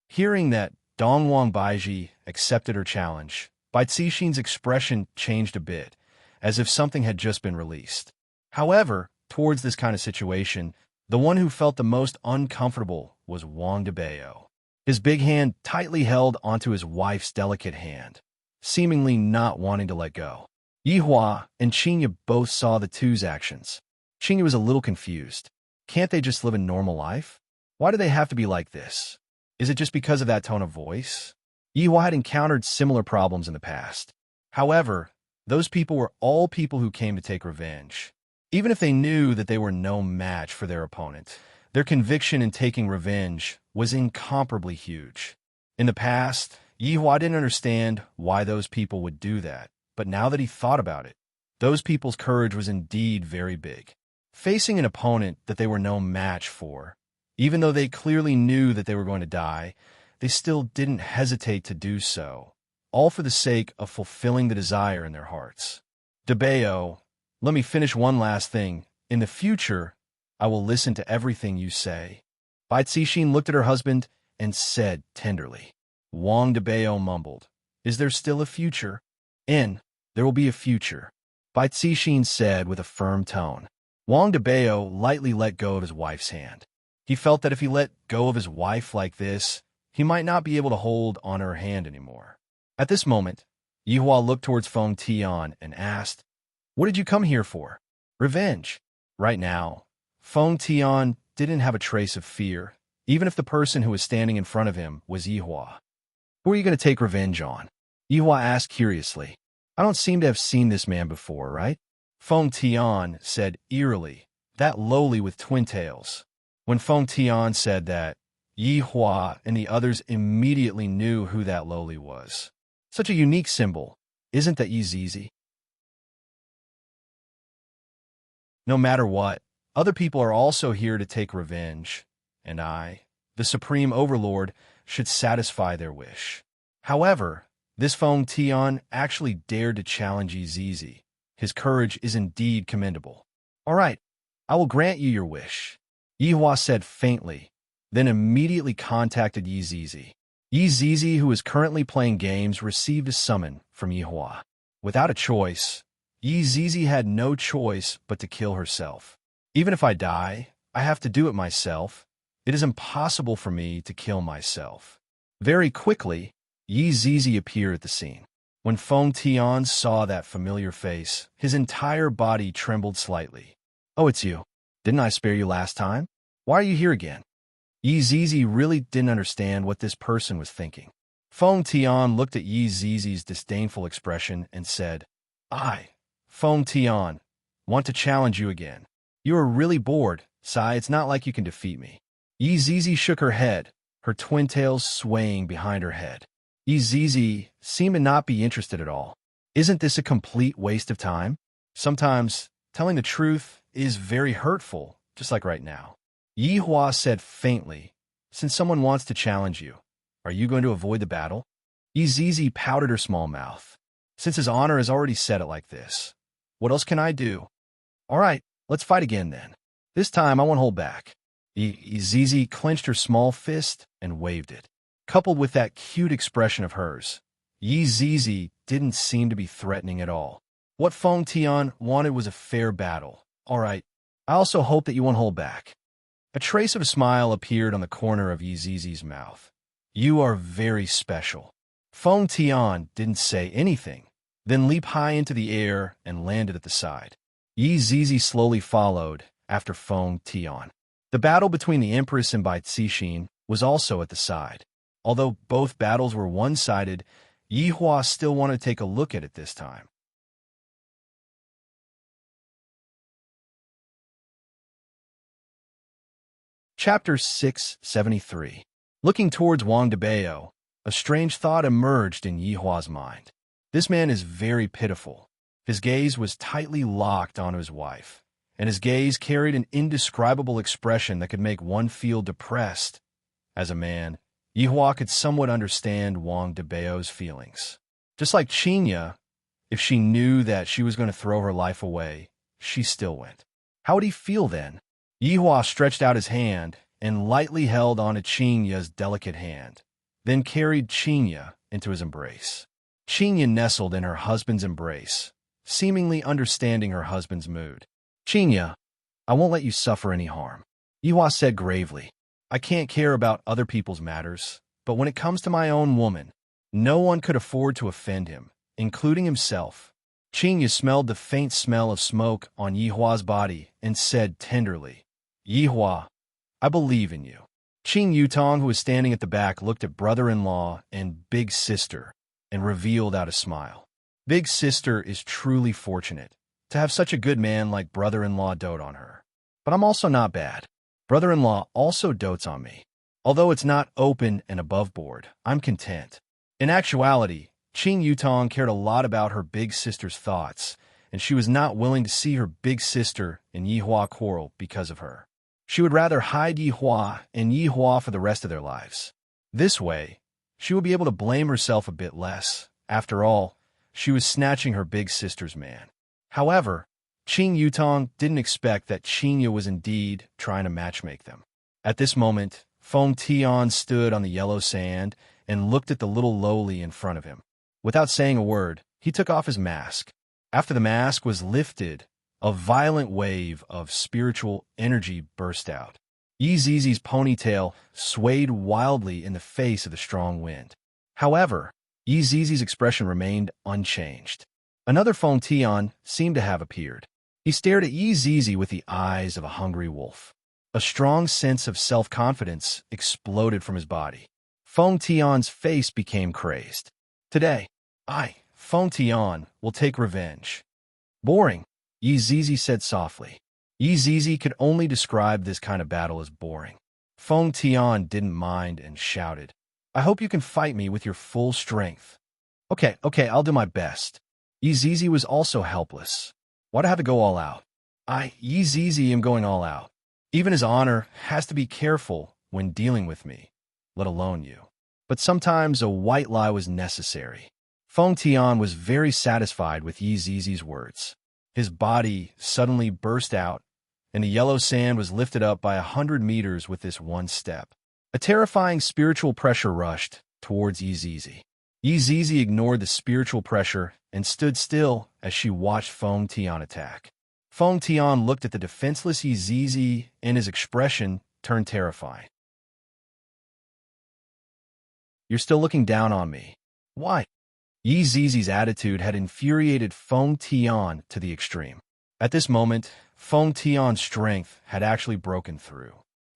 Hearing that Dongwang Baiji accepted her challenge, Bai Cixin's expression changed a bit, as if something had just been released. However, towards this kind of situation, the one who felt the most uncomfortable was Wang Debao. His big hand tightly held onto his wife's delicate hand, seemingly not wanting to let go. Yihua and Qingya both saw the two's actions. Qingya was a little confused. Can't they just live a normal life? Why do they have to be like this? Is it just because of that tone of voice? Yihua had encountered similar problems in the past. However, those people were all people who came to take revenge. Even if they knew that they were no match for their opponent, their conviction in taking revenge was incomparably huge. In the past, Yihua didn't understand why those people would do that, but now that he thought about it, those people's courage was indeed very big. Facing an opponent that they were no match for, even though they clearly knew that they were going to die, they still didn't hesitate to do so, all for the sake of fulfilling the desire in their hearts. Debeo, let me finish one last thing. In the future, I will listen to everything you say. Bai Cixin looked at her husband and said tenderly. Wang Debeo mumbled, Is there still a future? There will be a future, Bai Cixin said with a firm tone. Wang Debeo lightly let go of his wife's hand. He felt that if he let go of his wife like this, he might not be able to hold on her hand anymore. At this moment, Yihua looked towards Feng Tian and asked, What did you come here for? Revenge. Right now, Feng Tian didn't have a trace of fear, even if the person who was standing in front of him was Yihua. Who are you going to take revenge on? Yihua asked curiously. I don't seem to have seen this man before, right? Feng Tian said eerily, that lowly with twin tails. When Feng Tian said that, Yihua and the others immediately knew who that lowly was. Such a unique symbol, isn't that Yizizi? No matter what, other people are also here to take revenge, and I, the Supreme Overlord, should satisfy their wish. However, this Feng Tian actually dared to challenge Yizizi. His courage is indeed commendable. All right, I will grant you your wish, Yihua said faintly, then immediately contacted Yizizi. Yizizi, who is currently playing games, received a summon from Yihua. Without a choice, Yizizi had no choice but to kill herself. Even if I die, I have to do it myself. It is impossible for me to kill myself. Very quickly, Yizizi appeared at the scene. When Feng Tian saw that familiar face, his entire body trembled slightly. Oh, it's you. Didn't I spare you last time? Why are you here again? Yizizi really didn't understand what this person was thinking. Feng Tian looked at Yizizi's disdainful expression and said, I, Feng Tian, want to challenge you again. You are really bored, Sai. It's not like you can defeat me. Yizizi shook her head, her twin tails swaying behind her head. Yizizi seemed to not be interested at all. Isn't this a complete waste of time? Sometimes telling the truth is very hurtful, just like right now. Yihua said faintly, Since someone wants to challenge you, are you going to avoid the battle? Yizizi pouted her small mouth. Since his honor has already said it like this, what else can I do? All right, let's fight again then. This time I won't hold back. Yizizi clenched her small fist and waved it. Coupled with that cute expression of hers, Yizizi didn't seem to be threatening at all. What Feng Tian wanted was a fair battle. All right, I also hope that you won't hold back. A trace of a smile appeared on the corner of Yizizi's mouth. You are very special. Feng Tian didn't say anything, then leaped high into the air and landed at the side. Yizizi slowly followed after Feng Tian. The battle between the Empress and Bai Cixin was also at the side. Although both battles were one-sided, Yihua still wanted to take a look at it this time. Chapter 673. Looking towards Wang Debeo, a strange thought emerged in Yihua's mind. This man is very pitiful. His gaze was tightly locked onto his wife, and his gaze carried an indescribable expression that could make one feel depressed. As a man, Yihua could somewhat understand Wang Debeo's feelings. Just like Qinya, if she knew that she was going to throw her life away, she still went. How would he feel then? Yihua stretched out his hand and lightly held onto Qinya's delicate hand, then carried Qinya into his embrace. Qinya nestled in her husband's embrace, seemingly understanding her husband's mood. Qinya, I won't let you suffer any harm, Yihua said gravely. I can't care about other people's matters, but when it comes to my own woman, no one could afford to offend him, including himself. Qinya smelled the faint smell of smoke on Yihua's body and said tenderly, Yihua, I believe in you. Qing Yutong, who was standing at the back, looked at brother-in-law and big sister and revealed out a smile. Big sister is truly fortunate to have such a good man like brother-in-law dote on her. But I'm also not bad. Brother-in-law also dotes on me. Although it's not open and above board, I'm content. In actuality, Qing Yutong cared a lot about her big sister's thoughts, and she was not willing to see her big sister and Yihua quarrel because of her. She would rather hide Yihua and Yihua for the rest of their lives. This way, she would be able to blame herself a bit less. After all, she was snatching her big sister's man. However, Qing Yutong didn't expect that Qinya was indeed trying to matchmake them. At this moment, Feng Tian stood on the yellow sand and looked at the little lowly in front of him. Without saying a word, he took off his mask. After the mask was lifted, a violent wave of spiritual energy burst out. Yi Zizi's ponytail swayed wildly in the face of the strong wind. However, Yi Zizi's expression remained unchanged. Another Feng Tian seemed to have appeared. He stared at Yi Zizi with the eyes of a hungry wolf. A strong sense of self-confidence exploded from his body. Feng Tian's face became crazed. Today, I, Feng Tian, will take revenge. Boring, Yi Zizi said softly. Yi Zizi could only describe this kind of battle as boring. Feng Tian didn't mind and shouted, I hope you can fight me with your full strength. Okay, I'll do my best. Yi Zizi was also helpless. Why'd I have to go all out? Yi Zizi, am going all out. Even his honor has to be careful when dealing with me, let alone you. But sometimes a white lie was necessary. Feng Tian was very satisfied with Yi Zizi's words. His body suddenly burst out, and the yellow sand was lifted up by 100 meters with this one step. A terrifying spiritual pressure rushed towards Yi Zizi. Yi Zizi ignored the spiritual pressure and stood still as she watched Feng Tian attack. Feng Tian looked at the defenseless Yi Zizi, and his expression turned terrifying. You're still looking down on me. Why? Yi Zizi's attitude had infuriated Feng Tian to the extreme. At this moment, Feng Tian's strength had actually broken through.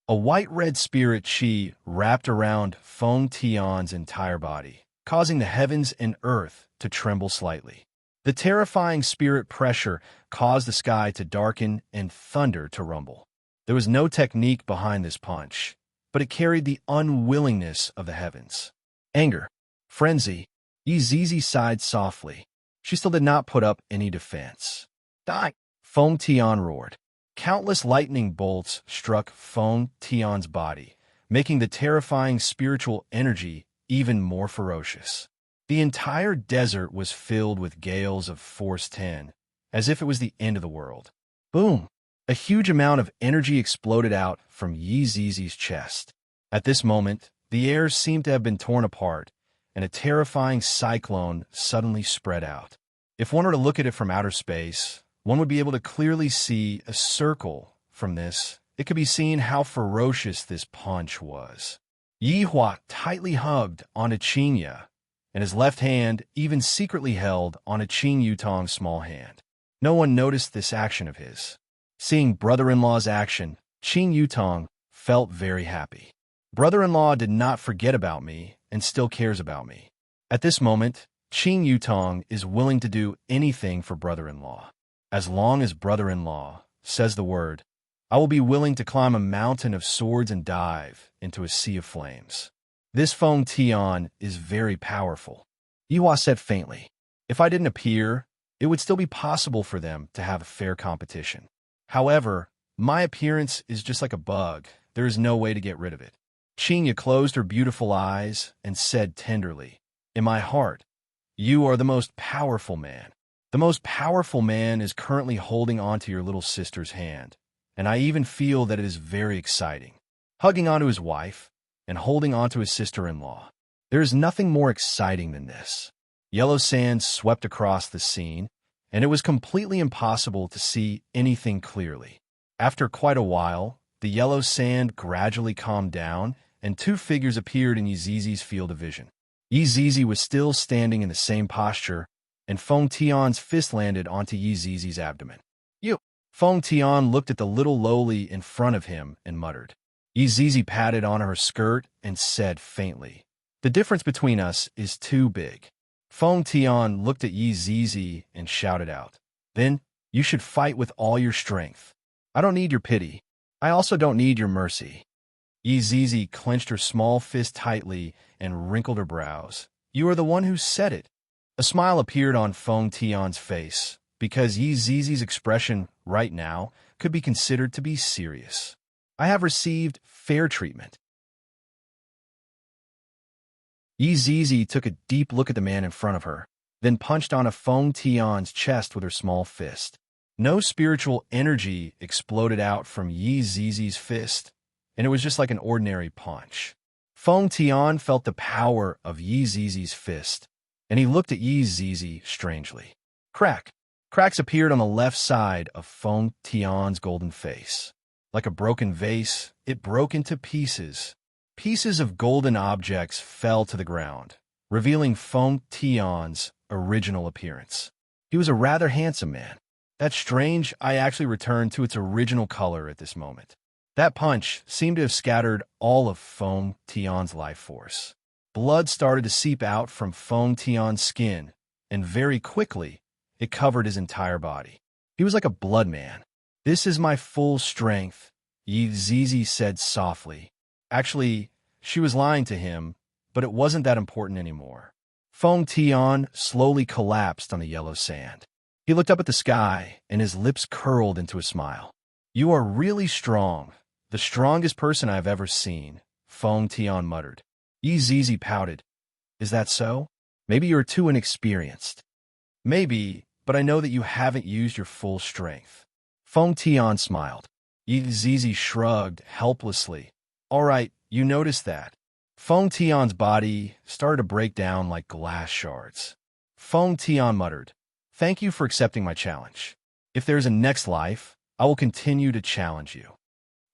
A white-red spirit chi wrapped around Feng Tian's entire body, causing the heavens and earth to tremble slightly. The terrifying spirit pressure caused the sky to darken and thunder to rumble. There was no technique behind this punch, but it carried the unwillingness of the heavens. Anger, frenzy. Yi Zizi sighed softly. She still did not put up any defense. Die! Feng Tian roared. Countless lightning bolts struck Feng Tian's body, making the terrifying spiritual energy even more ferocious. The entire desert was filled with gales of force 10, as if it was the end of the world. Boom! A huge amount of energy exploded out from Yi Zizi's chest. At this moment, the air seemed to have been torn apart, and a terrifying cyclone suddenly spread out. If one were to look at it from outer space, one would be able to clearly see a circle from this. It could be seen how ferocious this punch was. Yihua tightly hugged onto Qinya, and his left hand even secretly held onto Qing Yutong's small hand. No one noticed this action of his. Seeing brother-in-law's action, Qing Yutong felt very happy. Brother-in-law did not forget about me and still cares about me. At this moment, Qing Yutong is willing to do anything for brother-in-law. As long as brother-in-law says the word, I will be willing to climb a mountain of swords and dive into a sea of flames. This Feng Tian is very powerful. Yihua said faintly, if I didn't appear, it would still be possible for them to have a fair competition. However, my appearance is just like a bug. There is no way to get rid of it. Qinya closed her beautiful eyes and said tenderly, in my heart, you are the most powerful man. The most powerful man is currently holding onto your little sister's hand, and I even feel that it is very exciting. Hugging onto his wife and holding onto his sister-in-law. There is nothing more exciting than this. Yellow sand swept across the scene, and it was completely impossible to see anything clearly. After quite a while, the yellow sand gradually calmed down, and two figures appeared in Yi Zizi's field of vision. Yi Zizi was still standing in the same posture, and Feng Tian's fist landed onto Yi Zizi's abdomen. You! Feng Tian looked at the little lowly in front of him and muttered, Yi Zizi patted on her skirt and said faintly, "The difference between us is too big." Feng Tian looked at Yi Zizi and shouted out, "Then you should fight with all your strength. I don't need your pity. I also don't need your mercy." Yi Zizi clenched her small fist tightly and wrinkled her brows. "You are the one who said it." A smile appeared on Feng Tian's face, because Yi Zizi's expression right now could be considered to be serious. "I have received fair treatment." Yi Zizi took a deep look at the man in front of her, then punched on a Feng Tian's chest with her small fist. No spiritual energy exploded out from Yi Zizi's fist, and it was just like an ordinary punch. Feng Tian felt the power of Yi Zizi's fist, and he looked at Yi Zizi strangely. Crack! Cracks appeared on the left side of Feng Tian's golden face. Like a broken vase, it broke into pieces. Pieces of golden objects fell to the ground, revealing Feng Tian's original appearance. He was a rather handsome man. That strange eye actually returned to its original color at this moment. That punch seemed to have scattered all of Feng Tian's life force. Blood started to seep out from Feng Tian's skin, and very quickly, it covered his entire body. He was like a blood man. "This is my full strength," Yi Zizi said softly. Actually, she was lying to him, but it wasn't that important anymore. Feng Tian slowly collapsed on the yellow sand. He looked up at the sky, and his lips curled into a smile. "You are really strong, the strongest person I've ever seen," Feng Tian muttered. Yi Zizi pouted. "Is that so? Maybe you're too inexperienced." "Maybe, but I know that you haven't used your full strength." Feng Tian smiled. Yi Zizi shrugged helplessly. "All right, you noticed that." Feng Tian's body started to break down like glass shards. Feng Tian muttered, "Thank you for accepting my challenge. If there is a next life, I will continue to challenge you."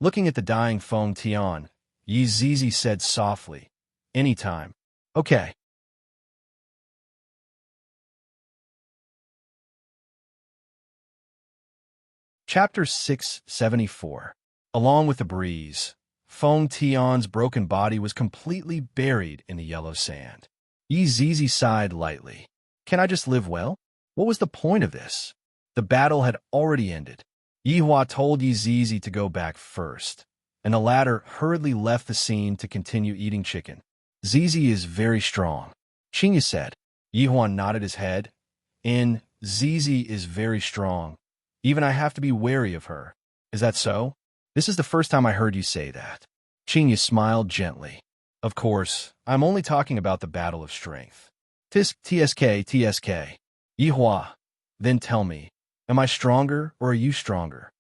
Looking at the dying Feng Tian, Yi Zizi said softly, "Anytime." "Okay." Chapter 674. Along with the breeze, Feng Tian's broken body was completely buried in the yellow sand. Yi Zizi sighed lightly. "Can I just live well? What was the point of this?" The battle had already ended. Yi Hua told Yi Zizi to go back first, and the latter hurriedly left the scene to continue eating chicken. "Zizi is very strong," Qingya said. Yi Hua nodded his head. Zizi is very strong. Even I have to be wary of her." "Is that so? This is the first time I heard you say that." Qingya smiled gently. "Of course, I'm only talking about the battle of strength." TSK. Yi Hua, then tell me, am I stronger or are you stronger?"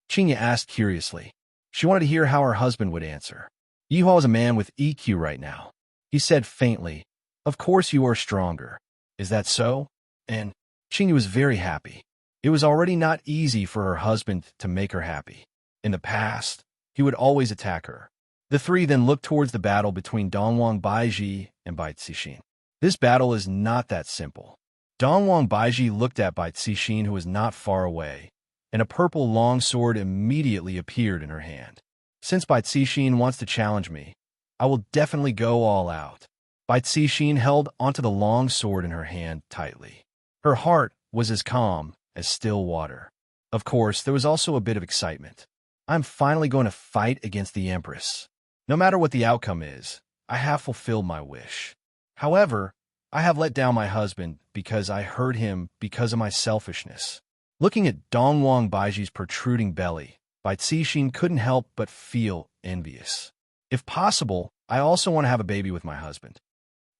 Qingya asked curiously. She wanted to hear how her husband would answer. Yi Hua was a man with EQ right now. He said faintly, "Of course you are stronger." "Is that so?" And Qingya was very happy. It was already not easy for her husband to make her happy. In the past, he would always attack her. The three then looked towards the battle between Dongwang Baiji and Bai Cixin. This battle is not that simple. Dongwang Baiji looked at Bai Cixin, who was not far away, and a purple long sword immediately appeared in her hand. "Since Bai Cixin wants to challenge me, I will definitely go all out." Bai Cixin held onto the long sword in her hand tightly. Her heart was as calm as still water. Of course, there was also a bit of excitement. "I'm finally going to fight against the Empress. No matter what the outcome is, I have fulfilled my wish. However, I have let down my husband because I hurt him because of my selfishness." Looking at Dongwang Baiji's protruding belly, Bai Cixin couldn't help but feel envious. "If possible, I also want to have a baby with my husband."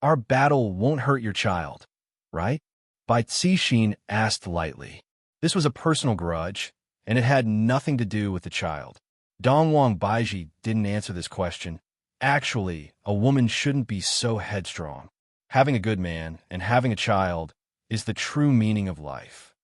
"Our battle won't hurt your child, right?" Bai Cixin asked lightly. This was a personal grudge, and it had nothing to do with the child. Dongwang Baiji didn't answer this question. Actually, a woman shouldn't be so headstrong. Having a good man and having a child is the true meaning of life.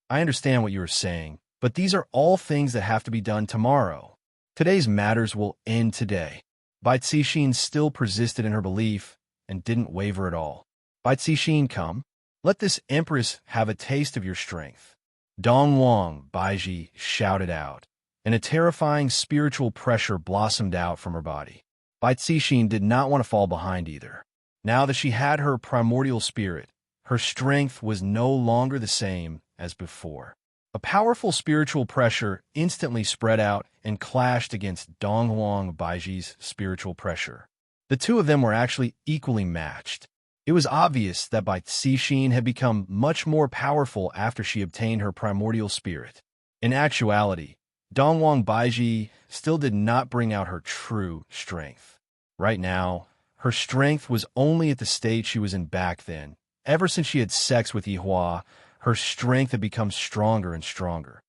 "I understand what you are saying, but these are all things that have to be done tomorrow. Today's matters will end today." Bai Cixin still persisted in her belief and didn't waver at all. "Bai Cixin, come. Let this empress have a taste of your strength." Dongwang Baiji shouted out, and a terrifying spiritual pressure blossomed out from her body. Bai Cixin did not want to fall behind either. Now that she had her primordial spirit, her strength was no longer the same as before. A powerful spiritual pressure instantly spread out and clashed against Donghuang Baiji's spiritual pressure. The two of them were actually equally matched. It was obvious that Bai Cixin had become much more powerful after she obtained her primordial spirit. In actuality, Donghuang Baiji still did not bring out her true strength. Right now, her strength was only at the state she was in back then. Ever since she had sex with Yihua, her strength had become stronger and stronger.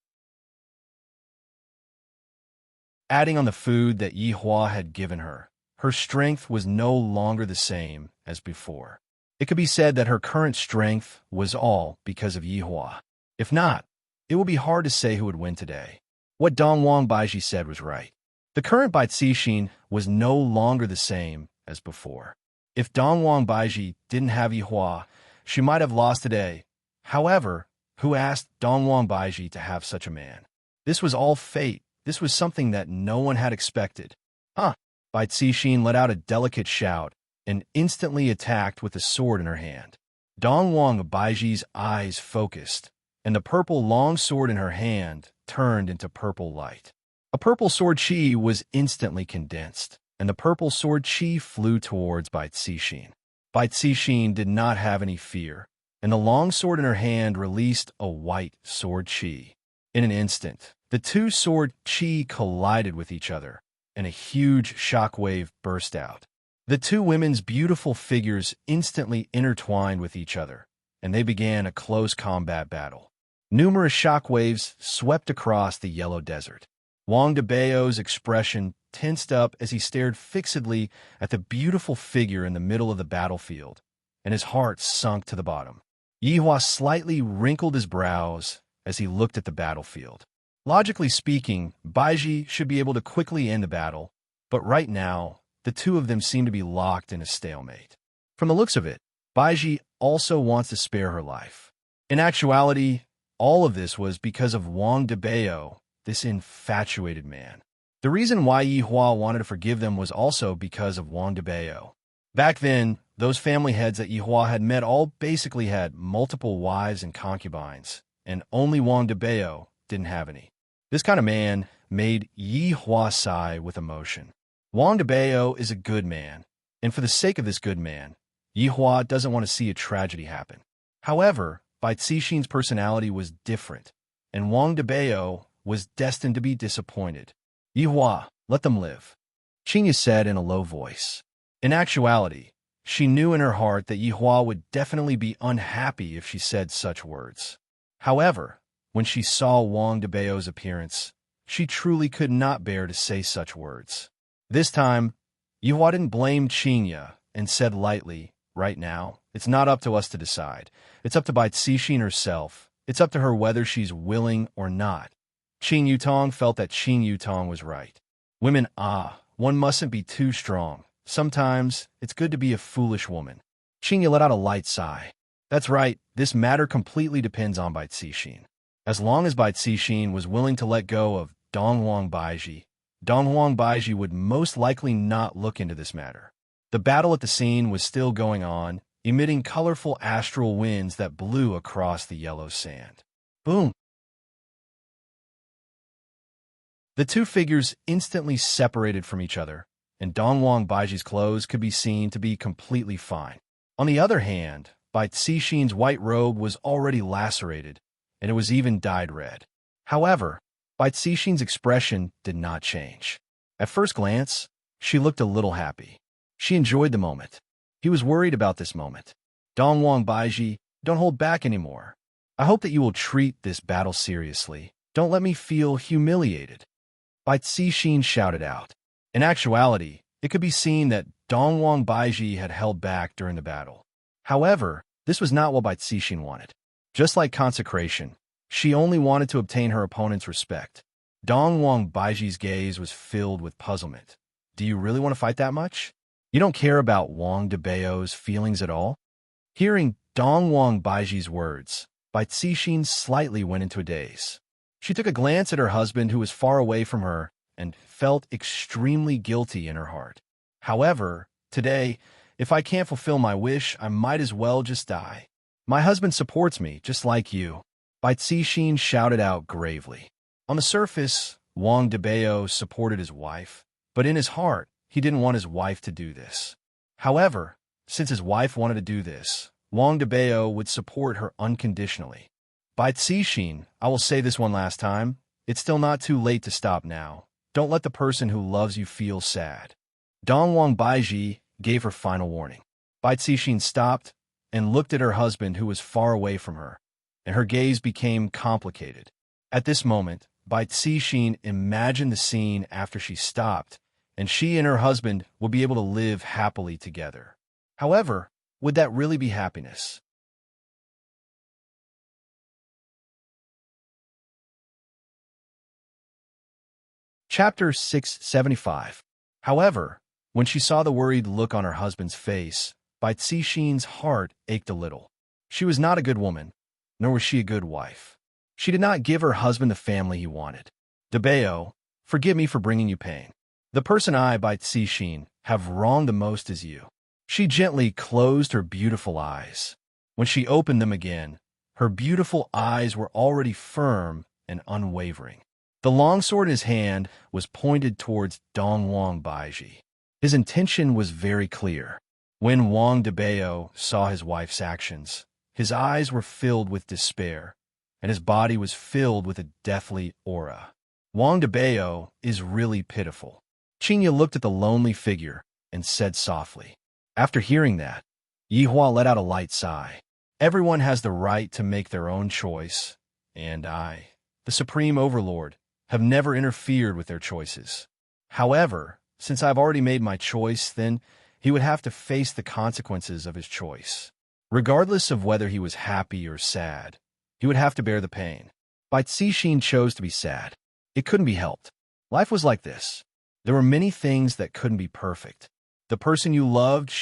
Adding on the food that Yihua had given her, her strength was no longer the same as before. It could be said that her current strength was all because of Yihua. If not, it would be hard to say who would win today. What Donghuang Baiji said was right. The current Bai Cixin was no longer the same as before. If Donghuang Baiji didn't have Yihua, she might have lost today. However, who asked Donghuang Baiji to have such a man? This was all fate. This was something that no one had expected. Bai Cixin let out a delicate shout and instantly attacked with a sword in her hand. Donghuang Baiji's eyes focused, and the purple long sword in her hand turned into purple light. A purple sword chi was instantly condensed, and the purple sword chi flew towards Bai Cixin. Bai Cixin did not have any fear, and the long sword in her hand released a white sword chi. In an instant, the two sword chi collided with each other, and a huge shockwave burst out. The two women's beautiful figures instantly intertwined with each other, and they began a close combat battle. Numerous shockwaves swept across the yellow desert. Wang Debao's expression tensed up as he stared fixedly at the beautiful figure in the middle of the battlefield, and his heart sunk to the bottom. Yihua slightly wrinkled his brows as he looked at the battlefield. Logically speaking, Baiji should be able to quickly end the battle, but right now, the two of them seem to be locked in a stalemate. From the looks of it, Baiji also wants to spare her life. In actuality, all of this was because of Wang Debao, this infatuated man. The reason why Yihua wanted to forgive them was also because of Wang Debao. Back then, those family heads that Yihua had met all basically had multiple wives and concubines, and only Wang Debao didn't have any. This kind of man made Yihua sigh with emotion. Wang Debao is a good man, and for the sake of this good man, Yihua doesn't want to see a tragedy happen. However, Bai Cixin's personality was different, and Wang Debao was destined to be disappointed. Yihua, let them live, Qinya said in a low voice. In actuality, she knew in her heart that Yihua would definitely be unhappy if she said such words. However, when she saw Wang Debao's appearance, she truly could not bear to say such words. This time, Yihua didn't blame Qinya and said lightly, right now, it's not up to us to decide. It's up to Bai Cixin herself. It's up to her whether she's willing or not. Qin Yutong felt that Qin Yutong was right. Women, one mustn't be too strong. Sometimes, it's good to be a foolish woman. Qinya let out a light sigh. That's right, this matter completely depends on Bai Cixin. As long as Bai Cixin was willing to let go of Donghuang Baiji would most likely not look into this matter. The battle at the scene was still going on, emitting colorful astral winds that blew across the yellow sand. Boom! The two figures instantly separated from each other, and Donghuang Baiji's clothes could be seen to be completely fine. On the other hand, Bai Cixin's white robe was already lacerated, and it was even dyed red. However, Bai Cixin's expression did not change. At first glance, she looked a little happy. She enjoyed the moment. He was worried about this moment. Donghuang Baiji, don't hold back anymore. I hope that you will treat this battle seriously. Don't let me feel humiliated. Bai Cixin shouted out. In actuality, it could be seen that Donghuang Baiji had held back during the battle. However, this was not what Bai Cixin wanted. Just like consecration, she only wanted to obtain her opponent's respect. Donghuang Baiji's gaze was filled with puzzlement. Do you really want to fight that much? You don't care about Wang Debao's feelings at all? Hearing Donghuang Baiji's words, Bai Cixin slightly went into a daze. She took a glance at her husband, who was far away from her, and felt extremely guilty in her heart. However, today, if I can't fulfill my wish, I might as well just die. My husband supports me, just like you. Bai Cixin shouted out gravely. On the surface, Wang Debao supported his wife, but in his heart, he didn't want his wife to do this. However, since his wife wanted to do this, Wang Debao would support her unconditionally. Bai Cixin, I will say this one last time, it's still not too late to stop now. Don't let the person who loves you feel sad. Dong Wang Baiji gave her final warning. Bai Cixin stopped and looked at her husband, who was far away from her, and her gaze became complicated. At this moment, Bai Cixin imagined the scene after she stopped, and she and her husband would be able to live happily together. However, would that really be happiness? Chapter 675. However, when she saw the worried look on her husband's face, Bai Cixin's heart ached a little. She was not a good woman, nor was she a good wife. She did not give her husband the family he wanted. Debao, forgive me for bringing you pain. The person I, Bai Cixin, have wronged the most is you. She gently closed her beautiful eyes. When she opened them again, her beautiful eyes were already firm and unwavering. The longsword in his hand was pointed towards Dong Wang Baiji. His intention was very clear. When Wang Debao saw his wife's actions, his eyes were filled with despair, and his body was filled with a deathly aura. Wang Debao is really pitiful. Qingya looked at the lonely figure and said softly. After hearing that, Yihua let out a light sigh. Everyone has the right to make their own choice, and I, the Supreme Overlord, have never interfered with their choices. However, since I've already made my choice, then he would have to face the consequences of his choice. Regardless of whether he was happy or sad, he would have to bear the pain. Bai Cixin chose to be sad. It couldn't be helped. Life was like this. There were many things that couldn't be perfect. The person you loved,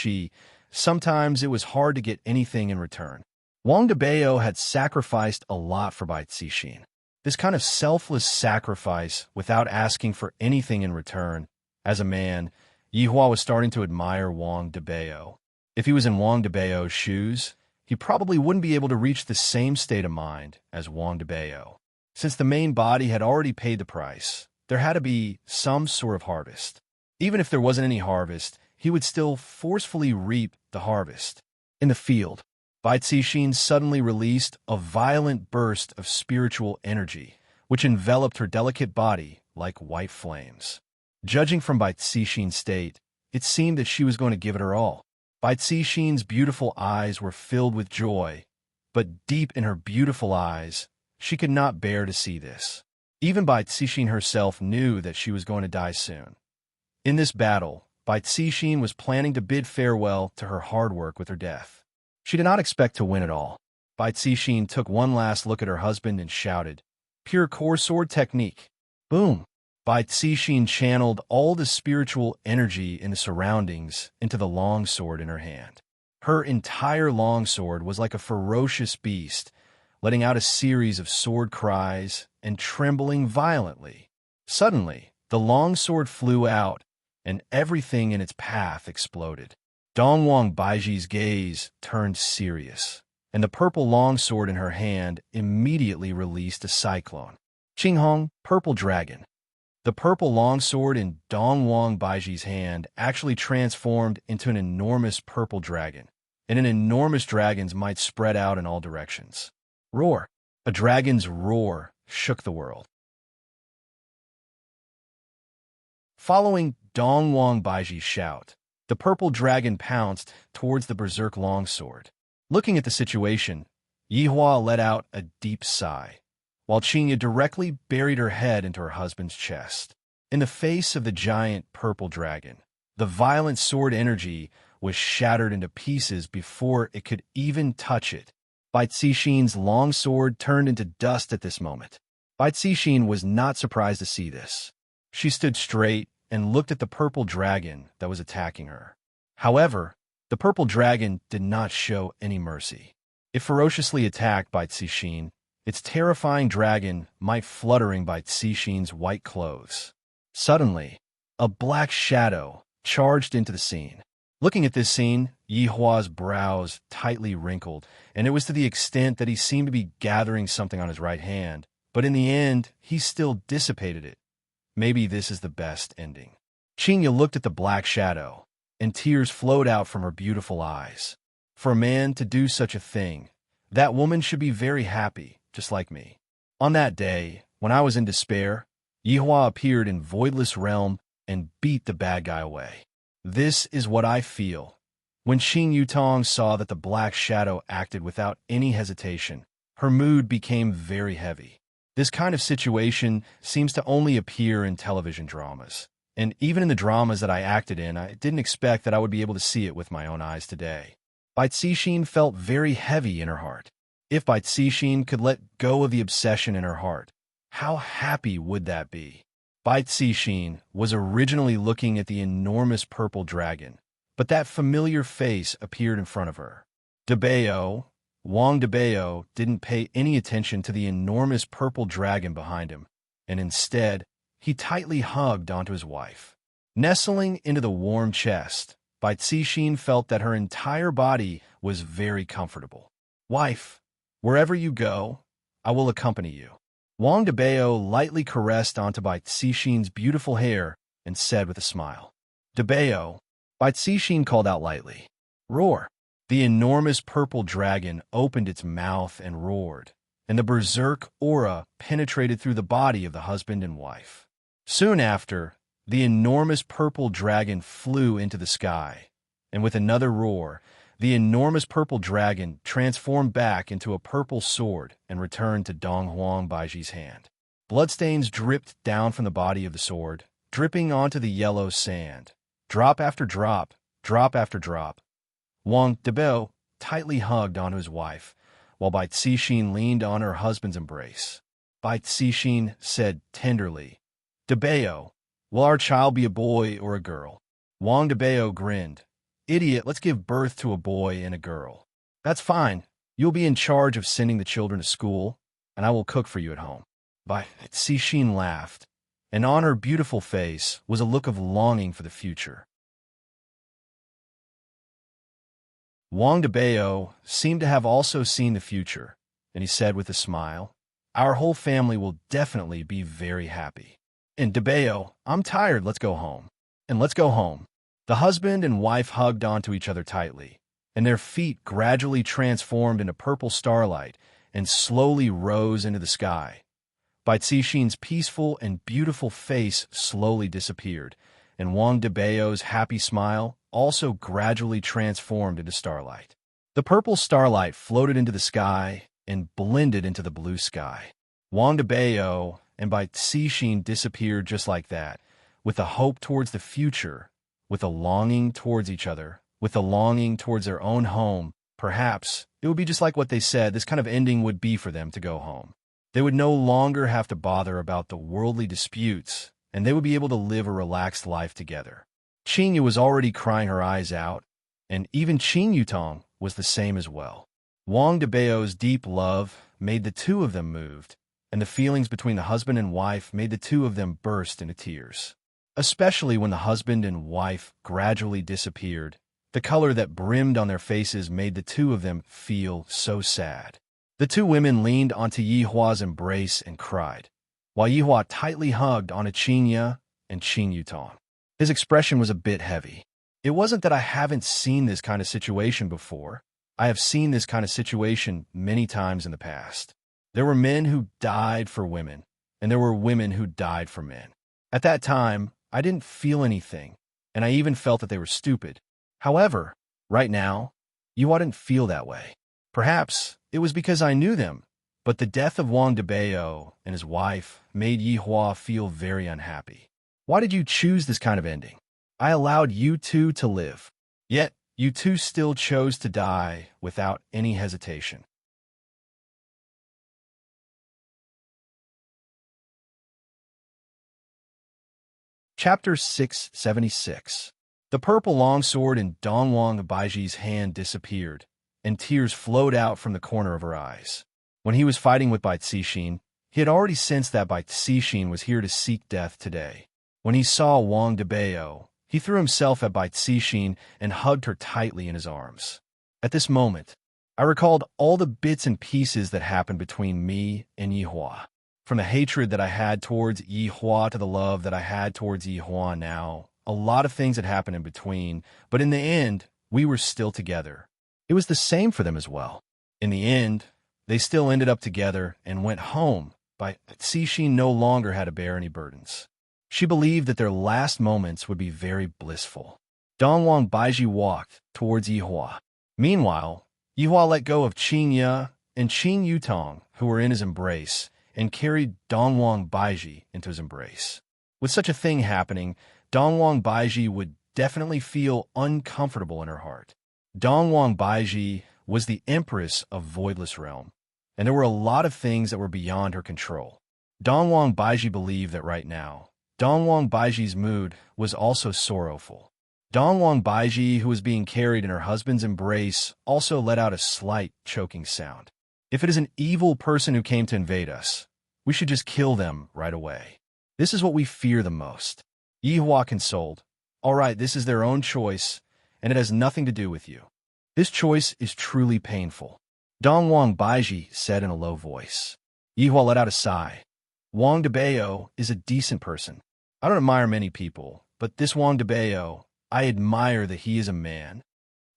sometimes it was hard to get anything in return. Wang Debao had sacrificed a lot for Bai Cixin. This kind of selfless sacrifice without asking for anything in return. As a man, Yihua was starting to admire Wang Debao. If he was in Wang Debao's shoes, he probably wouldn't be able to reach the same state of mind as Wang Debao. Since the main body had already paid the price, there had to be some sort of harvest. Even if there wasn't any harvest, he would still forcefully reap the harvest. In the field, Bai Cixin suddenly released a violent burst of spiritual energy, which enveloped her delicate body like white flames. Judging from Bai Cixin's state, it seemed that she was going to give it her all. Bai Cixin's beautiful eyes were filled with joy, but deep in her beautiful eyes, she could not bear to see this. Even Bai Cixin herself knew that she was going to die soon. In this battle, Bai Cixin was planning to bid farewell to her hard work with her death. She did not expect to win at all. Bai Cixin took one last look at her husband and shouted, "Pure core sword technique." Boom! Bai Cixin channeled all the spiritual energy in the surroundings into the long sword in her hand. Her entire long sword was like a ferocious beast, letting out a series of sword cries and trembling violently. Suddenly, the long sword flew out, and everything in its path exploded. Dong Wang Baiji's gaze turned serious, and the purple longsword in her hand immediately released a cyclone. Qinghong, purple dragon. The purple longsword in Dong Wang Baiji's hand actually transformed into an enormous purple dragon, and an enormous dragon's might spread out in all directions. Roar! A dragon's roar shook the world. Following Dong Wang Baiji's shout, the purple dragon pounced towards the berserk longsword. Looking at the situation, Yihua let out a deep sigh, while Qingya directly buried her head into her husband's chest. In the face of the giant purple dragon, the violent sword energy was shattered into pieces before it could even touch it. Bai Cixin's long sword turned into dust at this moment. Bai Cixin was not surprised to see this. She stood straight and looked at the purple dragon that was attacking her. However, the purple dragon did not show any mercy. It ferociously attacked Bai Cixin, its terrifying dragon might fluttering by Cixin's white clothes. Suddenly, a black shadow charged into the scene. Looking at this scene, Yihua's brows tightly wrinkled, and it was to the extent that he seemed to be gathering something on his right hand, but in the end, he still dissipated it. Maybe this is the best ending. Qinya looked at the black shadow, and tears flowed out from her beautiful eyes. For a man to do such a thing, that woman should be very happy, just like me. On that day, when I was in despair, Yihua appeared in Voidless Realm and beat the bad guy away. This is what I feel. When Xing Yutong saw that the black shadow acted without any hesitation, her mood became very heavy. This kind of situation seems to only appear in television dramas. And even in the dramas that I acted in, I didn't expect that I would be able to see it with my own eyes today. Bai Cixin felt very heavy in her heart. If Bai Cixin could let go of the obsession in her heart, how happy would that be? Bai Cixin was originally looking at the enormous purple dragon, but that familiar face appeared in front of her. Wang Debao didn't pay any attention to the enormous purple dragon behind him, and instead, he tightly hugged onto his wife. Nestling into the warm chest, Bai Cixin felt that her entire body was very comfortable. Wife, wherever you go, I will accompany you. Wang Debao lightly caressed onto Bai Cixin's beautiful hair and said with a smile. Debao, Bai Cixin called out lightly. Roar! The enormous purple dragon opened its mouth and roared, and the berserk aura penetrated through the body of the husband and wife. Soon after, the enormous purple dragon flew into the sky, and with another roar, the enormous purple dragon transformed back into a purple sword and returned to Dong Huang Baiji's hand. Bloodstains dripped down from the body of the sword, dripping onto the yellow sand. Drop after drop, drop after drop. Wang Debao tightly hugged onto his wife, while Bai Cixin leaned on her husband's embrace. Bai Cixin said tenderly, Debao, will our child be a boy or a girl? Wang Debao grinned. Idiot, let's give birth to a boy and a girl. That's fine. You'll be in charge of sending the children to school, and I will cook for you at home. Bai Cixin laughed, and on her beautiful face was a look of longing for the future. Wang Debao seemed to have also seen the future, and he said with a smile, Our whole family will definitely be very happy. And Debao, I'm tired, let's go home. And let's go home. The husband and wife hugged onto each other tightly, and their feet gradually transformed into purple starlight and slowly rose into the sky. Bai Cixin's peaceful and beautiful face slowly disappeared, and Wang Debao's happy smile also gradually transformed into starlight. The purple starlight floated into the sky and blended into the blue sky. Wang Debao and Bai Cixin disappeared just like that, with a hope towards the future, with a longing towards each other, with a longing towards their own home. Perhaps it would be just like what they said this kind of ending would be for them to go home. They would no longer have to bother about the worldly disputes, and they would be able to live a relaxed life together. Qinya was already crying her eyes out, and even Xing Yutong was the same as well. Wang Debao's deep love made the two of them moved, and the feelings between the husband and wife made the two of them burst into tears. Especially when the husband and wife gradually disappeared, the color that brimmed on their faces made the two of them feel so sad. The two women leaned onto Yihua's embrace and cried, while Yihua tightly hugged onto Qinya and Xing Yutong. His expression was a bit heavy. It wasn't that I haven't seen this kind of situation before. I have seen this kind of situation many times in the past. There were men who died for women, and there were women who died for men. At that time, I didn't feel anything, and I even felt that they were stupid. However, right now, Yihua didn't feel that way. Perhaps it was because I knew them, but the death of Wang Debao and his wife made Yihua feel very unhappy. Why did you choose this kind of ending? I allowed you two to live, yet you two still chose to die without any hesitation. Chapter 676. The purple longsword in Dongwang Baiji's hand disappeared, and tears flowed out from the corner of her eyes. When he was fighting with Bai Cixin, he had already sensed that Bai Cixin was here to seek death today. When he saw Wang Debao, he threw himself at Bai Cixin and hugged her tightly in his arms. At this moment, I recalled all the bits and pieces that happened between me and Yihua. From the hatred that I had towards Yihua to the love that I had towards Yihua now. A lot of things had happened in between, but in the end, we were still together. It was the same for them as well. In the end, they still ended up together and went home, but Cixin no longer had to bear any burdens. She believed that their last moments would be very blissful. Dongwang Baiji walked towards Yihua. Meanwhile, Yihua let go of Qing Ye and Qing Yutong, who were in his embrace, and carried Dongwang Baiji into his embrace. With such a thing happening, Dongwang Baiji would definitely feel uncomfortable in her heart. Dongwang Baiji was the empress of Voidless Realm, and there were a lot of things that were beyond her control. Dongwang Baiji believed that right now, Dongwang Baiji's mood was also sorrowful. Dongwang Baiji, who was being carried in her husband's embrace, also let out a slight choking sound. If it is an evil person who came to invade us, we should just kill them right away. This is what we fear the most. Yihua consoled. All right, this is their own choice, and it has nothing to do with you. This choice is truly painful. Dongwang Baiji said in a low voice. Yihua let out a sigh. Wang Debao is a decent person. I don't admire many people, but this Wang Debao, I admire that he is a man.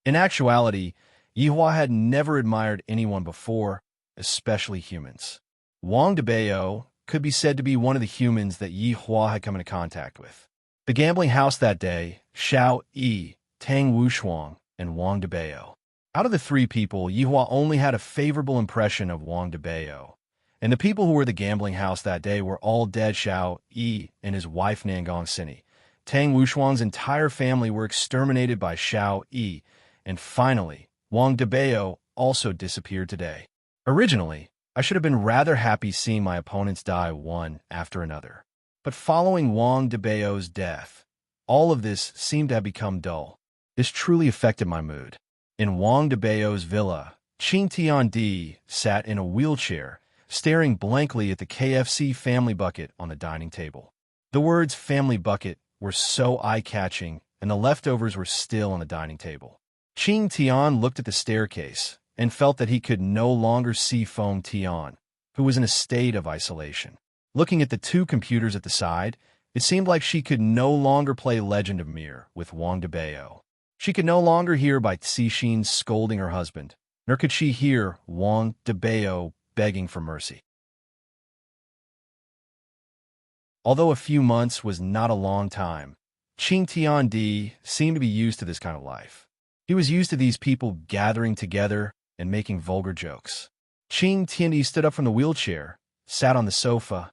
In actuality, Yihua had never admired anyone before, especially humans. Wang Debao could be said to be one of the humans that Yihua had come into contact with. The gambling house that day, Xiao Yi, Tang Wushuang, and Wang Debao. Out of the three people, Yihua only had a favorable impression of Wang Debao. And the people who were at the gambling house that day were all dead. Xiao Yi and his wife Nangong Sini. Tang Wushuang's entire family were exterminated by Xiao Yi. And finally, Wang Debao also disappeared today. Originally, I should have been rather happy seeing my opponents die one after another. But following Wang Debao's death, all of this seemed to have become dull. This truly affected my mood. In Wang Debao's villa, Qing Tiandi sat in a wheelchair, staring blankly at the KFC family bucket on the dining table. The words family bucket were so eye-catching, and the leftovers were still on the dining table. Qing Tian looked at the staircase and felt that he could no longer see Feng Tian, who was in a state of isolation. Looking at the two computers at the side, it seemed like she could no longer play Legend of Mir with Wang Debao. She could no longer hear Bai Cixin scolding her husband, nor could she hear Wang Debao begging for mercy. Although a few months was not a long time, Qing Tiandi seemed to be used to this kind of life. He was used to these people gathering together and making vulgar jokes. Qing Tiandi stood up from the wheelchair, sat on the sofa,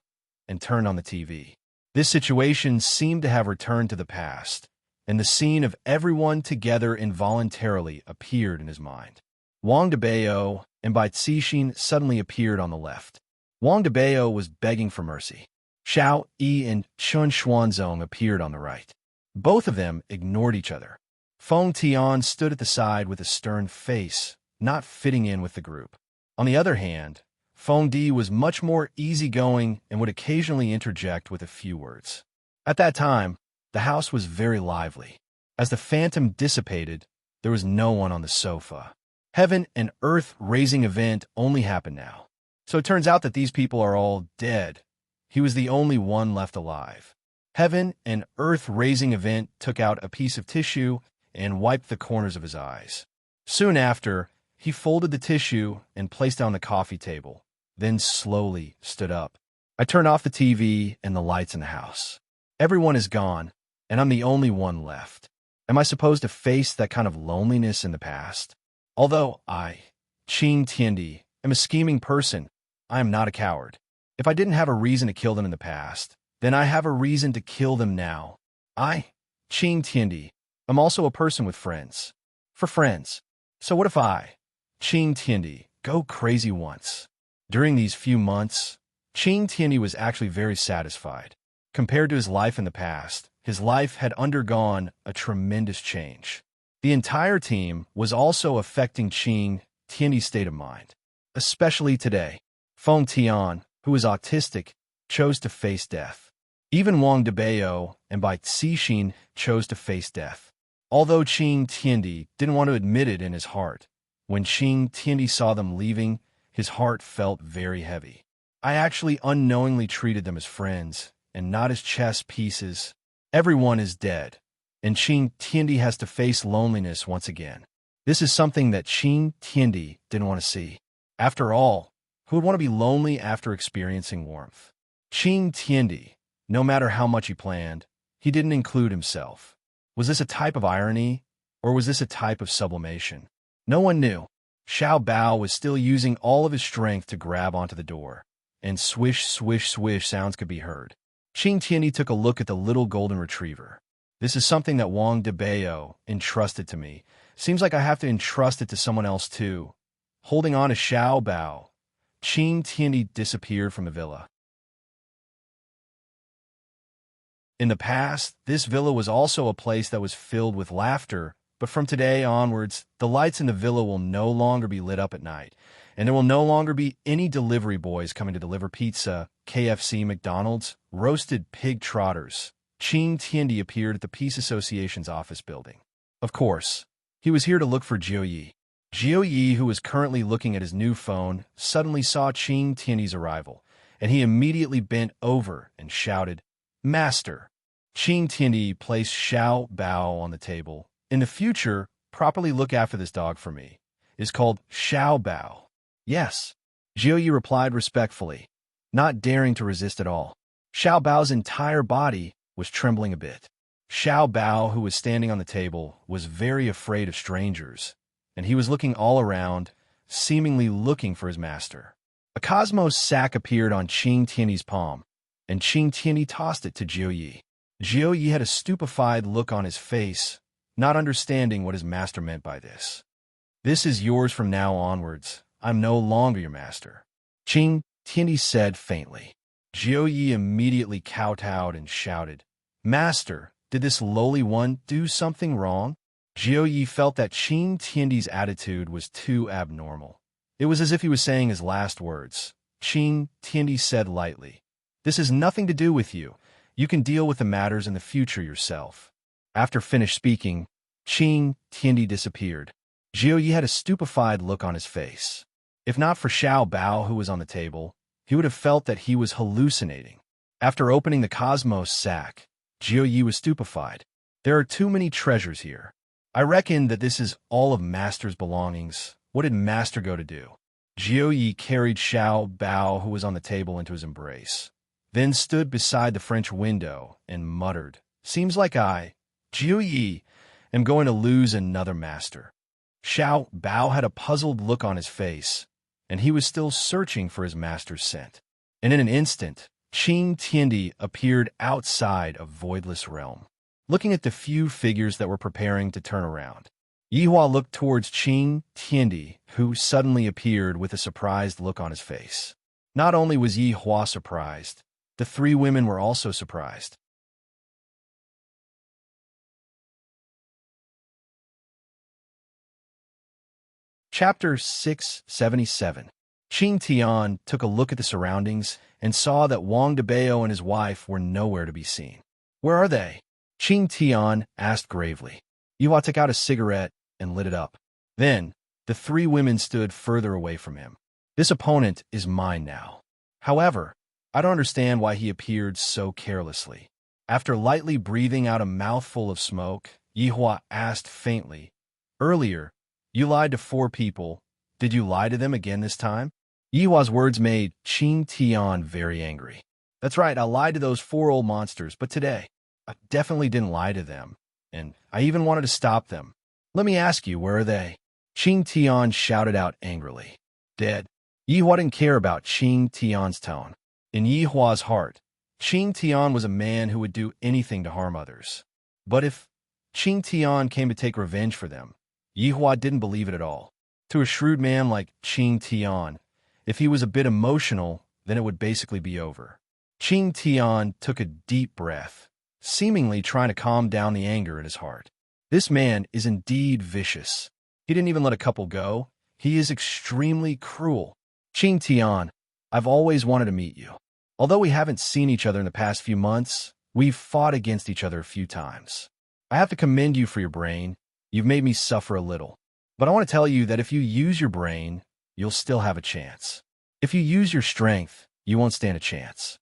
and turned on the TV. This situation seemed to have returned to the past, and the scene of everyone together involuntarily appeared in his mind. Wang Debao and Bai Cixin suddenly appeared on the left. Wang Debao was begging for mercy. Xiao Yi and Chun Xuanzong appeared on the right. Both of them ignored each other. Feng Tian stood at the side with a stern face, not fitting in with the group. On the other hand, Feng Di was much more easygoing and would occasionally interject with a few words. At that time, the house was very lively. As the phantom dissipated, there was no one on the sofa. Heaven and earth raising event only happened now. So it turns out that these people are all dead. He was the only one left alive. Heaven and earth raising event took out a piece of tissue and wiped the corners of his eyes. Soon after, he folded the tissue and placed it on the coffee table, then slowly stood up. I turned off the TV and the lights in the house. Everyone is gone, and I'm the only one left. Am I supposed to face that kind of loneliness in the past? Although I, Qing Tiandi, am a scheming person, I am not a coward. If I didn't have a reason to kill them in the past, then I have a reason to kill them now. I, Qing Tiandi, am also a person with friends. For friends. So what if I, Qing Tiandi, go crazy once? During these few months, Qing Tiandi was actually very satisfied. Compared to his life in the past, his life had undergone a tremendous change. The entire team was also affecting Qing Tiandi's state of mind, especially today. Feng Tian, who was autistic, chose to face death. Even Wang Debao and Bai Cixin chose to face death. Although Qing Tiandi didn't want to admit it in his heart, when Qing Tiandi saw them leaving, his heart felt very heavy. I actually unknowingly treated them as friends, and not as chess pieces. Everyone is dead, and Qing Tiandi has to face loneliness once again. This is something that Qing Tiandi didn't want to see. After all, who would want to be lonely after experiencing warmth? Qing Tiandi, no matter how much he planned, he didn't include himself. Was this a type of irony, or was this a type of sublimation? No one knew. Xiao Bao was still using all of his strength to grab onto the door, and swish, swish, swish sounds could be heard. Qing Tiandi took a look at the little golden retriever. This is something that Wang Debao entrusted to me. Seems like I have to entrust it to someone else too. Holding on to Xiao Bao, Qing Tiandi disappeared from the villa. In the past, this villa was also a place that was filled with laughter, but from today onwards, the lights in the villa will no longer be lit up at night, and there will no longer be any delivery boys coming to deliver pizza, KFC, McDonald's, roasted pig trotters. Qing Tiandi appeared at the Peace Association's office building. Of course, he was here to look for Jiu Yi. Jiu Yi, who was currently looking at his new phone, suddenly saw Qing Tiandi's arrival, and he immediately bent over and shouted, "Master!" Qing Tiandi placed Xiao Bao on the table. In the future, properly look after this dog for me. It's called Xiao Bao. Yes, Jiu Yi replied respectfully, not daring to resist at all. Xiao Bao's entire body was trembling a bit. Xiao Bao, who was standing on the table, was very afraid of strangers, and he was looking all around, seemingly looking for his master. A cosmos sack appeared on Qing Tiandi's palm, and Qing Tiandi tossed it to Jiu Yi. Jiu Yi had a stupefied look on his face, not understanding what his master meant by this. "This is yours from now onwards. I'm no longer your master," Qing Tiandi said faintly. Jiu Yi immediately kowtowed and shouted, "Master, did this lowly one do something wrong?" Jiu Yi felt that Qing Tiandi's attitude was too abnormal. It was as if he was saying his last words. Qing Tiandi said lightly, "This has nothing to do with you. You can deal with the matters in the future yourself." After finished speaking, Qing Tiandi disappeared. Jiu Yi had a stupefied look on his face. If not for Xiao Bao, who was on the table, he would have felt that he was hallucinating. After opening the cosmos sack, Jiu Yi was stupefied. There are too many treasures here. I reckon that this is all of Master's belongings. What did Master go to do? Jiu Yi carried Xiao Bao, who was on the table, into his embrace, then stood beside the French window and muttered, "Seems like Jiu Yi, am going to lose another master." Xiao Bao had a puzzled look on his face, and he was still searching for his master's scent. And in an instant, Qing Tiandi appeared outside a voidless realm. Looking at the few figures that were preparing to turn around, Yihua looked towards Qing Tiandi, who suddenly appeared with a surprised look on his face. Not only was Yihua surprised, the three women were also surprised. Chapter 677. Qing Tian took a look at the surroundings and saw that Wang Debao and his wife were nowhere to be seen. "Where are they?" Qing Tian asked gravely. Yihua took out a cigarette and lit it up. Then, the three women stood further away from him. "This opponent is mine now. However, I don't understand why he appeared so carelessly." After lightly breathing out a mouthful of smoke, Yihua asked faintly, "Earlier, you lied to 4 people. Did you lie to them again this time?" Yihua's words made Qing Tian very angry. "That's right, I lied to those 4 old monsters, but today, I definitely didn't lie to them, and I even wanted to stop them. Let me ask you, where are they?" Qing Tian shouted out angrily. "Dead." Yihua didn't care about Qing Tian's tone. In Yihua's heart, Qing Tian was a man who would do anything to harm others. But if Qing Tian came to take revenge for them, Yihua didn't believe it at all. To a shrewd man like Qing Tian, if he was a bit emotional, then it would basically be over. Qing Tian took a deep breath, seemingly trying to calm down the anger in his heart. This man is indeed vicious. He didn't even let a couple go. He is extremely cruel. "Qing Tian, I've always wanted to meet you. Although we haven't seen each other in the past few months, we've fought against each other a few times. I have to commend you for your brain. You've made me suffer a little. But I want to tell you that if you use your brain, you'll still have a chance. If you use your strength, you won't stand a chance.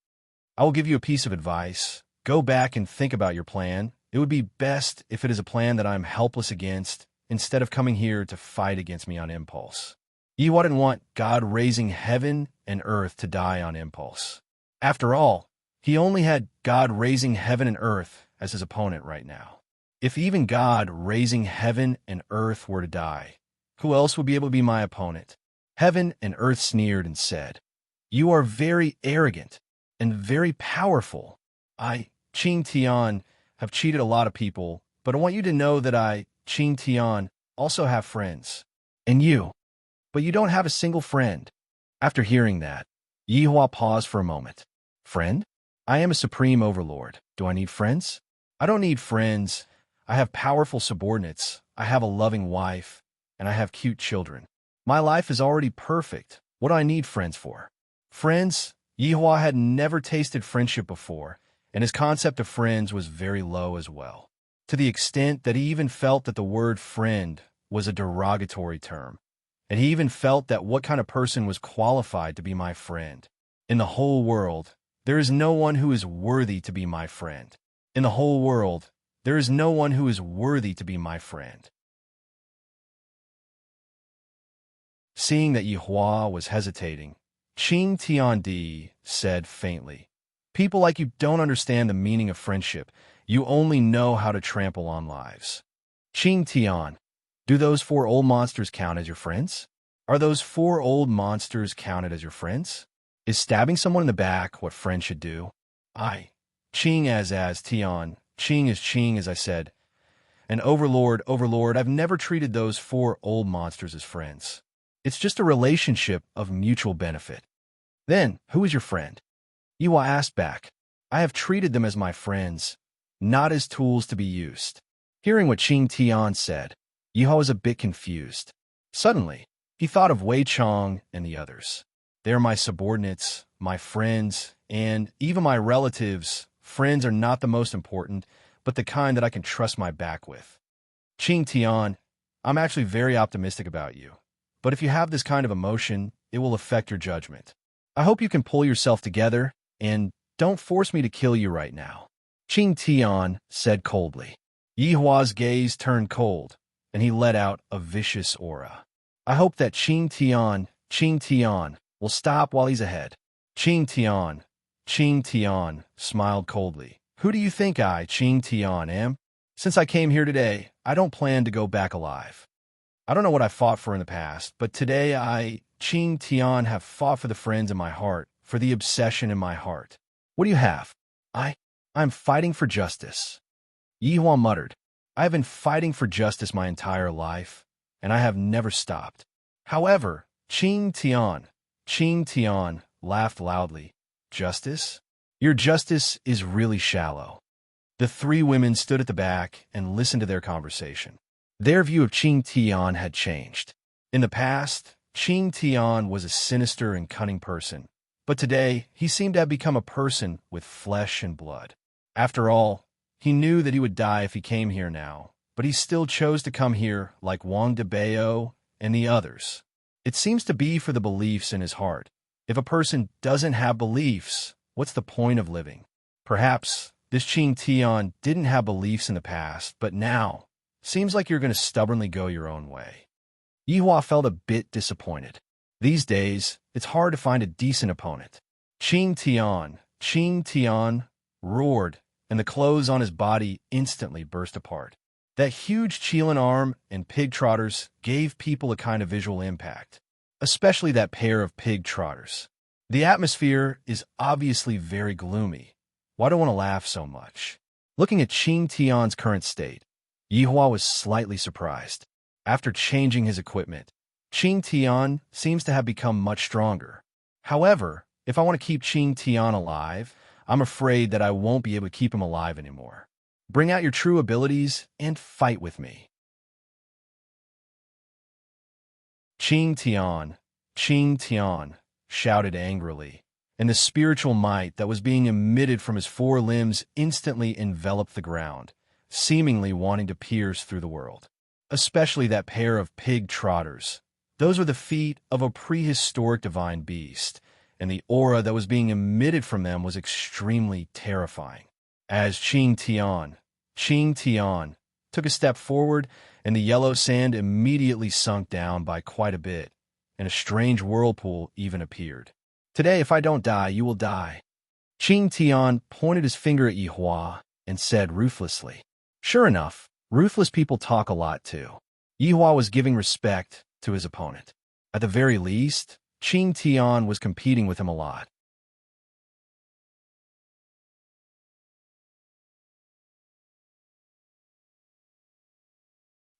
I will give you a piece of advice. Go back and think about your plan. It would be best if it is a plan that I'm helpless against, instead of coming here to fight against me on impulse. You wouldn't want God raising heaven and earth to die on impulse. After all, he only had God raising heaven and earth as his opponent right now. If even God raising heaven and earth were to die, who else would be able to be my opponent? Heaven and earth sneered and said, "You are very arrogant and very powerful. I, Qing Tian, have cheated a lot of people, but I want you to know that I, Qing Tian, also have friends. And you. But you don't have a single friend." After hearing that, Yi Hua paused for a moment. Friend? I am a supreme overlord. Do I need friends? I don't need friends. I have powerful subordinates. I have a loving wife. And I have cute children. My life is already perfect. What do I need friends for? Friends? Yi Hua had never tasted friendship before, and his concept of friends was very low as well, to the extent that he even felt that the word friend was a derogatory term, and he even felt that what kind of person was qualified to be my friend. In the whole world, there is no one who is worthy to be my friend. In the whole world, there is no one who is worthy to be my friend. Seeing that Yi Hua was hesitating, Qing Tiandi said faintly, "People like you don't understand the meaning of friendship. You only know how to trample on lives." Qing Tian, do those 4 old monsters count as your friends? Are those 4 old monsters counted as your friends? Is stabbing someone in the back what friends should do? Qing as Tian, Qing as I said. And Overlord, I've never treated those 4 old monsters as friends. It's just a relationship of mutual benefit. Then, who is your friend? Yi Hua asked back. I have treated them as my friends, not as tools to be used. Hearing what Qing Tian said, Yi Hua was a bit confused. Suddenly, he thought of Wei Chong and the others. They are my subordinates, my friends, and even my relatives. Friends are not the most important, but the kind that I can trust my back with. Qing Tian, I'm actually very optimistic about you. But if you have this kind of emotion, it will affect your judgment. I hope you can pull yourself together, and don't force me to kill you right now. Qing Tian said coldly. Yi Hua's gaze turned cold, and he let out a vicious aura. I hope that Qing Tian, will stop while he's ahead. Qing Tian smiled coldly. Who do you think I, Qing Tian, am? Since I came here today, I don't plan to go back alive. I don't know what I fought for in the past, but today I, Qing Tian, have fought for the friends in my heart, for the obsession in my heart. What do you have? I'm fighting for justice. Yi Hua muttered. I have been fighting for justice my entire life, and I have never stopped. However, Qing Tian laughed loudly. Justice? Your justice is really shallow. The 3 women stood at the back and listened to their conversation. Their view of Qing Tian had changed. In the past, Qing Tian was a sinister and cunning person, but today he seemed to have become a person with flesh and blood. After all, he knew that he would die if he came here now, but he still chose to come here like Wang Debao and the others. It seems to be for the beliefs in his heart. If a person doesn't have beliefs, what's the point of living? Perhaps this Qing Tian didn't have beliefs in the past, but now, seems like you're going to stubbornly go your own way. Yi Hua felt a bit disappointed. These days, it's hard to find a decent opponent. Qing Tian roared, and the clothes on his body instantly burst apart. That huge Qilin arm and pig trotters gave people a kind of visual impact, especially that pair of pig trotters. The atmosphere is obviously very gloomy. Why do I want to laugh so much? Looking at Qing Tian's current state, Yi Hua was slightly surprised. After changing his equipment, Qing Tian seems to have become much stronger. However, if I want to keep Qing Tian alive, I'm afraid that I won't be able to keep him alive anymore. Bring out your true abilities and fight with me. Qing Tian shouted angrily, and the spiritual might that was being emitted from his four limbs instantly enveloped the ground, seemingly wanting to pierce through the world. Especially that pair of pig trotters. Those were the feet of a prehistoric divine beast, and the aura that was being emitted from them was extremely terrifying. As Qing Tian took a step forward, and the yellow sand immediately sunk down by quite a bit, and a strange whirlpool even appeared. "Today, if I don't die, you will die." Qing Tian pointed his finger at Yihua and said ruthlessly. Sure enough, ruthless people talk a lot too. Yihua was giving respect to his opponent. At the very least, Qing Tian was competing with him a lot.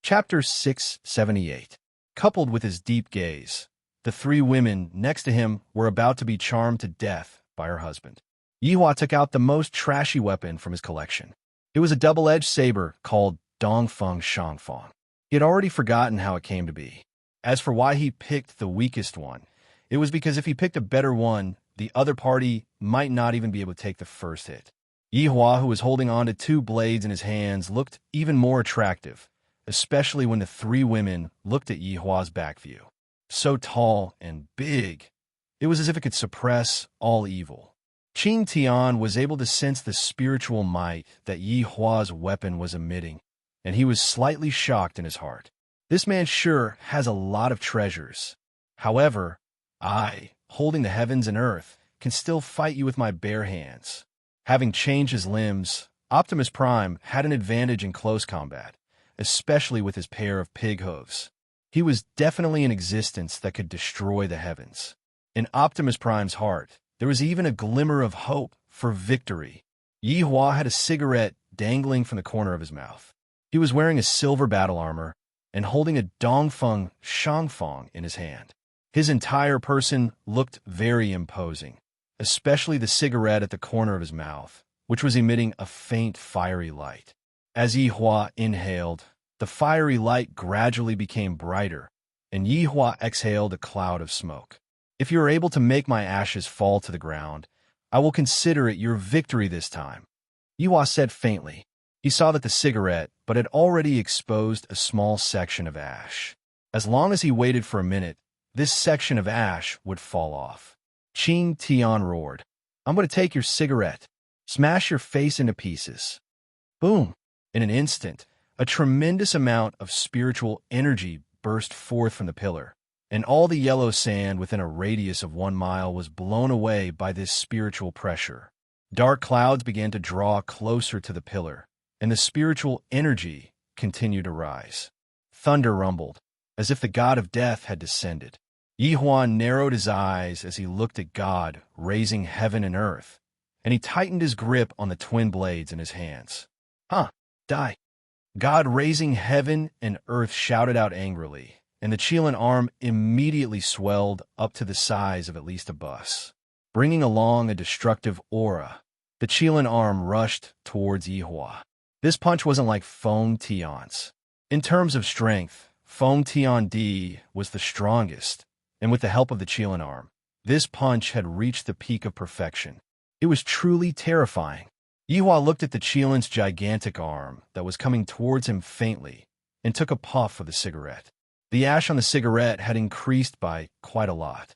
Chapter 678. Coupled with his deep gaze, the three women next to him were about to be charmed to death by her husband. Yihua took out the most trashy weapon from his collection. It was a double-edged saber called Dongfeng Shangfang. He had already forgotten how it came to be. As for why he picked the weakest one, it was because if he picked a better one, the other party might not even be able to take the first hit. Yihua, who was holding on to two blades in his hands, looked even more attractive, especially when the three women looked at Yihua's back view. So tall and big, it was as if it could suppress all evil. Qing Tian was able to sense the spiritual might that Yihua's weapon was emitting, and he was slightly shocked in his heart. This man sure has a lot of treasures. However, I, holding the heavens and earth, can still fight you with my bare hands. Having changed his limbs, Optimus Prime had an advantage in close combat, especially with his pair of pig hooves. He was definitely an existence that could destroy the heavens. In Optimus Prime's heart, there was even a glimmer of hope for victory. Yihua had a cigarette dangling from the corner of his mouth. He was wearing a silver battle armor and holding a Dongfeng Shangfang in his hand. His entire person looked very imposing, especially the cigarette at the corner of his mouth, which was emitting a faint fiery light. As Yihua inhaled, the fiery light gradually became brighter, and Yihua exhaled a cloud of smoke. "If you are able to make my ashes fall to the ground, I will consider it your victory this time," Yihua said faintly. He saw that the cigarette had already exposed a small section of ash. As long as he waited for a minute, this section of ash would fall off. Qing Tian roared, "I'm going to take your cigarette. Smash your face into pieces." Boom! In an instant, a tremendous amount of spiritual energy burst forth from the pillar, and all the yellow sand within a radius of 1 mile was blown away by this spiritual pressure. Dark clouds began to draw closer to the pillar, and the spiritual energy continued to rise. Thunder rumbled, as if the god of death had descended. Yihua narrowed his eyes as he looked at God raising heaven and earth, and he tightened his grip on the twin blades in his hands. Die. God raising heaven and earth shouted out angrily, and the Qilin arm immediately swelled up to the size of at least a bus. Bringing along a destructive aura, the Qilin arm rushed towards Yihua. This punch wasn't like Feng Tian's. In terms of strength, Feng Tian D was the strongest, and with the help of the Qilin arm, this punch had reached the peak of perfection. It was truly terrifying. Yihua looked at the Qilin's gigantic arm that was coming towards him faintly and took a puff of the cigarette. The ash on the cigarette had increased by quite a lot.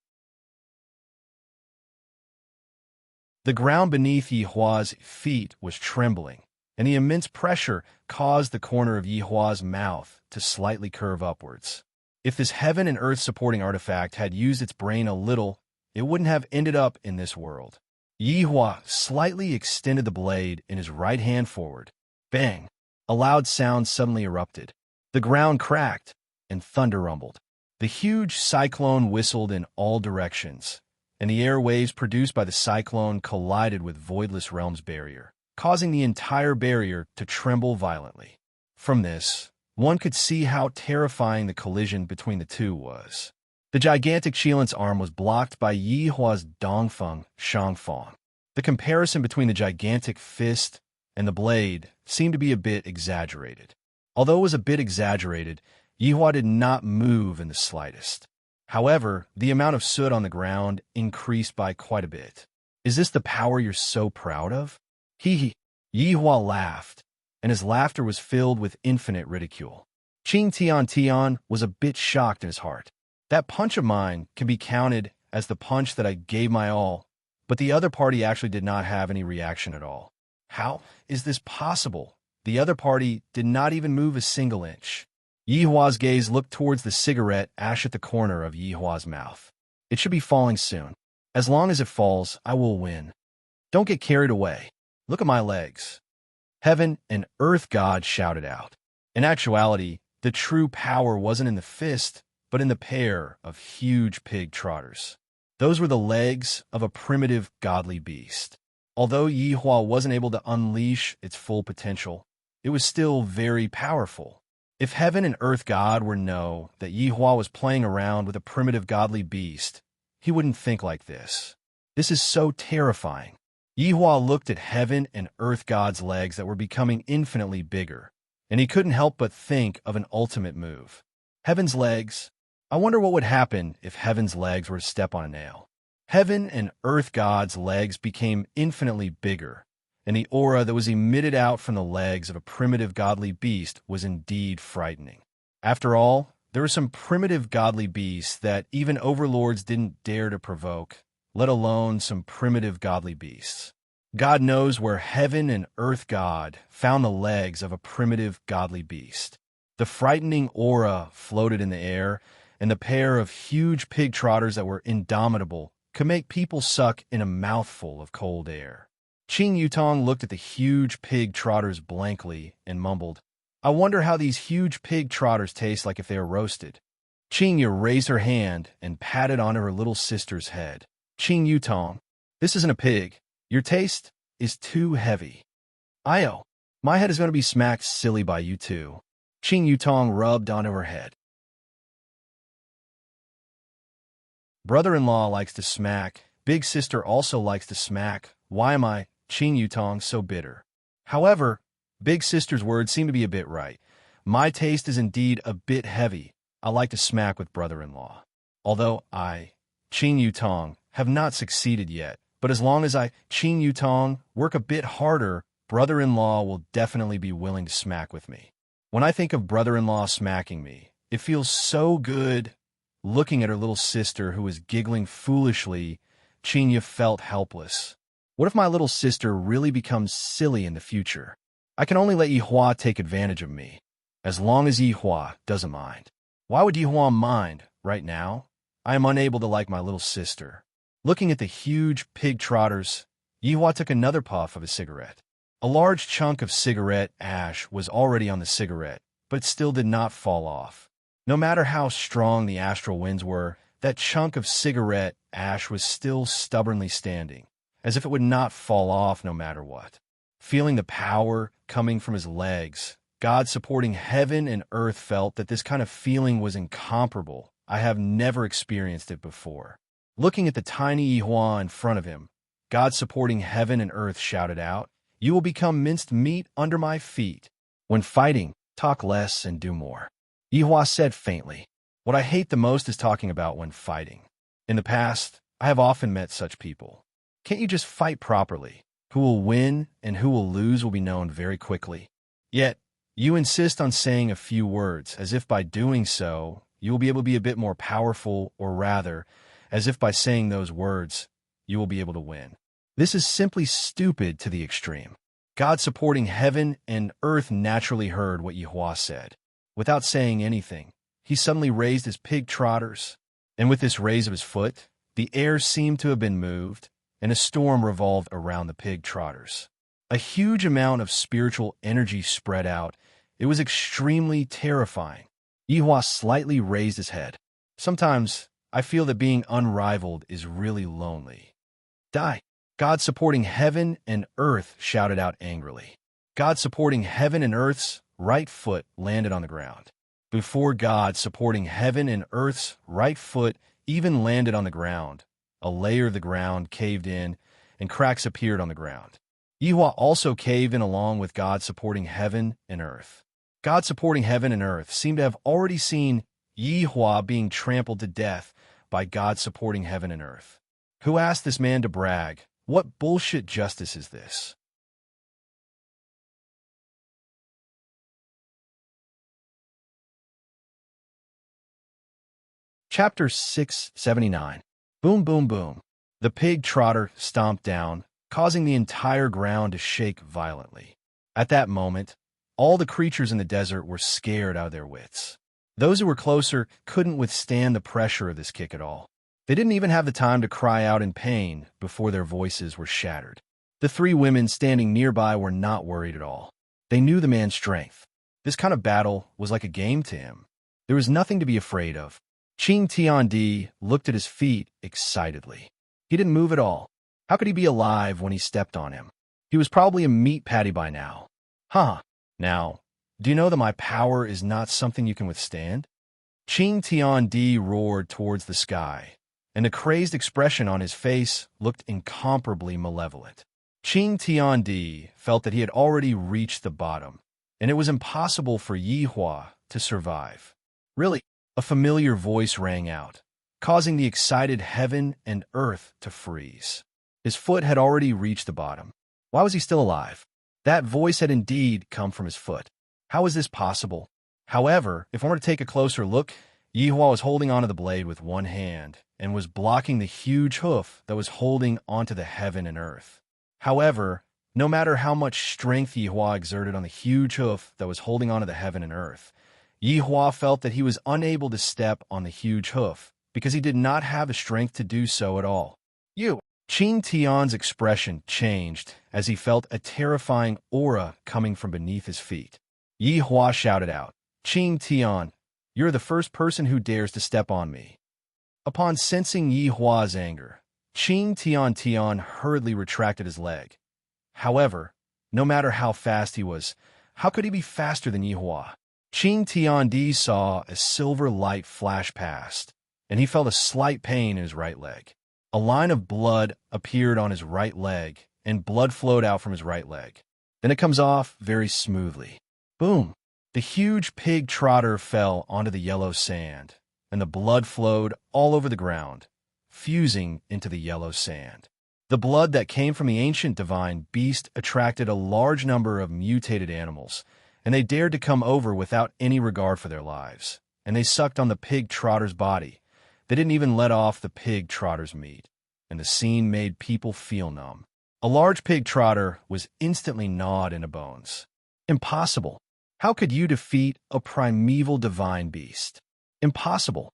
The ground beneath Yihua's feet was trembling, and the immense pressure caused the corner of Yihua's mouth to slightly curve upwards. If this heaven and earth supporting artifact had used its brain a little, it wouldn't have ended up in this world. Yihua slightly extended the blade in his right hand forward. Bang! A loud sound suddenly erupted. The ground cracked, and thunder rumbled. The huge cyclone whistled in all directions, and the airwaves produced by the cyclone collided with Voidless Realm's barrier, causing the entire barrier to tremble violently. From this, one could see how terrifying the collision between the two was. The gigantic Qilin's arm was blocked by Yihua's Dongfeng Shangfang. The comparison between the gigantic fist and the blade seemed to be a bit exaggerated. Although it was a bit exaggerated, Yihua did not move in the slightest. However, the amount of soot on the ground increased by quite a bit. Is this the power you're so proud of? Hee hee. Yihua laughed, and his laughter was filled with infinite ridicule. Qing Tian Tian was a bit shocked in his heart. That punch of mine can be counted as the punch that I gave my all, but the other party actually did not have any reaction at all. How is this possible? The other party did not even move a single inch. Yihua's gaze looked towards the cigarette ash at the corner of Yihua's mouth. It should be falling soon. As long as it falls, I will win. Don't get carried away. Look at my legs. Heaven and Earth God shouted out. In actuality, the true power wasn't in the fist, but in the pair of huge pig trotters. Those were the legs of a primitive godly beast. Although Yihua wasn't able to unleash its full potential, it was still very powerful. If Heaven and Earth God were to know that Yihua was playing around with a primitive godly beast, he wouldn't think like this. This is so terrifying. Yihua looked at Heaven and Earth God's legs that were becoming infinitely bigger, and he couldn't help but think of an ultimate move. Heaven's legs. I wonder what would happen if Heaven's legs were to step on a nail. Heaven and Earth God's legs became infinitely bigger, and the aura that was emitted out from the legs of a primitive godly beast was indeed frightening. After all, there were some primitive godly beasts that even overlords didn't dare to provoke, let alone some primitive godly beasts. God knows where Heaven and Earth God found the legs of a primitive godly beast. The frightening aura floated in the air, and the pair of huge pig trotters that were indomitable could make people suck in a mouthful of cold air. Qing Yutong looked at the huge pig trotters blankly and mumbled, I wonder how these huge pig trotters taste like if they are roasted. Qing Yu raised her hand and patted onto her little sister's head. Qing Yutong, this isn't a pig. Your taste is too heavy. Io, my head is going to be smacked silly by you too. Qing Yutong rubbed onto her head. Brother-in-law likes to smack. Big sister also likes to smack. Why am I, Qing Yutong, so bitter? However, big sister's words seem to be a bit right. My taste is indeed a bit heavy. I like to smack with brother-in-law. Although I, Qing Yutong, have not succeeded yet, but as long as I, Qing Yutong, work a bit harder, brother-in-law will definitely be willing to smack with me. When I think of brother-in-law smacking me, it feels so good. Looking at her little sister who was giggling foolishly, Qing Yu felt helpless. What if my little sister really becomes silly in the future? I can only let Yihua take advantage of me, as long as Yihua doesn't mind. Why would Yihua mind right now? I am unable to like my little sister. Looking at the huge pig trotters, Yihua took another puff of a cigarette. A large chunk of cigarette ash was already on the cigarette, but still did not fall off. No matter how strong the astral winds were, that chunk of cigarette ash was still stubbornly standing, as if it would not fall off no matter what. Feeling the power coming from his legs, God supporting Heaven and Earth felt that this kind of feeling was incomparable. I have never experienced it before. Looking at the tiny Yihua in front of him, God supporting Heaven and Earth shouted out, You will become minced meat under my feet. When fighting, talk less and do more. Yihua said faintly, What I hate the most is talking about when fighting. In the past, I have often met such people. Can't you just fight properly? Who will win and who will lose will be known very quickly. Yet, you insist on saying a few words, as if by doing so, you will be able to be a bit more powerful, or rather, as if by saying those words, you will be able to win. This is simply stupid to the extreme. God supporting Heaven and Earth naturally heard what Yihua said. Without saying anything, he suddenly raised his pig trotters, and with this raise of his foot, the air seemed to have been moved, and a storm revolved around the pig trotters. A huge amount of spiritual energy spread out. It was extremely terrifying. Yihua slightly raised his head. Sometimes, I feel that being unrivaled is really lonely. Die! God supporting Heaven and Earth shouted out angrily. God supporting Heaven and Earth's right foot landed on the ground. Before God supporting Heaven and Earth's right foot even landed on the ground, a layer of the ground caved in, and cracks appeared on the ground. Yihua also caved in along with God supporting Heaven and Earth. God supporting Heaven and Earth seemed to have already seen Yihua being trampled to death, by God supporting heaven and earth. Who asked this man to brag? What bullshit justice is this? Chapter 679. Boom, boom, boom. The pig trotter stomped down, causing the entire ground to shake violently. At that moment, all the creatures in the desert were scared out of their wits. Those who were closer couldn't withstand the pressure of this kick at all. They didn't even have the time to cry out in pain before their voices were shattered. The three women standing nearby were not worried at all. They knew the man's strength. This kind of battle was like a game to him. There was nothing to be afraid of. Ching Tiandi looked at his feet excitedly. He didn't move at all. How could he be alive when he stepped on him? He was probably a meat patty by now. Huh. Now, do you know that my power is not something you can withstand? Ching Tiandi roared towards the sky, and the crazed expression on his face looked incomparably malevolent. Ching Tiandi felt that he had already reached the bottom, and it was impossible for Yi Hua to survive. Really, a familiar voice rang out, causing the excited heaven and earth to freeze. His foot had already reached the bottom. Why was he still alive? That voice had indeed come from his foot. How is this possible? However, if one were to take a closer look, Yi Hua was holding onto the blade with one hand and was blocking the huge hoof that was holding onto the heaven and earth. However, no matter how much strength Yi Hua exerted on the huge hoof that was holding onto the heaven and earth, Yi Hua felt that he was unable to step on the huge hoof because he did not have the strength to do so at all. Qing Tian's expression changed as he felt a terrifying aura coming from beneath his feet. Yi Hua shouted out, "Qing Tian, you're the first person who dares to step on me." Upon sensing Yi Hua's anger, Qing Tian hurriedly retracted his leg. However, no matter how fast he was, how could he be faster than Yi Hua? Qing Tiandi saw a silver light flash past, and he felt a slight pain in his right leg. A line of blood appeared on his right leg, and blood flowed out from his right leg. Then it comes off very smoothly. Boom! The huge pig trotter fell onto the yellow sand, and the blood flowed all over the ground, fusing into the yellow sand. The blood that came from the ancient divine beast attracted a large number of mutated animals, and they dared to come over without any regard for their lives, and they sucked on the pig trotter's body. They didn't even let off the pig trotter's meat, and the scene made people feel numb. A large pig trotter was instantly gnawed into bones. Impossible. How could you defeat a primeval divine beast? Impossible.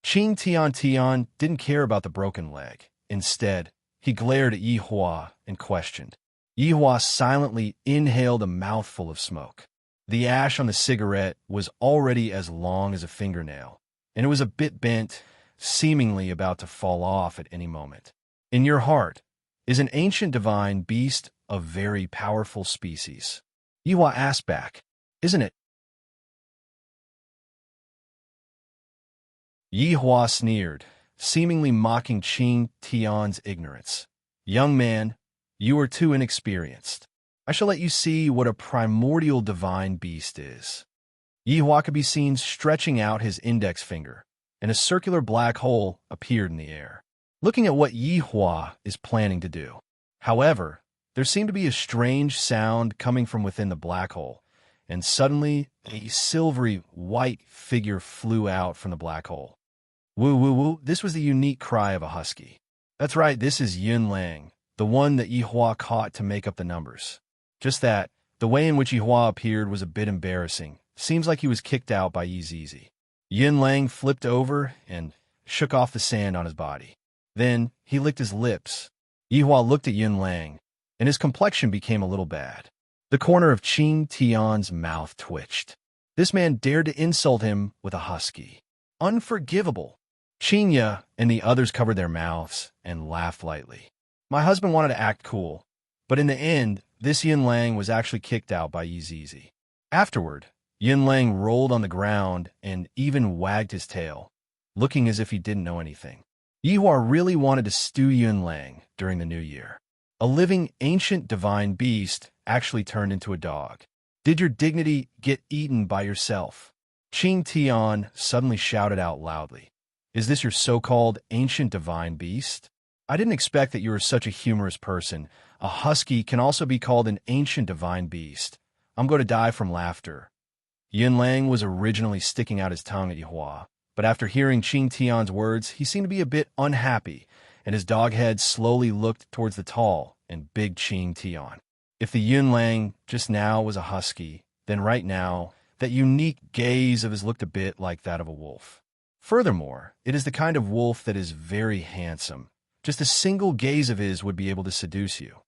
Qing Tian didn't care about the broken leg. Instead, he glared at Yi Hua and questioned. Yi Hua silently inhaled a mouthful of smoke. The ash on the cigarette was already as long as a fingernail, and it was a bit bent, seemingly about to fall off at any moment. In your heart is an ancient divine beast of very powerful species. Yi Hua asked back, isn't it? Yi Hua sneered, seemingly mocking Qing Tian's ignorance. Young man, you are too inexperienced. I shall let you see what a primordial divine beast is. Yi Hua could be seen stretching out his index finger, and a circular black hole appeared in the air, looking at what Yi Hua is planning to do. However, there seemed to be a strange sound coming from within the black hole, and suddenly a silvery white figure flew out from the black hole. Woo woo woo, this was the unique cry of a husky. That's right, this is Yun Lang, the one that Yi Hua caught to make up the numbers. Just that, the way in which Yi Hua appeared was a bit embarrassing. Seems like he was kicked out by Yi Zizi. Yun Lang flipped over and shook off the sand on his body. Then he licked his lips. Yi Hua looked at Yun Lang, and his complexion became a little bad. The corner of Qing Tian's mouth twitched. This man dared to insult him with a husky. Unforgivable. Qing Ya and the others covered their mouths and laughed lightly. My husband wanted to act cool, but in the end, this Yun Lang was actually kicked out by Yi Zizi. Afterward, Yun Lang rolled on the ground and even wagged his tail, looking as if he didn't know anything. Yi Hua really wanted to stew Yun Lang during the new year. A living ancient divine beast actually turned into a dog. Did your dignity get eaten by yourself? Qing Tian suddenly shouted out loudly. Is this your so-called ancient divine beast? I didn't expect that you were such a humorous person. A husky can also be called an ancient divine beast. I'm going to die from laughter. Yin Lang was originally sticking out his tongue at Yihua, but after hearing Qing Tian's words, he seemed to be a bit unhappy, and his dog head slowly looked towards the tall and big Qing Tian. If the Yin Lang just now was a husky, then right now, that unique gaze of his looked a bit like that of a wolf. Furthermore, it is the kind of wolf that is very handsome. Just a single gaze of his would be able to seduce you.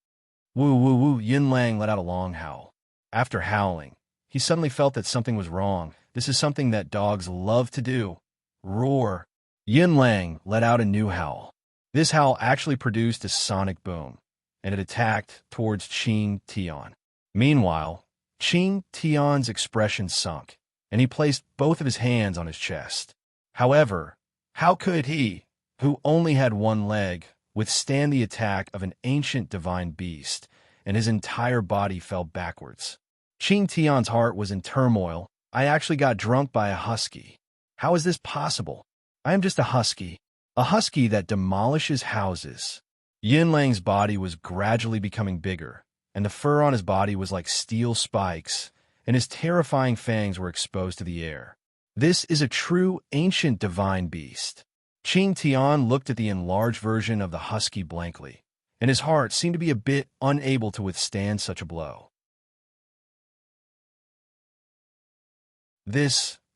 Woo woo woo, Yin Lang let out a long howl. After howling, he suddenly felt that something was wrong. This is something that dogs love to do. Roar. Yin Lang let out a new howl. This howl actually produced a sonic boom, and it attacked towards Qing Tian. Meanwhile, Qing Tian's expression sunk, and he placed both of his hands on his chest. However, how could he, who only had one leg, withstand the attack of an ancient divine beast, and his entire body fell backwards? Qing Tian's heart was in turmoil. I actually got drunk by a husky. How is this possible? I am just a husky that demolishes houses. Yin Lang's body was gradually becoming bigger, and the fur on his body was like steel spikes, and his terrifying fangs were exposed to the air. This is a true ancient divine beast. Qing Tian looked at the enlarged version of the husky blankly, and his heart seemed to be a bit unable to withstand such a blow.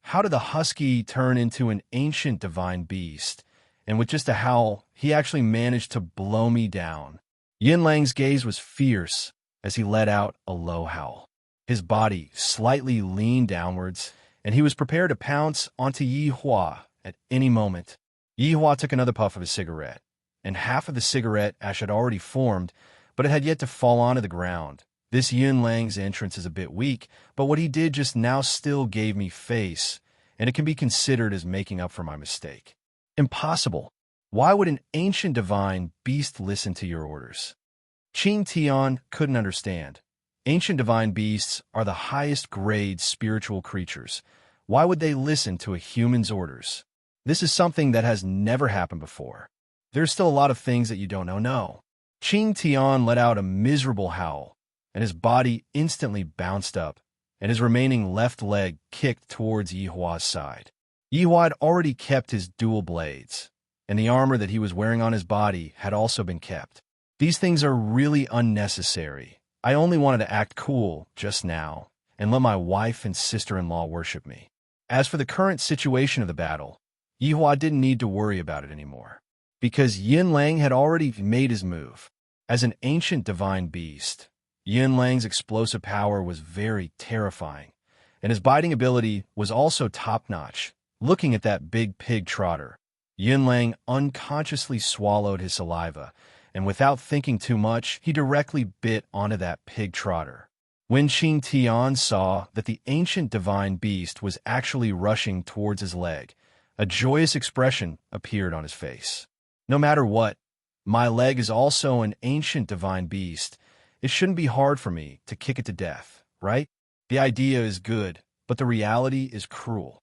How did the husky turn into an ancient divine beast? And with just a howl, he actually managed to blow me down. Yin Lang's gaze was fierce as he let out a low howl. His body slightly leaned downwards, and he was prepared to pounce onto Yihua at any moment. Yihua took another puff of his cigarette, and half of the cigarette ash had already formed, but it had yet to fall onto the ground. This Yin Lang's entrance is a bit weak, but what he did just now still gave me face, and it can be considered as making up for my mistake. Impossible. Why would an ancient divine beast listen to your orders? Qing Tian couldn't understand. Ancient divine beasts are the highest grade spiritual creatures. Why would they listen to a human's orders? This is something that has never happened before. There's still a lot of things that you don't know. No. Qing Tian let out a miserable howl, and his body instantly bounced up, and his remaining left leg kicked towards Yihua's side. Yihua had already kept his dual blades, and the armor that he was wearing on his body had also been kept. These things are really unnecessary. I only wanted to act cool just now, and let my wife and sister-in-law worship me. As for the current situation of the battle, Yihua didn't need to worry about it anymore, because Yin Lang had already made his move. As an ancient divine beast, Yin Lang's explosive power was very terrifying, and his biting ability was also top-notch. Looking at that big pig trotter, Yin Lang unconsciously swallowed his saliva, and without thinking too much, he directly bit onto that pig trotter. When Qing Tian saw that the ancient divine beast was actually rushing towards his leg, a joyous expression appeared on his face. No matter what, my leg is also an ancient divine beast. It shouldn't be hard for me to kick it to death, right? The idea is good, but the reality is cruel.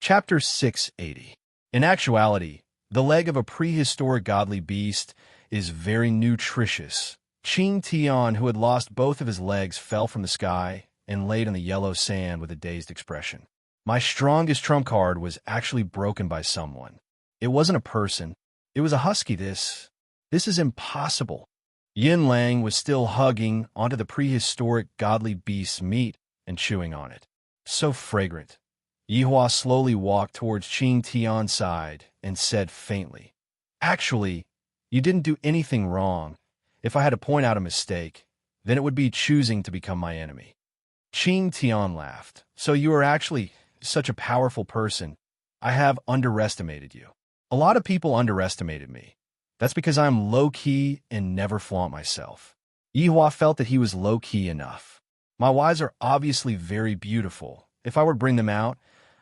Chapter 680. In actuality, the leg of a prehistoric godly beast is very nutritious. Qing Tian, who had lost both of his legs, fell from the sky and laid on the yellow sand with a dazed expression. My strongest trump card was actually broken by someone. It wasn't a person. It was a husky. This is impossible. Yin Lang was still hugging onto the prehistoric godly beast's meat and chewing on it. So fragrant. Yihua slowly walked towards Qing Tian's side and said faintly, "Actually, you didn't do anything wrong. If I had to point out a mistake, then it would be choosing to become my enemy." Qing Tian laughed. "So you are actually such a powerful person. I have underestimated you. A lot of people underestimated me. That's because I'm low-key and never flaunt myself." Yihua felt that he was low-key enough. My wives are obviously very beautiful. If I were to bring them out,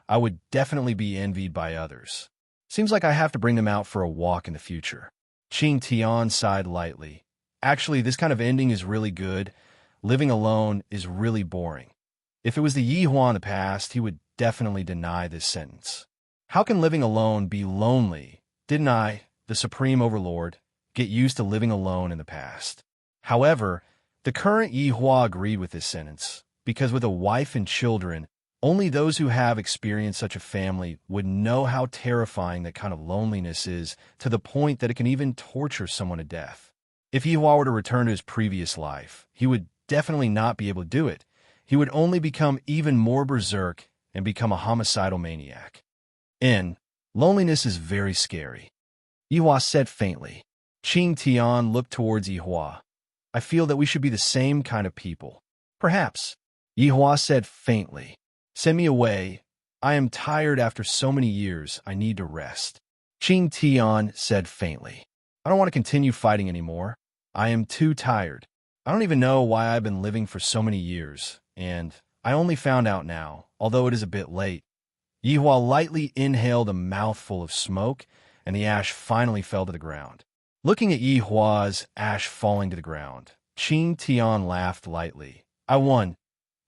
I would definitely be envied by others. Seems like I have to bring them out for a walk in the future. Qing Tian sighed lightly. "Actually, this kind of ending is really good. living alone is really boring. If it was the Yihua in the past, he would definitely deny this sentence. How can living alone be lonely? Didn't I, the Supreme Overlord, get used to living alone in the past? However, the current Yihua agreed with this sentence, because with a wife and children, only those who have experienced such a family would know how terrifying that kind of loneliness is, to the point that it can even torture someone to death. If Yihua were to return to his previous life, he would definitely not be able to do it. He would only become even more berserk and become a homicidal maniac. Loneliness is very scary. Yihua said faintly. Qing Tian looked towards Yihua. I feel that we should be the same kind of people. Perhaps. Yihua said faintly. Send me away. I am tired after so many years. I need to rest. Qing Tian said faintly. I don't want to continue fighting anymore. I am too tired. I don't even know why I've been living for so many years, and I only found out now, although it is a bit late. Yihua lightly inhaled a mouthful of smoke, and the ash finally fell to the ground. Looking at Yihua's ash falling to the ground, Qing Tian laughed lightly. I won.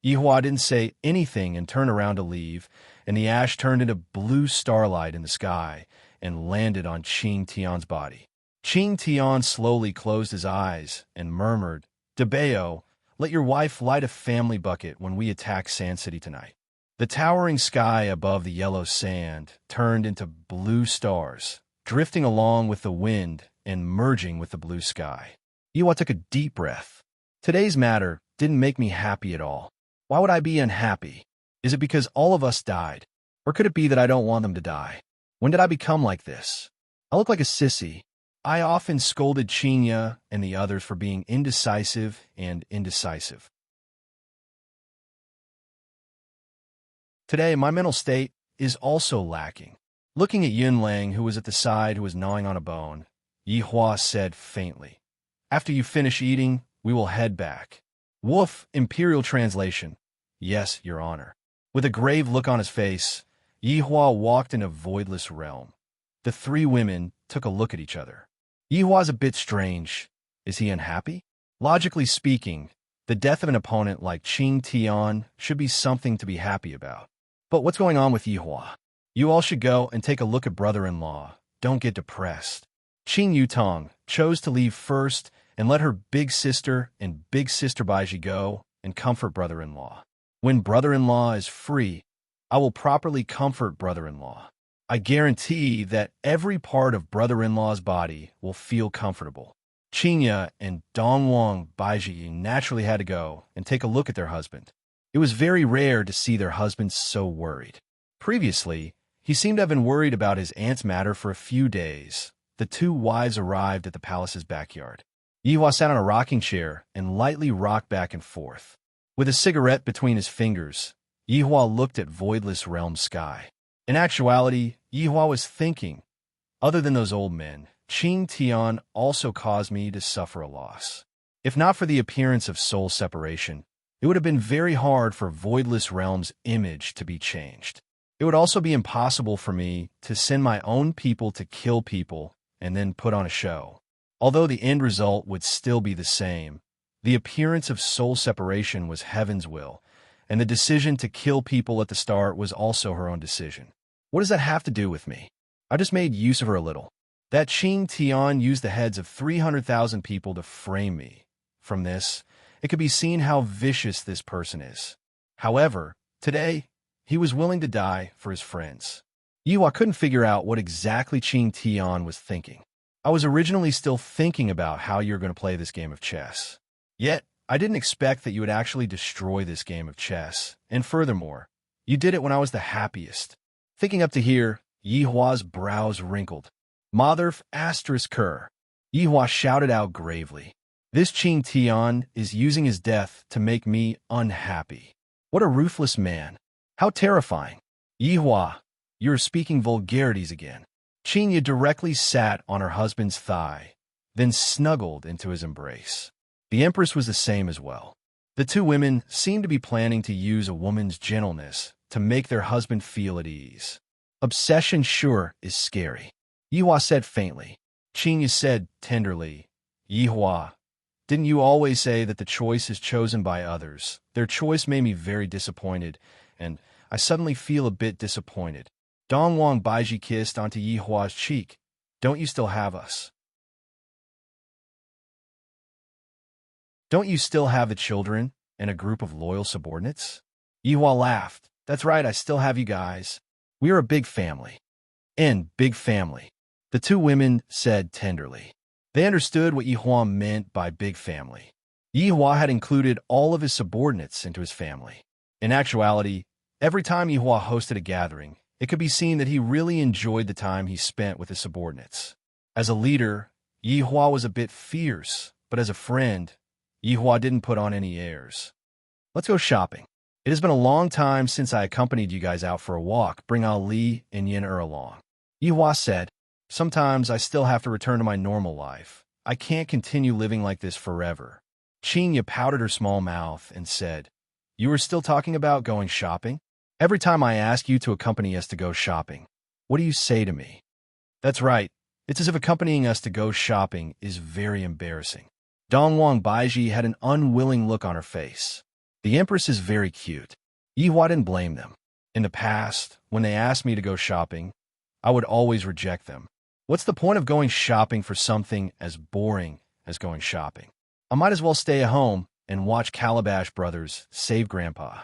Yihua didn't say anything and turned around to leave, and the ash turned into blue starlight in the sky and landed on Qing Tian's body. Qing Tian slowly closed his eyes and murmured, Debeo, let your wife light a family bucket when we attack Sand City tonight. The towering sky above the yellow sand turned into blue stars, drifting along with the wind and merging with the blue sky. Yihua took a deep breath. Today's matter didn't make me happy at all. Why would I be unhappy? Is it because all of us died? Or could it be that I don't want them to die? When did I become like this? I look like a sissy. I often scolded Qinya and the others for being indecisive and indecisive. Today, my mental state is also lacking. Looking at Yunlang, who was at the side, who was gnawing on a bone, Yihua said faintly, After you finish eating, we will head back. Woof, Imperial Translation. Yes, Your Honor. With a grave look on his face, Yihua walked in a voidless realm. The three women took a look at each other. Yihua's a bit strange. Is he unhappy? Logically speaking, the death of an opponent like Qing Tian should be something to be happy about. But what's going on with Yihua? You all should go and take a look at brother-in-law. Don't get depressed. Qing Yutong chose to leave first and let her big sister and big sister Baiji go and comfort brother-in-law. When brother-in-law is free, I will properly comfort brother-in-law. I guarantee that every part of brother-in-law's body will feel comfortable. Qinya and Dongwang Baiji naturally had to go and take a look at their husband. It was very rare to see their husbands so worried. Previously, he seemed to have been worried about his aunt's matter for a few days. The two wives arrived at the palace's backyard. Yihua sat on a rocking chair and lightly rocked back and forth. With a cigarette between his fingers, Yihua looked at voidless realm sky. In actuality, Yihua was thinking, other than those old men, Qing Tian also caused me to suffer a loss. If not for the appearance of soul separation, it would have been very hard for voidless realm's image to be changed. It would also be impossible for me to send my own people to kill people and then put on a show. Although the end result would still be the same, the appearance of soul separation was heaven's will, and the decision to kill people at the start was also her own decision. What does that have to do with me? I just made use of her a little. That Qing Tian used the heads of 300,000 people to frame me. From this, it could be seen how vicious this person is. However, today, he was willing to die for his friends. Yihua couldn't figure out what exactly Qing Tian was thinking. I was originally still thinking about how you're going to play this game of chess. Yet, I didn't expect that you would actually destroy this game of chess. And furthermore, you did it when I was the happiest. Thinking up to here, Yihua's brows wrinkled. Motherf asterisk cur. Yihua shouted out gravely. This Qing Tian is using his death to make me unhappy. What a ruthless man. How terrifying. Yihua, you're speaking vulgarities again. Qinya directly sat on her husband's thigh, then snuggled into his embrace. The Empress was the same as well. The two women seemed to be planning to use a woman's gentleness to make their husband feel at ease. Obsession sure is scary. Yihua said faintly. Qinya said tenderly, Yihua, Didn't you always say that the choice is chosen by others? Their choice made me very disappointed, and I suddenly feel a bit disappointed. Dongwang Baiji kissed onto Yi Hua's cheek. Don't you still have us? Don't you still have the children and a group of loyal subordinates? Yi Hua laughed. That's right, I still have you guys. We are a big family. And big family, the two women said tenderly. They understood what Yi Hua meant by big family. Yi Hua had included all of his subordinates into his family. In actuality, every time Yi Hua hosted a gathering, it could be seen that he really enjoyed the time he spent with his subordinates. As a leader, Yi Hua was a bit fierce, but as a friend, Yi Hua didn't put on any airs. Let's go shopping. It has been a long time since I accompanied you guys out for a walk. Bring Ali and Yin-Er along. Yi Hua said, sometimes I still have to return to my normal life. I can't continue living like this forever. Qinya pouted her small mouth and said, you are still talking about going shopping? Every time I ask you to accompany us to go shopping, what do you say to me? That's right. It's as if accompanying us to go shopping is very embarrassing. Dongwang Baiji had an unwilling look on her face. The Empress is very cute. Yi Hua didn't blame them. In the past, when they asked me to go shopping, I would always reject them. What's the point of going shopping for something as boring as going shopping? I might as well stay at home and watch Calabash Brothers save Grandpa.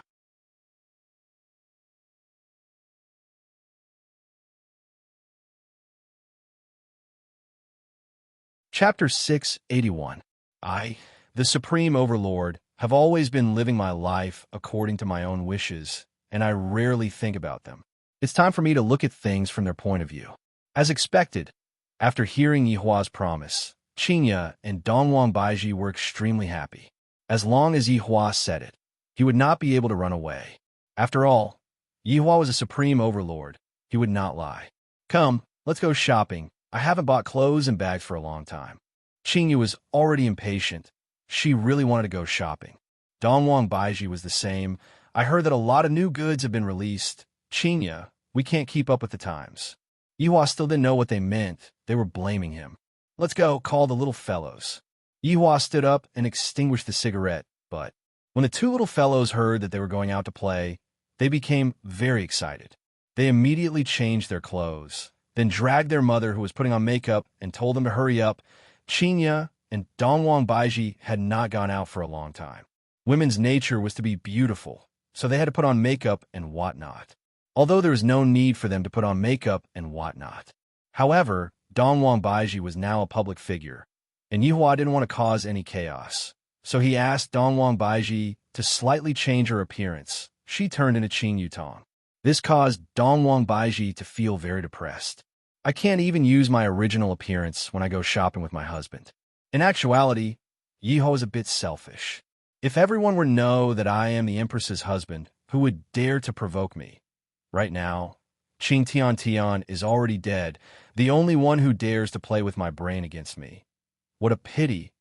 Chapter 681. I, the Supreme Overlord, have always been living my life according to my own wishes, and I rarely think about them. It's time for me to look at things from their point of view. As expected, after hearing Yi Hua's promise, Qinya and Dongwang Baiji were extremely happy. As long as Yi Hua said it, he would not be able to run away. After all, Yi Hua was a supreme overlord. He would not lie. Come, let's go shopping. I haven't bought clothes and bags for a long time. Qinya was already impatient. She really wanted to go shopping. Dongwang Baiji was the same. I heard that a lot of new goods have been released. Qinya, we can't keep up with the times. Yi Hua still didn't know what they meant. They were blaming him. Let's go, call the little fellows. Yi Hua stood up and extinguished the cigarette, but when the two little fellows heard that they were going out to play, they became very excited. They immediately changed their clothes, then dragged their mother, who was putting on makeup, and told them to hurry up. Qinya and Dongwang Baiji had not gone out for a long time. Women's nature was to be beautiful, so they had to put on makeup and whatnot. Although there was no need for them to put on makeup and whatnot. However, Dongwang Baiji was now a public figure, and Yi Hua didn't want to cause any chaos. So he asked Dongwang Baiji to slightly change her appearance. She turned into Qin Yutong. This caused Dongwang Baiji to feel very depressed. I can't even use my original appearance when I go shopping with my husband. In actuality, Yi Hua is a bit selfish. If everyone were to know that I am the Empress's husband, who would dare to provoke me? Right now, Qing Tian is already dead, the only one who dares to play with my brain against me. What a pity.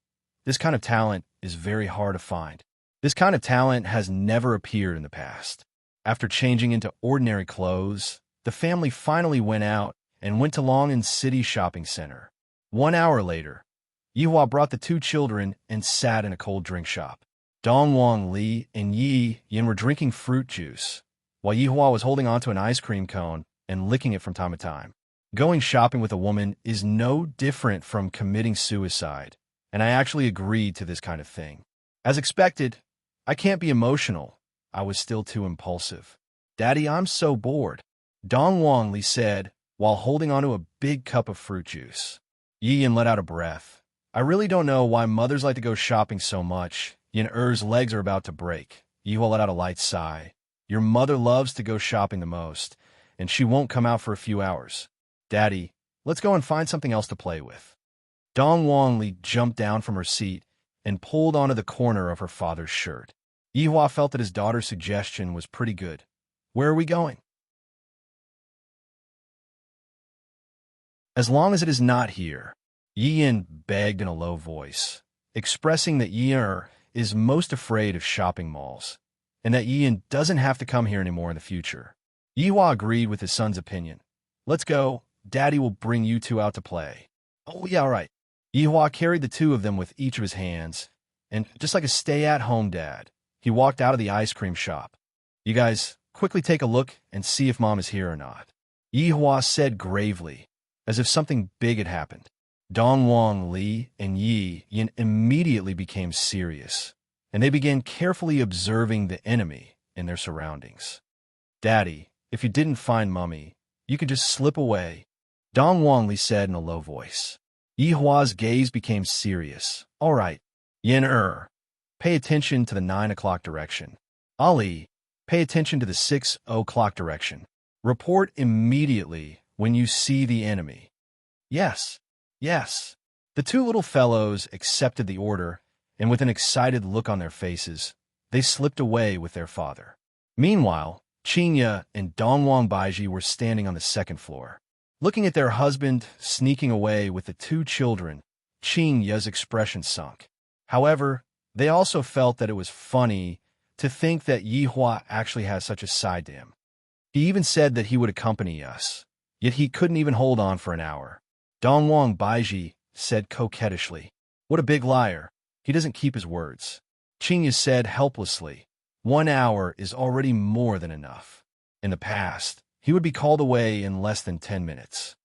This kind of talent is very hard to find. This kind of talent has never appeared in the past. After changing into ordinary clothes, the family finally went out and went to Long'an City Shopping Center. 1 hour later, Yi Hua brought the two children and sat in a cold drink shop. Dongwang Li and Yi Yin were drinking fruit juice, while Yi Hua was holding onto an ice cream cone and licking it from time to time. Going shopping with a woman is no different from committing suicide, and I actually agreed to this kind of thing. As expected, I can't be emotional. I was still too impulsive. Daddy, I'm so bored, Dongwang Li said, while holding onto a big cup of fruit juice. Yi Yin let out a breath. I really don't know why mothers like to go shopping so much. Yin-Er's legs are about to break. Yi Hua let out a light sigh. Your mother loves to go shopping the most, and she won't come out for a few hours. Daddy, let's go and find something else to play with. Dongwang Li jumped down from her seat and pulled onto the corner of her father's shirt. Yi Hua felt that his daughter's suggestion was pretty good. Where are we going? As long as it is not here, Yi Yin begged in a low voice, expressing that Yin-Er is most afraid of shopping malls, and that Yi Yin doesn't have to come here anymore in the future. Yi Hua agreed with his son's opinion. Let's go. Daddy will bring you two out to play. Oh yeah, all right. Yi Hua carried the two of them with each of his hands, and just like a stay-at-home dad, he walked out of the ice cream shop. "You guys, quickly take a look and see if Mom is here or not," Yihua said gravely, as if something big had happened. Dongwang Li and Yi Yin immediately became serious, and they began carefully observing the enemy in their surroundings. "Daddy, if you didn't find Mummy, you could just slip away," Dongwang Li said in a low voice. Yihua's gaze became serious. "All right, Yin pay attention to the 9 o'clock direction. Ali, pay attention to the 6 o'clock direction. Report immediately when you see the enemy." "Yes, yes." The two little fellows accepted the order, and with an excited look on their faces, they slipped away with their father. Meanwhile, Qinya and Dongwang Baiji were standing on the second floor. Looking at their husband sneaking away with the two children, Qinya's expression sunk. However, they also felt that it was funny to think that Yihua actually has such a side to him. He even said that he would accompany us, yet he couldn't even hold on for an hour. Dongwang Baiji said coquettishly, "What a big liar. He doesn't keep his words." Qinya said helplessly, "1 hour is already more than enough. In the past, he would be called away in less than 10 minutes.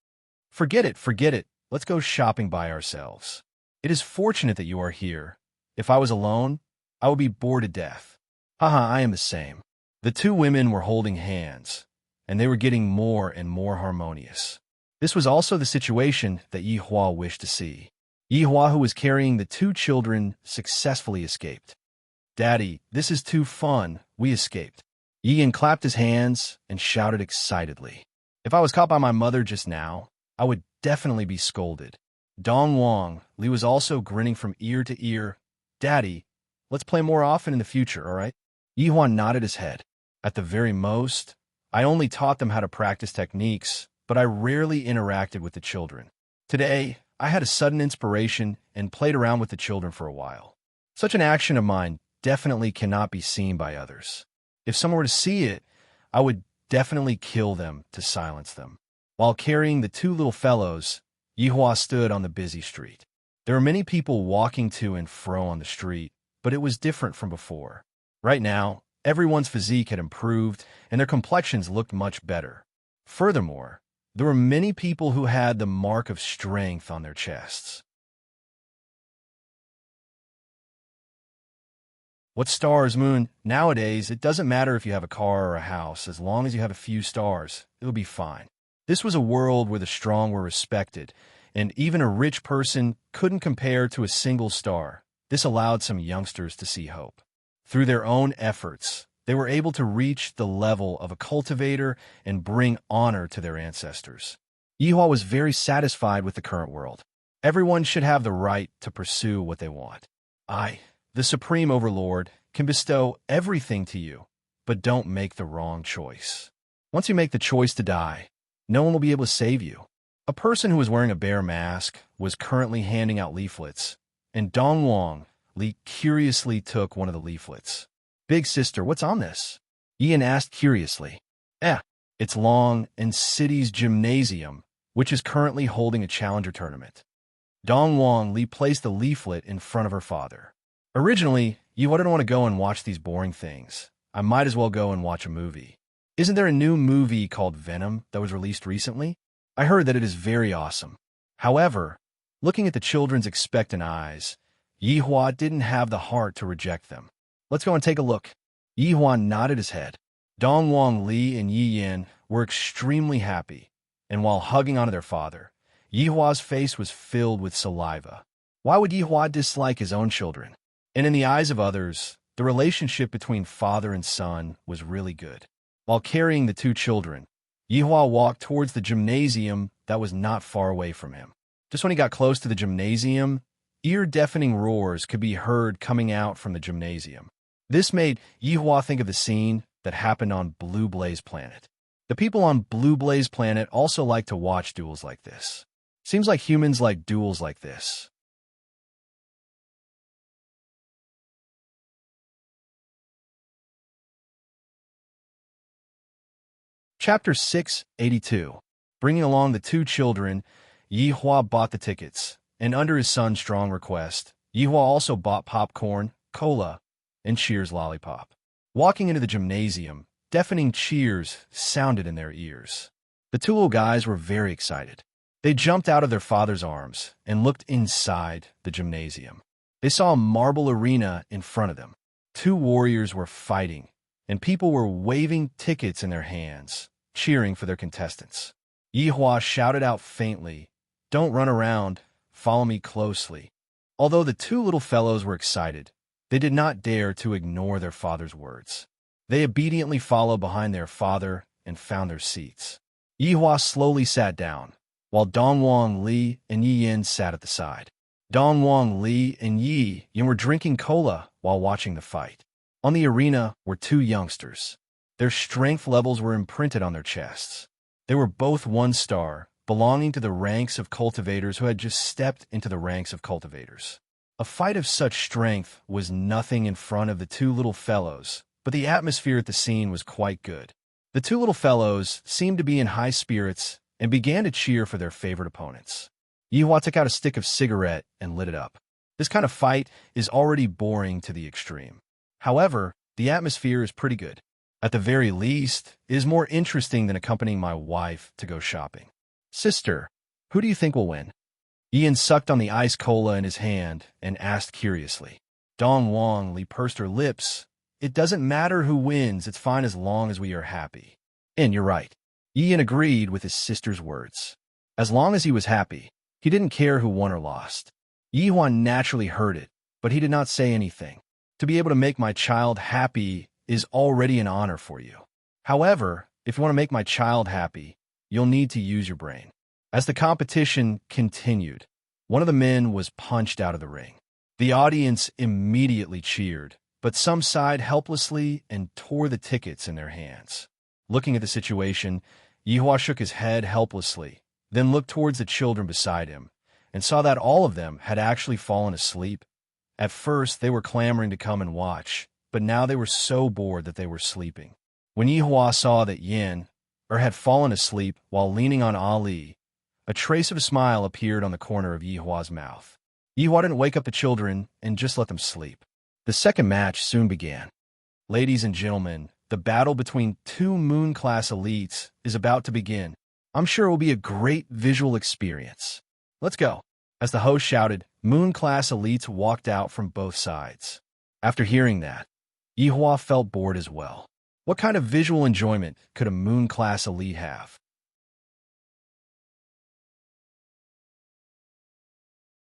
Forget it. Let's go shopping by ourselves. It is fortunate that you are here. If I was alone, I would be bored to death." "Haha, I am the same." The two women were holding hands, and they were getting more and more harmonious. This was also the situation that Yihua wished to see. Yihua, who was carrying the two children, successfully escaped. "Daddy, this is too fun. We escaped." Yin clapped his hands and shouted excitedly. "If I was caught by my mother just now, I would definitely be scolded." Dongwang Li was also grinning from ear to ear. "Daddy, let's play more often in the future, all right?" Yihua nodded his head. "At the very most, I only taught them how to practice techniques, but I rarely interacted with the children. Today, I had a sudden inspiration and played around with the children for a while. Such an action of mine definitely cannot be seen by others. If someone were to see it, I would definitely kill them to silence them." While carrying the two little fellows, Yihua stood on the busy street. There were many people walking to and fro on the street, but it was different from before. Right now, everyone's physique had improved, and their complexions looked much better. Furthermore, there were many people who had the mark of strength on their chests. What stars, Moon? Nowadays, it doesn't matter if you have a car or a house. As long as you have a few stars, it'll be fine. This was a world where the strong were respected, and even a rich person couldn't compare to a single star. This allowed some youngsters to see hope. Through their own efforts, they were able to reach the level of a cultivator and bring honor to their ancestors. Yihua was very satisfied with the current world. Everyone should have the right to pursue what they want. I, the Supreme Overlord, can bestow everything to you, but don't make the wrong choice. Once you make the choice to die, no one will be able to save you. A person who was wearing a bear mask was currently handing out leaflets, and Dongwang Li curiously took one of the leaflets. "Big sister, what's on this?" Ian asked curiously. It's Long and City's gymnasium, which is currently holding a challenger tournament." Dongwang Li placed the leaflet in front of her father. "Originally, you wouldn't want to go and watch these boring things. I might as well go and watch a movie. Isn't there a new movie called Venom that was released recently? I heard that it is very awesome." However, looking at the children's expectant eyes, Yihua didn't have the heart to reject them. "Let's go and take a look." Yihua nodded his head. Dongwang Li and Yi Yin were extremely happy, and while hugging onto their father, Yihua's face was filled with saliva. Why would Yihua dislike his own children? And in the eyes of others, the relationship between father and son was really good. While carrying the two children, Yihua walked towards the gymnasium that was not far away from him. Just when he got close to the gymnasium, ear-deafening roars could be heard coming out from the gymnasium. This made Yihua think of the scene that happened on Blue Blaze Planet. The people on Blue Blaze Planet also like to watch duels like this. Seems like humans like duels like this. Chapter 682. Bringing along the two children, Yihua bought the tickets, and under his son's strong request, Yihua also bought popcorn, cola, and Cheers lollipop. Walking into the gymnasium, deafening cheers sounded in their ears. The two little guys were very excited. They jumped out of their father's arms and looked inside the gymnasium. They saw a marble arena in front of them. Two warriors were fighting, and people were waving tickets in their hands, cheering for their contestants. Yihua shouted out faintly, "Don't run around, follow me closely." Although the two little fellows were excited, they did not dare to ignore their father's words. They obediently followed behind their father and found their seats. Yihua slowly sat down, while Dongwang Li and Yi Yin sat at the side. Dongwang Li and Yi Yin were drinking cola while watching the fight. On the arena were two youngsters. Their strength levels were imprinted on their chests. They were both 1-star, belonging to the ranks of cultivators who had just stepped into the ranks of cultivators. A fight of such strength was nothing in front of the two little fellows, but the atmosphere at the scene was quite good. The two little fellows seemed to be in high spirits and began to cheer for their favorite opponents. Yihua took out a stick of cigarette and lit it up. This kind of fight is already boring to the extreme. However, the atmosphere is pretty good. At the very least, it is more interesting than accompanying my wife to go shopping. Sister, who do you think will win? Ian sucked on the ice cola in his hand and asked curiously. Dongwang Li pursed her lips. It doesn't matter who wins, it's fine as long as we are happy. And you're right. Ian agreed with his sister's words. As long as he was happy, he didn't care who won or lost. Yihua naturally heard it, but he did not say anything. To be able to make my child happy is already an honor for you. However, if you want to make my child happy, you'll need to use your brain. As the competition continued, one of the men was punched out of the ring. The audience immediately cheered, but some sighed helplessly and tore the tickets in their hands. Looking at the situation, Yihua shook his head helplessly, then looked towards the children beside him, and saw that all of them had actually fallen asleep. At first, they were clamoring to come and watch, but now they were so bored that they were sleeping. When Yihua saw that Yin had fallen asleep while leaning on Ali, a trace of a smile appeared on the corner of Yihua's mouth. Yihua didn't wake up the children and just let them sleep. The second match soon began. Ladies and gentlemen, the battle between two Moon-class elites is about to begin. I'm sure it will be a great visual experience. Let's go. As the host shouted, Moon-class elites walked out from both sides. After hearing that, Yihua felt bored as well. What kind of visual enjoyment could a Moon-class elite have?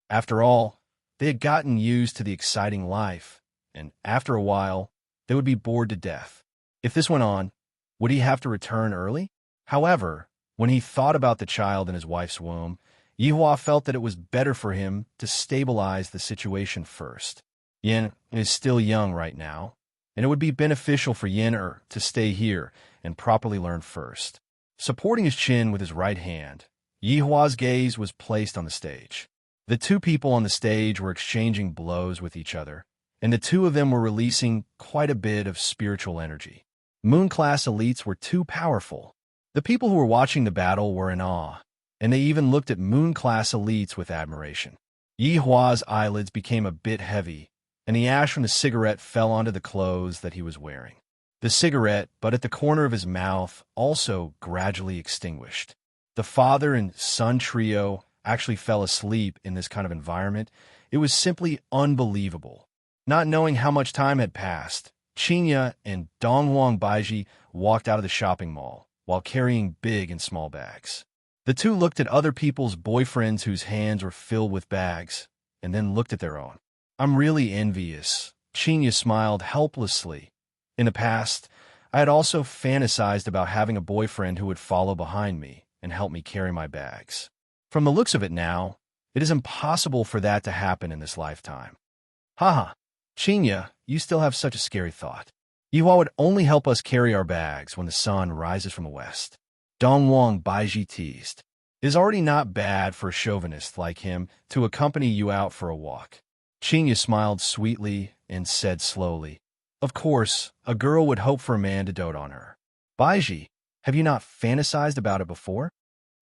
After all, they had gotten used to the exciting life, and after a while, they would be bored to death. If this went on, would he have to return early? However, when he thought about the child in his wife's womb, Yihua felt that it was better for him to stabilize the situation first. Yin is still young right now, and it would be beneficial for Yin to stay here and properly learn first. Supporting his chin with his right hand, Yihua's gaze was placed on the stage. The two people on the stage were exchanging blows with each other, and the two of them were releasing quite a bit of spiritual energy. Moon-class elites were too powerful. The people who were watching the battle were in awe, and they even looked at Moon-class elites with admiration. Yihua's eyelids became a bit heavy, and the ash from the cigarette fell onto the clothes that he was wearing. The cigarette, but at the corner of his mouth, also gradually extinguished. The father and son trio actually fell asleep in this kind of environment. It was simply unbelievable. Not knowing how much time had passed, Qinya and Dongwang Baiji walked out of the shopping mall while carrying big and small bags. The two looked at other people's boyfriends whose hands were filled with bags, and then looked at their own. I'm really envious. Qinya smiled helplessly. In the past, I had also fantasized about having a boyfriend who would follow behind me and help me carry my bags. From the looks of it now, it is impossible for that to happen in this lifetime. Haha, Qinya, you still have such a scary thought. Yihua would only help us carry our bags when the sun rises from the west. Dongwang Baiji teased. It is already not bad for a chauvinist like him to accompany you out for a walk. Qinya smiled sweetly and said slowly, Of course, a girl would hope for a man to dote on her. Baiji, have you not fantasized about it before?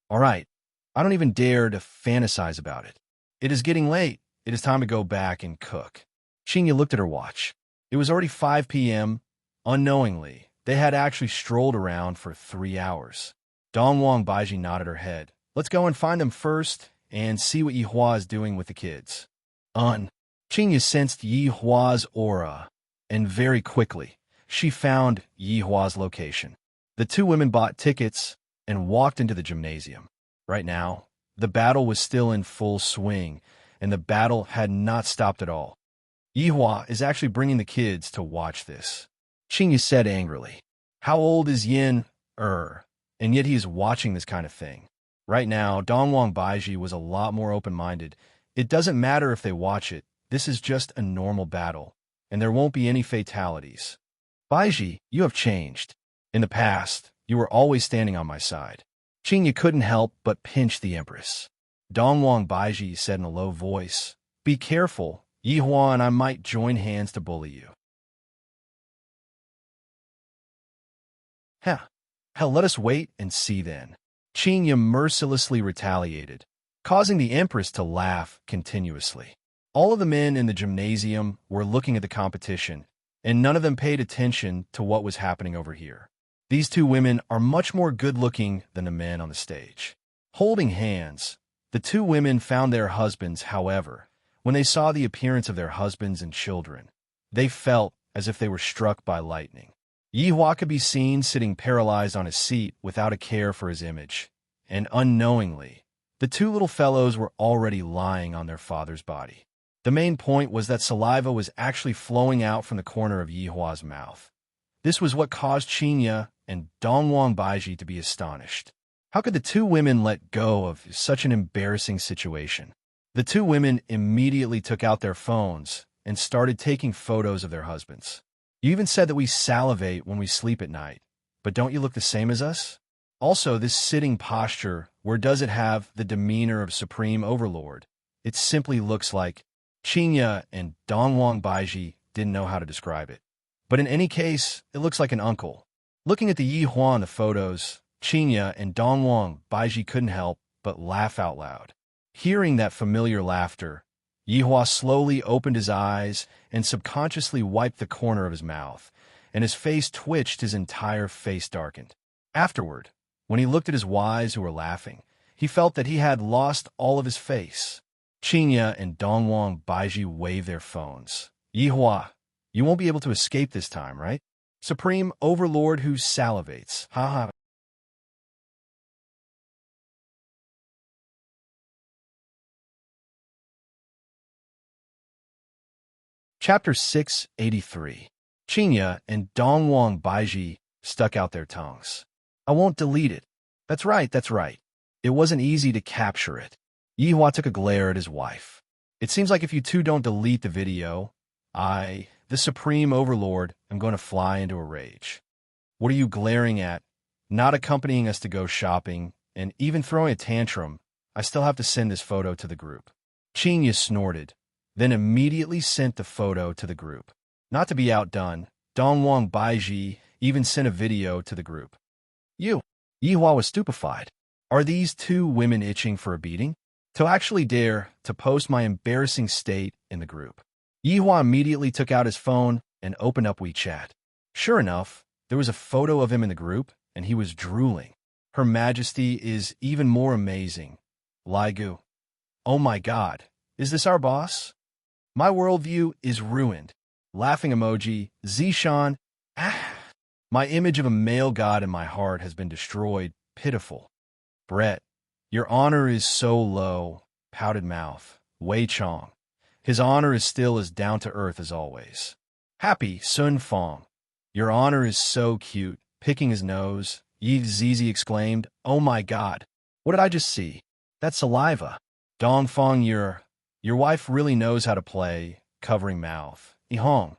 All right, I don't even dare to fantasize about it. It is getting late. it is time to go back and cook. Qinya looked at her watch. It was already 5 p.m. Unknowingly, they had actually strolled around for 3 hours. Dongwang Baiji nodded her head. Let's go and find them first and see what Yihua is doing with the kids. Qinya sensed Yihua's aura, and very quickly, she found Yihua's location. The two women bought tickets and walked into the gymnasium. Right now, the battle was still in full swing, and the battle had not stopped at all. Yihua is actually bringing the kids to watch this. Qinya said angrily. How old is Yin? And yet he is watching this kind of thing. Right now, Dongwang Baiji was a lot more open-minded. It doesn't matter if they watch it. This is just a normal battle, and there won't be any fatalities. Baiji, you have changed. In the past, you were always standing on my side. Qinya couldn't help but pinch the Empress. Dongwang Baiji said in a low voice, Be careful. Yihua and I might join hands to bully you. Hell, let us wait and see then. Qinya mercilessly retaliated, causing the Empress to laugh continuously. All of the men in the gymnasium were looking at the competition, and none of them paid attention to what was happening over here. These two women are much more good-looking than the men on the stage. Holding hands, the two women found their husbands, however. When they saw the appearance of their husbands and children, they felt as if they were struck by lightning. Yihua could be seen sitting paralyzed on his seat without a care for his image, and unknowingly, the two little fellows were already lying on their father's body. The main point was that saliva was actually flowing out from the corner of Yihua's mouth. This was what caused Qinya and Dongwang Baiji to be astonished. How could the two women let go of such an embarrassing situation? The two women immediately took out their phones and started taking photos of their husbands. You even said that we salivate when we sleep at night, but don't you look the same as us? Also, this sitting posture, where does it have the demeanor of Supreme Overlord? It simply looks like Qinya and Dongwang Baiji didn't know how to describe it. But in any case, it looks like an uncle. Looking at the Yihua in the photos, Qinya and Dongwang Baiji couldn't help but laugh out loud. Hearing that familiar laughter, Yihua slowly opened his eyes and subconsciously wiped the corner of his mouth, and his face twitched, his entire face darkened. Afterward, when he looked at his wives who were laughing, he felt that he had lost all of his face. Qinya and Dongwang Baiji waved their phones. Yihua, you won't be able to escape this time, right? Supreme Overlord who salivates. Haha. Chapter 683. Qinya and Dongwang Baiji stuck out their tongues. I won't delete it. That's right. It wasn't easy to capture it. Yihua took a glare at his wife. It seems like if you two don't delete the video, I, the Supreme Overlord, am going to fly into a rage. What are you glaring at? Not accompanying us to go shopping, and even throwing a tantrum. I still have to send this photo to the group. Qinya snorted, then immediately sent the photo to the group. Not to be outdone, Dongwang Baiji even sent a video to the group. Yihua was stupefied. Are these two women itching for a beating? To actually dare to post my embarrassing state in the group. Yihua immediately took out his phone and opened up WeChat. Sure enough, there was a photo of him in the group, and he was drooling. Her Majesty is even more amazing. Ligu. Oh my God, is this our boss? My worldview is ruined. Laughing emoji, Zishan. My image of a male god in my heart has been destroyed. Pitiful. Brett, your honor is so low. Pouted mouth. Wei Chong. His honor is still as down-to-earth as always. Happy Sun Fong. Your honor is so cute. Picking his nose. Yi Zizi exclaimed, Oh my God. What did I just see? That's saliva. Dong Fong, your wife really knows how to play. Covering mouth. Ihong.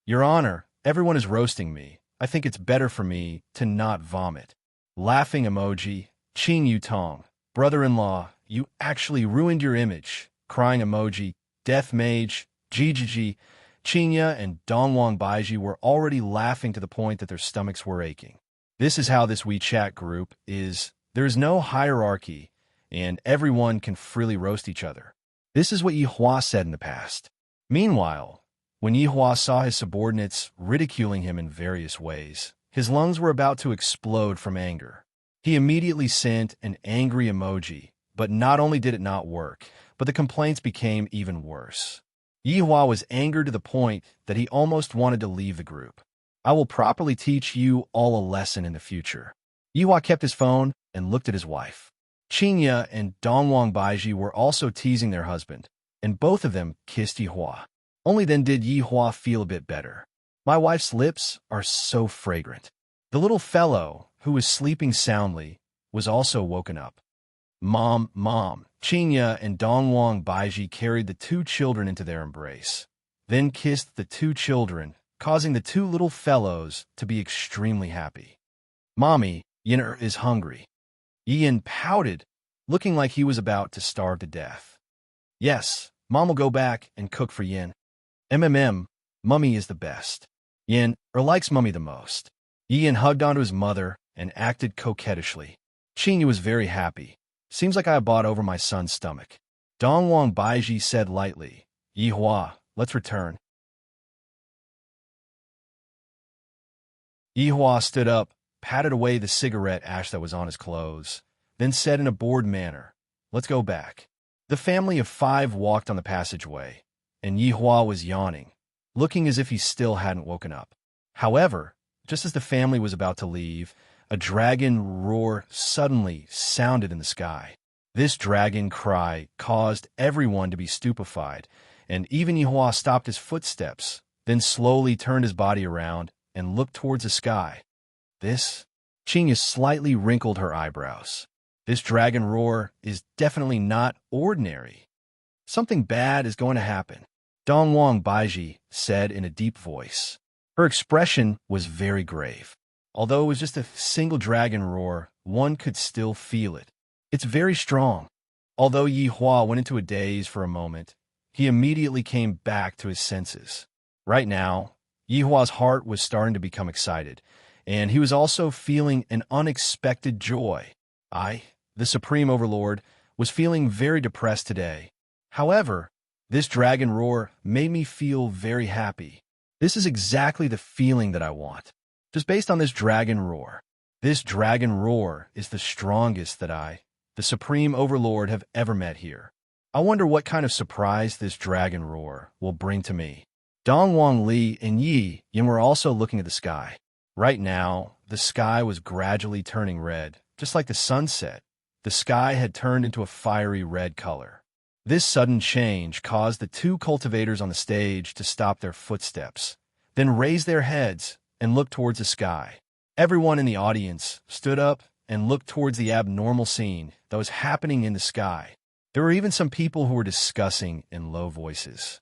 Your honor, everyone is roasting me. I think it's better for me to not vomit. Laughing emoji. Qing Yutong. Brother-in-law, you actually ruined your image. Crying emoji. Death Mage. Jijiji. Qinya and Dongwang Baiji were already laughing to the point that their stomachs were aching. This is how this WeChat group is. There is no hierarchy, and everyone can freely roast each other. This is what Yihua said in the past. Meanwhile, when Yihua saw his subordinates ridiculing him in various ways, his lungs were about to explode from anger. He immediately sent an angry emoji, but not only did it not work, but the complaints became even worse. Yihua was angered to the point that he almost wanted to leave the group. I will properly teach you all a lesson in the future. Yihua kept his phone and looked at his wife. Qinya and Dongwang Baiji were also teasing their husband, and both of them kissed Yihua. Only then did Yihua feel a bit better. My wife's lips are so fragrant. The little fellow, who was sleeping soundly, was also woken up. Mom, Qinya and Dongwang Baiji carried the two children into their embrace, then kissed the two children, causing the two little fellows to be extremely happy. Mommy, Yin is hungry. Yin pouted, looking like he was about to starve to death. Yes, Mom will go back and cook for Yin. Mummy is the best. Yin likes Mummy the most. Yin hugged onto his mother and acted coquettishly. Qinya was very happy. Seems like I bought over my son's stomach. Dongwang Baiji said lightly, Yihua, let's return. Yihua stood up, patted away the cigarette ash that was on his clothes, then said in a bored manner, let's go back. The family of 5 walked on the passageway, and Yihua was yawning, looking as if he still hadn't woken up. However, just as the family was about to leave, a dragon roar suddenly sounded in the sky. This dragon cry caused everyone to be stupefied, and even Yihua stopped his footsteps, then slowly turned his body around and looked towards the sky. This? Qinya slightly wrinkled her eyebrows. This dragon roar is definitely not ordinary. Something bad is going to happen, Dongwang Baiji said in a deep voice. Her expression was very grave. Although it was just a single dragon roar, one could still feel it. It's very strong. Although Yihua went into a daze for a moment, he immediately came back to his senses. Right now, Yihua's heart was starting to become excited, and he was also feeling an unexpected joy. The Supreme Overlord, was feeling very depressed today. However, this dragon roar made me feel very happy. This is exactly the feeling that I want. Just based on this dragon roar. This dragon roar is the strongest that I, the Supreme Overlord, have ever met here. I wonder what kind of surprise this dragon roar will bring to me. Dongwang Li and Yin were also looking at the sky. Right now, the sky was gradually turning red, just like the sunset. The sky had turned into a fiery red color. This sudden change caused the 2 cultivators on the stage to stop their footsteps, then raise their heads and look towards the sky. Everyone in the audience stood up and looked towards the abnormal scene that was happening in the sky. There were even some people who were discussing in low voices.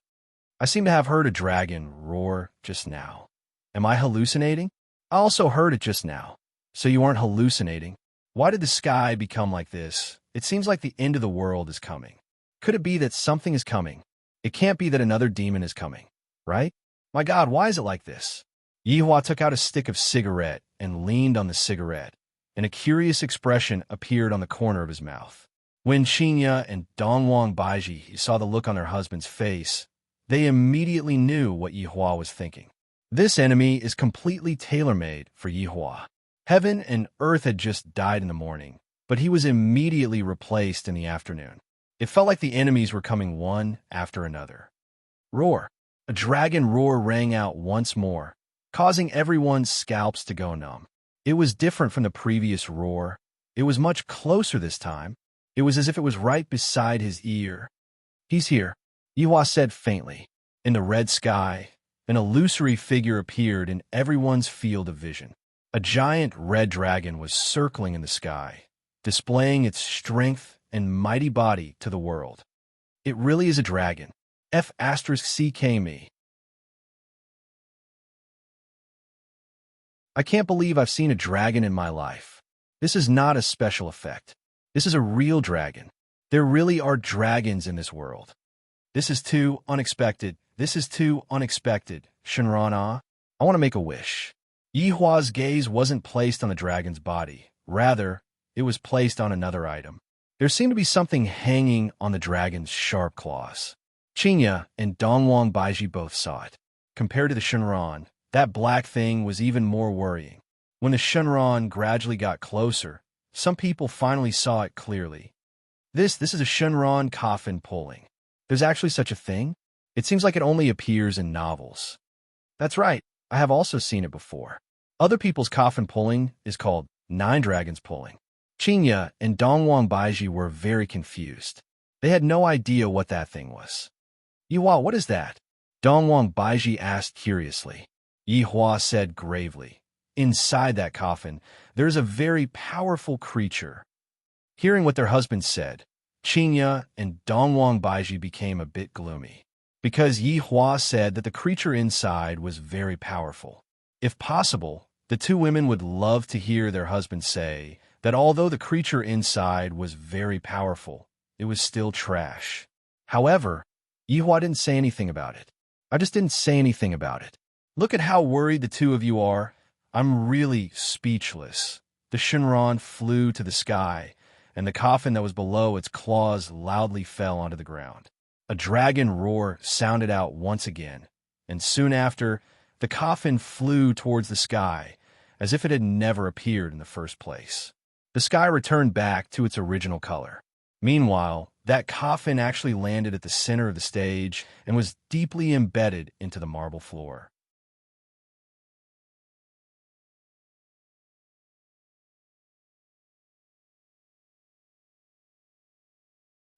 I seem to have heard a dragon roar just now. Am I hallucinating? I also heard it just now. So you aren't hallucinating? Why did the sky become like this? It seems like the end of the world is coming. Could it be that something is coming? It can't be that another demon is coming, right? My God, why is it like this? Yihua took out a stick of cigarette and leaned on the cigarette, and a curious expression appeared on the corner of his mouth. When Qinya and Dongwang Baiji saw the look on their husband's face, they immediately knew what Yihua was thinking. This enemy is completely tailor-made for Yihua. Heaven and earth had just died in the morning, but he was immediately replaced in the afternoon. It felt like the enemies were coming one after another. Roar! A dragon roar rang out once more, causing everyone's scalps to go numb. It was different from the previous roar. It was much closer this time. It was as if it was right beside his ear. He's here, Yihua said faintly. In the red sky, an illusory figure appeared in everyone's field of vision. A giant red dragon was circling in the sky, displaying its strength and mighty body to the world. It really is a dragon. F*CK me. I can't believe I've seen a dragon in my life. This is not a special effect. This is a real dragon. There really are dragons in this world. This is too unexpected. This is too unexpected. Shinran-ah, I want to make a wish. Yihua's gaze wasn't placed on the dragon's body. Rather, it was placed on another item. There seemed to be something hanging on the dragon's sharp claws. Qinya and Dongwang Baiji both saw it. Compared to the Shenron, that black thing was even more worrying. When the Shenron gradually got closer, some people finally saw it clearly. This is a Shenron coffin pulling. There's actually such a thing? It seems like it only appears in novels. That's right, I have also seen it before. Other people's coffin pulling is called Nine Dragons pulling. Qinya and Dongwang Baiji were very confused. They had no idea what that thing was. Yihua, what is that? Dongwang Baiji asked curiously. Yihua said gravely, inside that coffin, there is a very powerful creature. Hearing what their husband said, Qinya and Dongwang Baiji became a bit gloomy, because Yihua said that the creature inside was very powerful. If possible, the two women would love to hear their husband say that although the creature inside was very powerful, it was still trash. However, Yihua didn't say anything about it. I just didn't say anything about it. Look at how worried the two of you are. I'm really speechless. The Shenron flew to the sky, and the coffin that was below its claws loudly fell onto the ground. A dragon roar sounded out once again, and soon after, the coffin flew towards the sky, as if it had never appeared in the first place. The sky returned back to its original color. Meanwhile, that coffin actually landed at the center of the stage and was deeply embedded into the marble floor.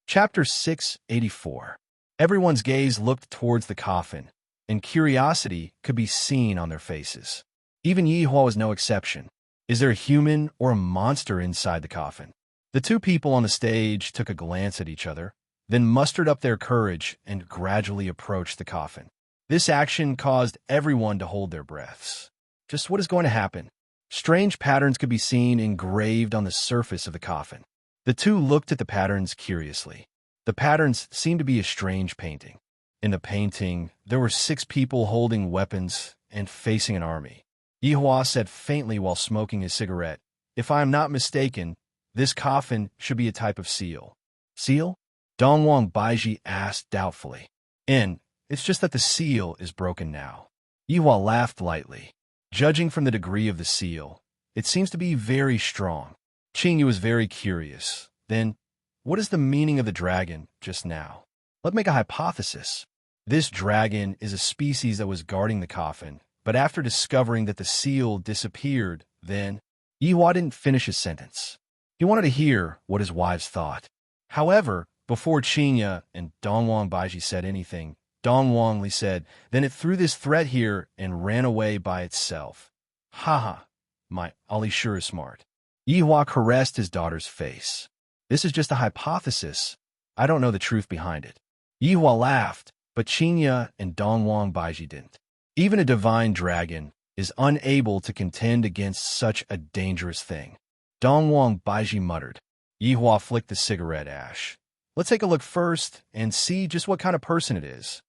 Chapter 684. Everyone's gaze looked towards the coffin, and curiosity could be seen on their faces. Even Yihua was no exception. Is there a human or a monster inside the coffin? The two people on the stage took a glance at each other, then mustered up their courage and gradually approached the coffin. This action caused everyone to hold their breaths. Just what is going to happen? Strange patterns could be seen engraved on the surface of the coffin. The two looked at the patterns curiously. The patterns seemed to be a strange painting. In the painting, there were 6 people holding weapons and facing an army. Yihua said faintly while smoking his cigarette, "If I am not mistaken, this coffin should be a type of seal." Seal? Dongwang Baiji asked doubtfully. It's just that the seal is broken now. Yihua laughed lightly. Judging from the degree of the seal, it seems to be very strong. Qingyu was very curious. Then, what is the meaning of the dragon just now? Let's make a hypothesis. This dragon is a species that was guarding the coffin, but after discovering that the seal disappeared, then Yihua didn't finish his sentence. He wanted to hear what his wives thought. However, before Qinya and Dongwang Baiji said anything, Dongwang Li said, "Then it threw this threat here and ran away by itself." Haha, my Ali sure is smart. Yihua caressed his daughter's face. This is just a hypothesis. I don't know the truth behind it. Yihua laughed, but Qinya and Dongwang Baiji didn't. Even a divine dragon is unable to contend against such a dangerous thing. Dongwang Baiji muttered. Yihua flicked the cigarette ash. Let's take a look first and see just what kind of person it is.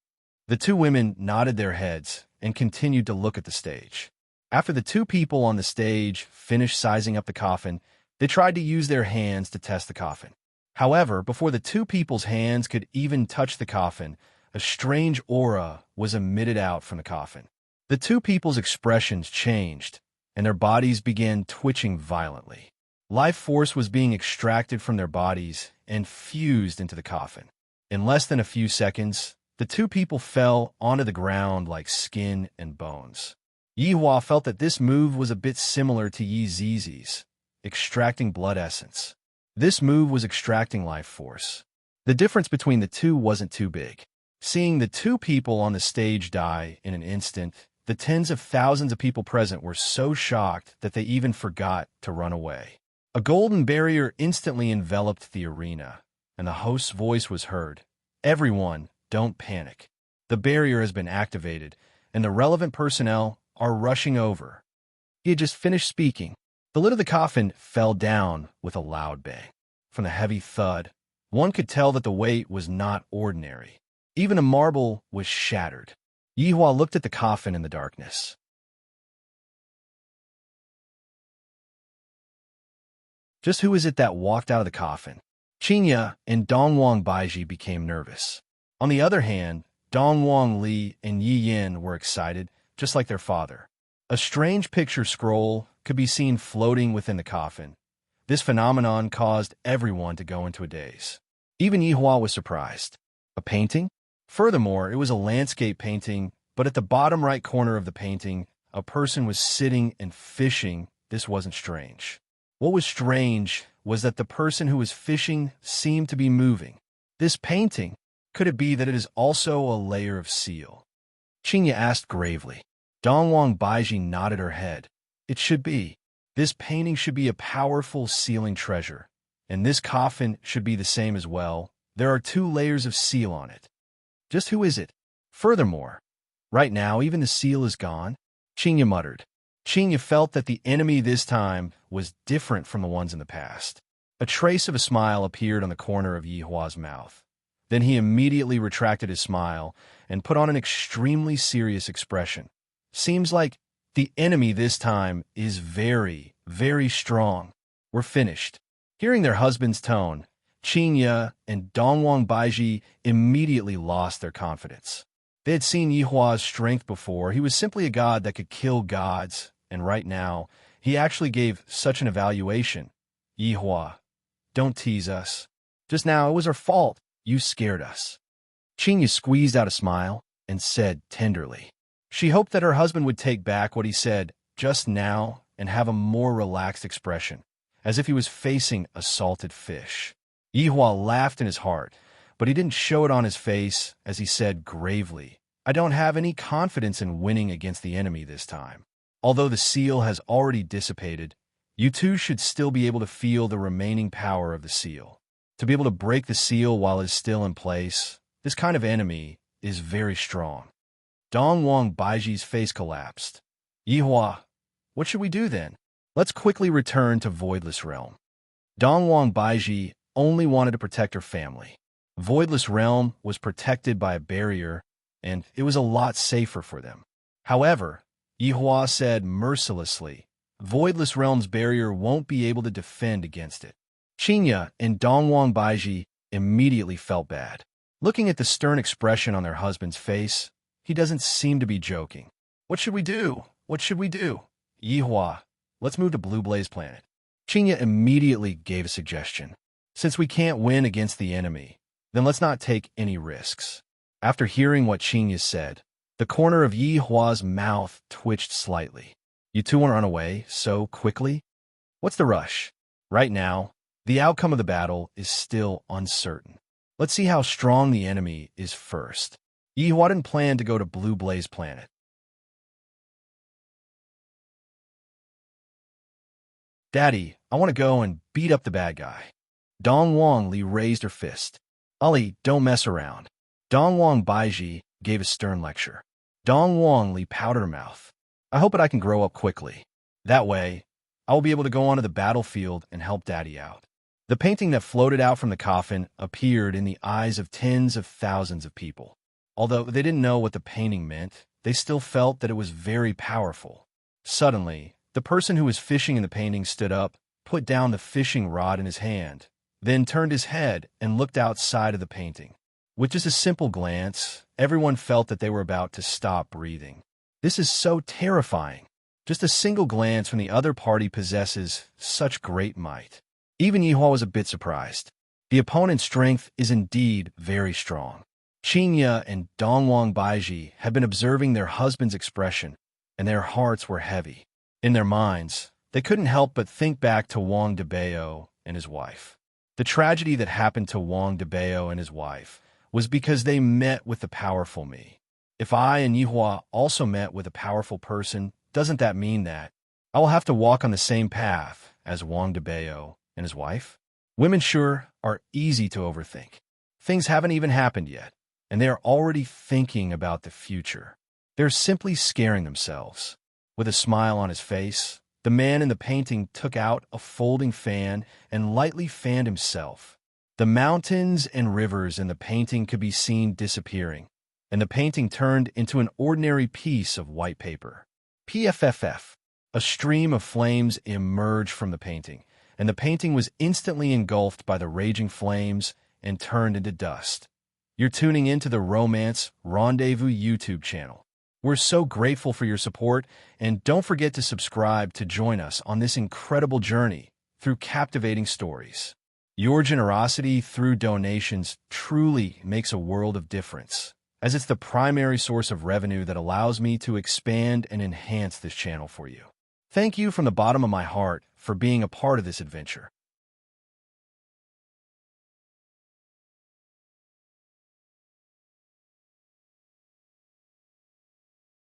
The two women nodded their heads and continued to look at the stage. After the two people on the stage finished sizing up the coffin, they tried to use their hands to test the coffin. However, before the two people's hands could even touch the coffin, a strange aura was emitted out from the coffin. The two people's expressions changed, and their bodies began twitching violently. Life force was being extracted from their bodies and fused into the coffin. In less than a few seconds, the two people fell onto the ground like skin and bones. Yihua felt that this move was a bit similar to Yi Zizi's, extracting blood essence. This move was extracting life force. The difference between the two wasn't too big. Seeing the two people on the stage die in an instant, the tens of thousands of people present were so shocked that they even forgot to run away. A golden barrier instantly enveloped the arena, and the host's voice was heard. "Everyone, don't panic. The barrier has been activated, and the relevant personnel are rushing over." He had just finished speaking. The lid of the coffin fell down with a loud bang. From the heavy thud, one could tell that the weight was not ordinary. Even a marble was shattered. Yihua looked at the coffin in the darkness. Just who is it that walked out of the coffin? Qinya and Dongwang Baiji became nervous. On the other hand, Dongwang Li and Yi Yin were excited, just like their father. A strange picture scroll could be seen floating within the coffin. This phenomenon caused everyone to go into a daze. Even Yihua was surprised. A painting? Furthermore, it was a landscape painting, but at the bottom right corner of the painting, a person was sitting and fishing. This wasn't strange. What was strange was that the person who was fishing seemed to be moving. This painting, could it be that it is also a layer of seal? Qinya asked gravely. Dongwang Baiji nodded her head. It should be. This painting should be a powerful sealing treasure, and this coffin should be the same as well. There are 2 layers of seal on it. Just who is it? Furthermore, right now even the seal is gone, Qinya muttered. Qinya felt that the enemy this time was different from the ones in the past. A trace of a smile appeared on the corner of Yihua's mouth. Then he immediately retracted his smile and put on an extremely serious expression. Seems like the enemy this time is very, very strong. We're finished. Hearing their husband's tone, Qinya and Dongwang Baiji immediately lost their confidence. They had seen Yihua's strength before. He was simply a god that could kill gods, and right now, he actually gave such an evaluation. Yihua, don't tease us. Just now, it was our fault. You scared us. Qinya squeezed out a smile and said tenderly. She hoped that her husband would take back what he said just now and have a more relaxed expression, as if he was facing a salted fish. Yihua laughed in his heart, but he didn't show it on his face as he said gravely, I don't have any confidence in winning against the enemy this time. Although the seal has already dissipated, you two should still be able to feel the remaining power of the seal. To be able to break the seal while it's still in place, this kind of enemy is very strong. Dongwang Baiji's face collapsed. Yihua, what should we do then? Let's quickly return to Voidless Realm. Dongwang Baiji only wanted to protect her family. Voidless Realm was protected by a barrier, and it was a lot safer for them. However, Yihua said mercilessly, Voidless Realm's barrier won't be able to defend against it. Qinya and Dongwang Baiji immediately felt bad. Looking at the stern expression on their husband's face, he doesn't seem to be joking. What should we do? What should we do? Yihua, let's move to Blue Blaze Planet. Qinya immediately gave a suggestion. Since we can't win against the enemy, then let's not take any risks. After hearing what Qinya said, the corner of Yihua's mouth twitched slightly. You two want to run away so quickly? What's the rush? Right now, the outcome of the battle is still uncertain. Let's see how strong the enemy is first. Yihua didn't plan to go to Blue Blaze Planet. Daddy, I want to go and beat up the bad guy. Dongwang Li raised her fist. Ali, don't mess around. Dongwang Baiji gave a stern lecture. Dongwang Li powdered her mouth. I hope that I can grow up quickly. That way, I will be able to go onto the battlefield and help Daddy out. The painting that floated out from the coffin appeared in the eyes of tens of thousands of people. Although they didn't know what the painting meant, they still felt that it was very powerful. Suddenly, the person who was fishing in the painting stood up, put down the fishing rod in his hand, then turned his head and looked outside of the painting. With just a simple glance, everyone felt that they were about to stop breathing. This is so terrifying. Just a single glance from the other party possesses such great might. Even Yihua was a bit surprised. The opponent's strength is indeed very strong. Qinya and Dongwang Baiji had been observing their husband's expression, and their hearts were heavy. In their minds, they couldn't help but think back to Wang Debao and his wife. The tragedy that happened to Wang Debao and his wife was because they met with the powerful me. If I and Yihua also met with a powerful person, doesn't that mean that I will have to walk on the same path as Wang Debao and his wife? Women sure are easy to overthink. Things haven't even happened yet, and they are already thinking about the future. They're simply scaring themselves. With a smile on his face, the man in the painting took out a folding fan and lightly fanned himself. The mountains and rivers in the painting could be seen disappearing, and the painting turned into an ordinary piece of white paper. PFFF. A stream of flames emerged from the painting, and the painting was instantly engulfed by the raging flames and turned into dust. You're tuning into the Romance Rendezvous YouTube channel. We're so grateful for your support, and don't forget to subscribe to join us on this incredible journey through captivating stories. Your generosity through donations truly makes a world of difference, as it's the primary source of revenue that allows me to expand and enhance this channel for you. Thank you from the bottom of my heart for being a part of this adventure.